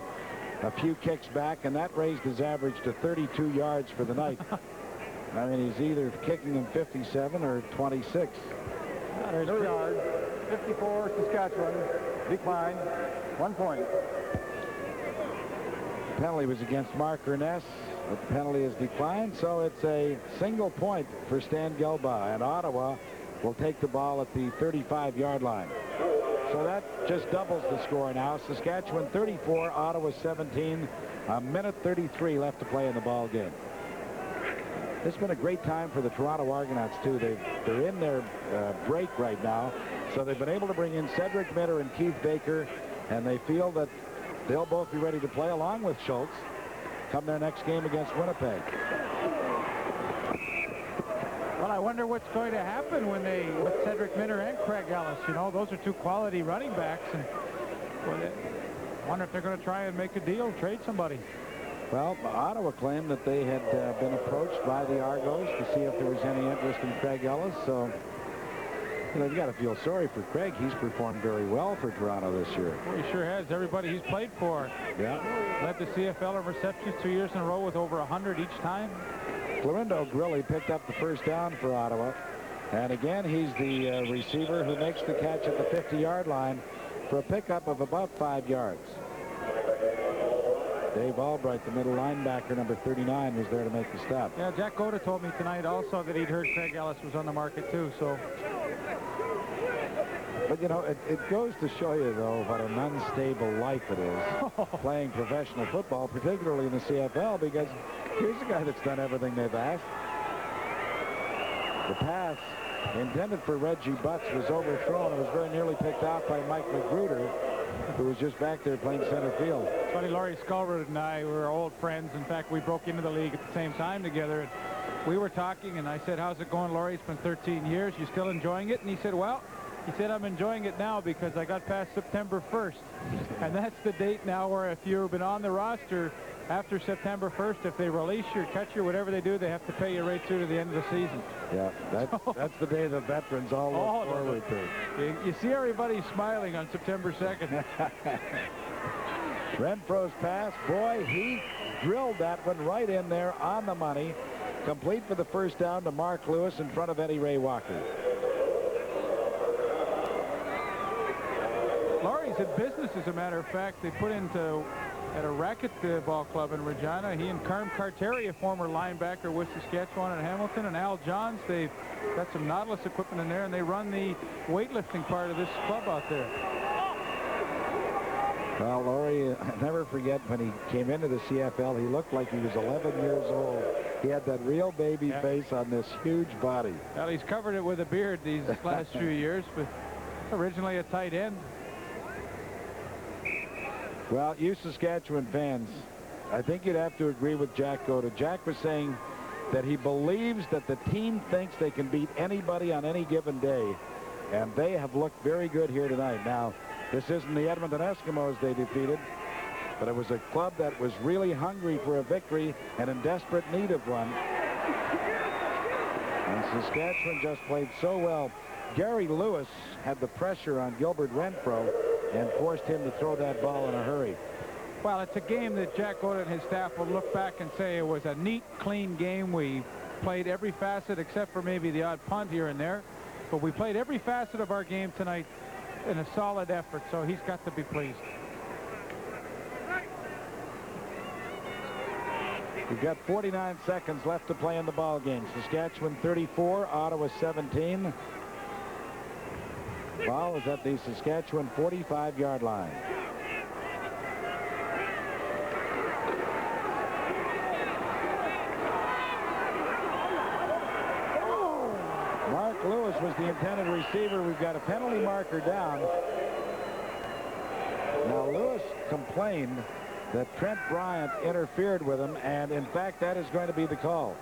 a few kicks back, and that raised his average to 32 yards for the night. I mean, he's either kicking them 57 or 26. There's 2 yards. 54 Saskatchewan. Decline. 1 point. The penalty was against Mark Ernest, but the penalty is declined, so it's a single point for Stan Gelbaugh, and Ottawa will take the ball at the 35-yard line. So that just doubles the score now. Saskatchewan 34, Ottawa 17. 1:33 left to play in the ball game. It's been a great time for the Toronto Argonauts, too. They're in their break right now, so they've been able to bring in Cedric Mitter and Keith Baker, and they feel that they'll both be ready to play along with Schultz come their next game against Winnipeg. Well, I wonder what's going to happen when with Cedric Mitter and Craig Ellis. You know, those are two quality running backs, and I wonder if they're going to try and make a deal, trade somebody. Well, Ottawa claimed that they had been approached by the Argos to see if there was any interest in Craig Ellis. So, you know, you got to feel sorry for Craig. He's performed very well for Toronto this year. Well, he sure has. Everybody he's played for. Yeah. Led the CFL in receptions 2 years in a row with over 100 each time. Florindo Grilli picked up the first down for Ottawa. And again, he's the receiver who makes the catch at the 50-yard line for a pickup of about 5 yards. Dave Albright, the middle linebacker, number 39, was there to make the stop. Yeah, Jack Goda told me tonight also that he'd heard Craig Ellis was on the market, too, so. But, you know, it goes to show you, though, what an unstable life it is playing professional football, particularly in the CFL, because here's a guy that's done everything they've asked. The pass intended for Reggie Butts was overthrown. It was very nearly picked off by Mike Magruder, who was just back there playing center field. It's funny, Laurie Skulrud and I were old friends. In fact, we broke into the league at the same time together. And we were talking, and I said, how's it going, Laurie? It's been 13 years. You still enjoying it? And he said, well, I'm enjoying it now because I got past September 1st. And that's the date now where if you've been on the roster after September 1st, if they release you or cut you, whatever they do, they have to pay you right through to the end of the season. Yeah, that's the day the veterans all look forward to. You see everybody smiling on September 2nd. Renfro's pass, boy, he drilled that one right in there on the money. Complete for the first down to Mark Lewis in front of Eddie Ray Walker. Laurie's in business, as a matter of fact. They put into at a racquetball club in Regina. He and Carm Carteri, a former linebacker with Saskatchewan and Hamilton, and Al Johns, they've got some Nautilus equipment in there, and they run the weightlifting part of this club out there. Well, Laurie, I'll never forget when he came into the CFL, he looked like he was 11 years old. He had that real baby face on this huge body. Well, he's covered it with a beard these last few years, but originally a tight end. Well, you Saskatchewan fans, I think you'd have to agree with Jack Goda. Jack was saying that he believes that the team thinks they can beat anybody on any given day, and they have looked very good here tonight. Now, this isn't the Edmonton Eskimos they defeated, but it was a club that was really hungry for a victory and in desperate need of one. And Saskatchewan just played so well. Gary Lewis had the pressure on Gilbert Renfro and forced him to throw that ball in a hurry. Well, it's a game that Jack Goda and his staff will look back and say it was a neat, clean game. We played every facet except for maybe the odd punt here and there. But we played every facet of our game tonight in a solid effort, so he's got to be pleased. We've got 49 seconds left to play in the ball game. Saskatchewan 34, Ottawa 17. Ball is at the Saskatchewan 45-yard line. Mark Lewis was the intended receiver. We've got a penalty marker down. Now, Lewis complained that Trent Bryant interfered with him, and in fact, that is going to be the call.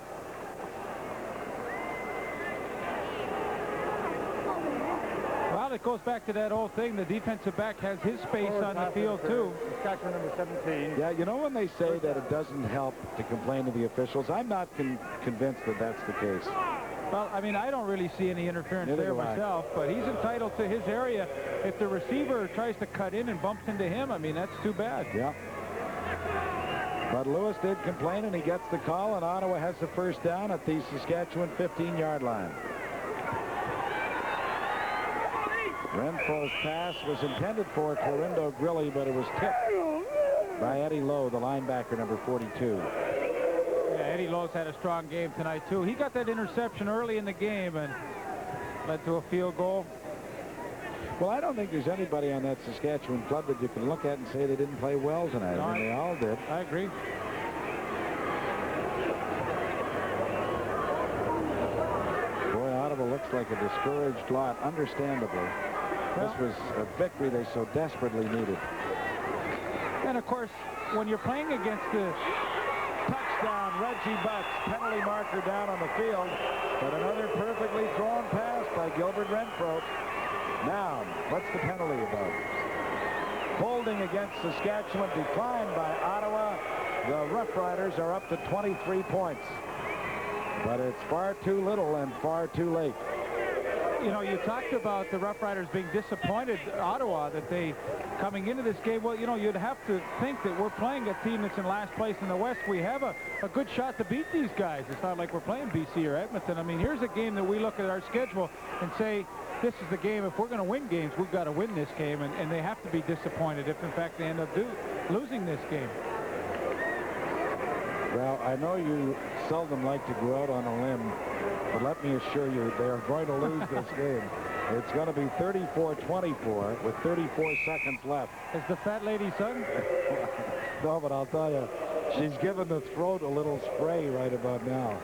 Well, it goes back to that old thing. The defensive back has his space on the field, too. Saskatchewan number 17. Yeah, you know when they say that it doesn't help to complain to the officials, I'm not convinced that that's the case. Well, I mean, I don't really see any interference there myself, but he's entitled to his area. If the receiver tries to cut in and bumps into him, I mean, that's too bad. Yeah. But Lewis did complain, and he gets the call, and Ottawa has the first down at the Saskatchewan 15-yard line. Renfro's pass was intended for Clorindo Grilli, but it was tipped by Eddie Lowe, the linebacker, number 42. Eddie Lowe's had a strong game tonight, too. He got that interception early in the game and led to a field goal. Well, I don't think there's anybody on that Saskatchewan club that you can look at and say they didn't play well tonight. I mean, they all did. I agree. Boy, Ottawa looks like a discouraged lot, understandably. This was a victory they so desperately needed. And, of course, when you're playing against the touchdown, Reggie Butts, penalty marker down on the field, but another perfectly thrown pass by Gilbert Renfro. Now, what's the penalty about? Holding against Saskatchewan declined by Ottawa. The Roughriders are up to 23 points. But it's far too little and far too late. You know, you talked about the Roughriders being disappointed, Ottawa, that they, coming into this game, well, you know, you'd have to think that we're playing a team that's in last place in the West. We have a good shot to beat these guys. It's not like we're playing BC or Edmonton. I mean, here's a game that we look at our schedule and say, this is the game. If we're going to win games, we've got to win this game, and they have to be disappointed if, in fact, they end up losing this game. Well, I know you seldom like to go out on a limb, but let me assure you, they are going to lose this game. It's going to be 34-24 with 34 seconds left. Is the fat lady sung? No, but I'll tell you, she's giving the throat a little spray right about now.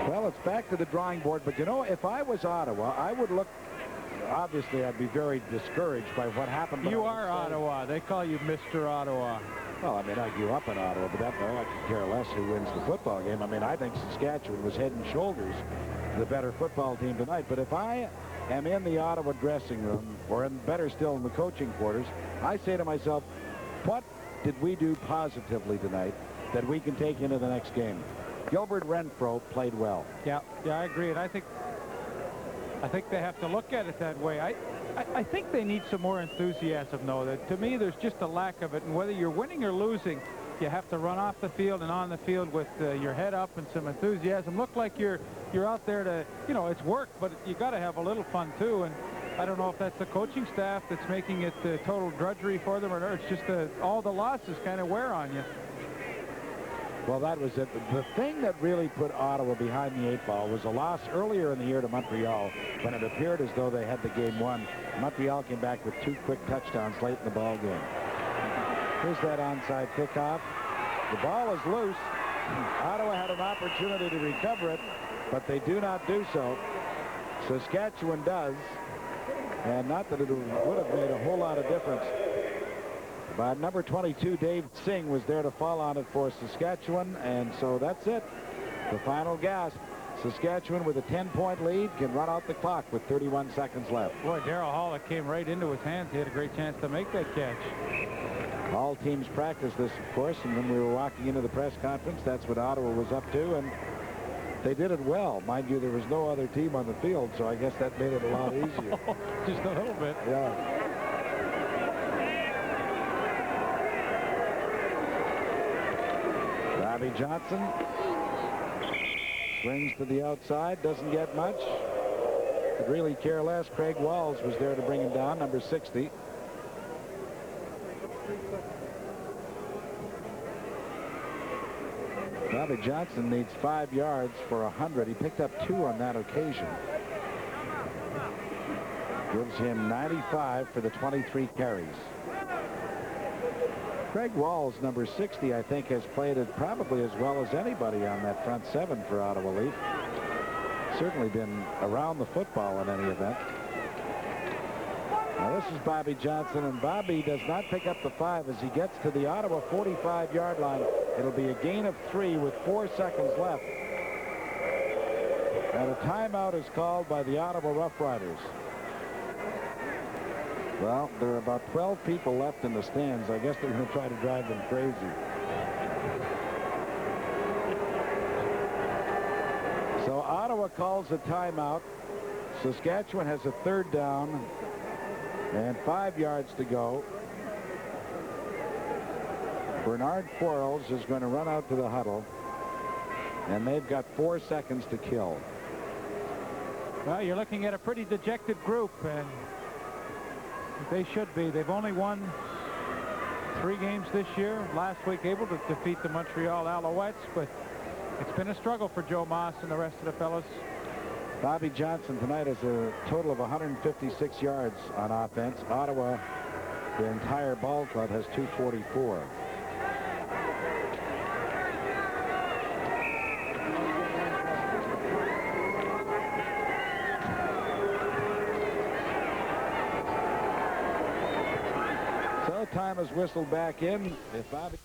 Well, it's back to the drawing board, but you know, if I was Ottawa, I would look. Obviously, I'd be very discouraged by what happened. You are Ottawa. They call you Mr. Ottawa. Well, I mean, I grew up in Ottawa, but that I could care less who wins the football game. I mean, I think Saskatchewan was head and shoulders the better football team tonight. But if I am in the Ottawa dressing room, or better still in the coaching quarters, I say to myself, what did we do positively tonight that we can take into the next game? Gilbert Renfro played well. Yeah, I agree. And I think they have to look at it that way. I think they need some more enthusiasm, though. That, to me, there's just a lack of it. And whether you're winning or losing, you have to run off the field and on the field with your head up and some enthusiasm. Look like you're out there to, you know, it's work, but you got to have a little fun, too. And I don't know if that's the coaching staff that's making it total drudgery for them or not. It's just all the losses kind of wear on you. Well, that was it. The thing that really put Ottawa behind the 8 ball was a loss earlier in the year to Montreal when it appeared as though they had the game won. Montreal came back with 2 quick touchdowns late in the ball game. Here's that onside kickoff. The ball is loose. Ottawa had an opportunity to recover it, but they do not do so. Saskatchewan does, and not that it would have made a whole lot of difference. But number 22, Dave Singh, was there to fall on it for Saskatchewan, and so that's it. The final gasp. Saskatchewan with a 10-point lead can run out the clock with 31 seconds left. Boy, Darryl Hall, it came right into his hands. He had a great chance to make that catch. All teams practice this, of course, and when we were walking into the press conference, that's what Ottawa was up to, and they did it well. Mind you, there was no other team on the field, so I guess that made it a lot easier. Just a little bit. Yeah. Robbie Johnson swings to the outside, doesn't get much. could really care less. Craig Walls was there to bring him down, number 60. Bobby Johnson needs 5 yards for 100. He picked up 2 on that occasion. Gives him 95 for the 23 carries. Craig Walls, number 60, I think, has played it probably as well as anybody on that front 7 for Ottawa Leaf. Certainly been around the football in any event. Now this is Bobby Johnson, and Bobby does not pick up the 5 as he gets to the Ottawa 45-yard line. It'll be a gain of 3 with 4 seconds left. And a timeout is called by the Ottawa Roughriders. Well, there are about 12 people left in the stands. I guess they're going to try to drive them crazy. So Ottawa calls a timeout. Saskatchewan has a 3rd down and 5 yards to go. Bernard Quarles is going to run out to the huddle, and they've got 4 seconds to kill. Well, you're looking at a pretty dejected group, and they should be. They've only won 3 games this year. Last week able to defeat the Montreal Alouettes, but it's been a struggle for Joe Moss and the rest of the fellas. Bobby Johnson tonight has a total of 156 yards on offense. Ottawa, the entire ball club, has 244. So time is whistled back in. If Bobby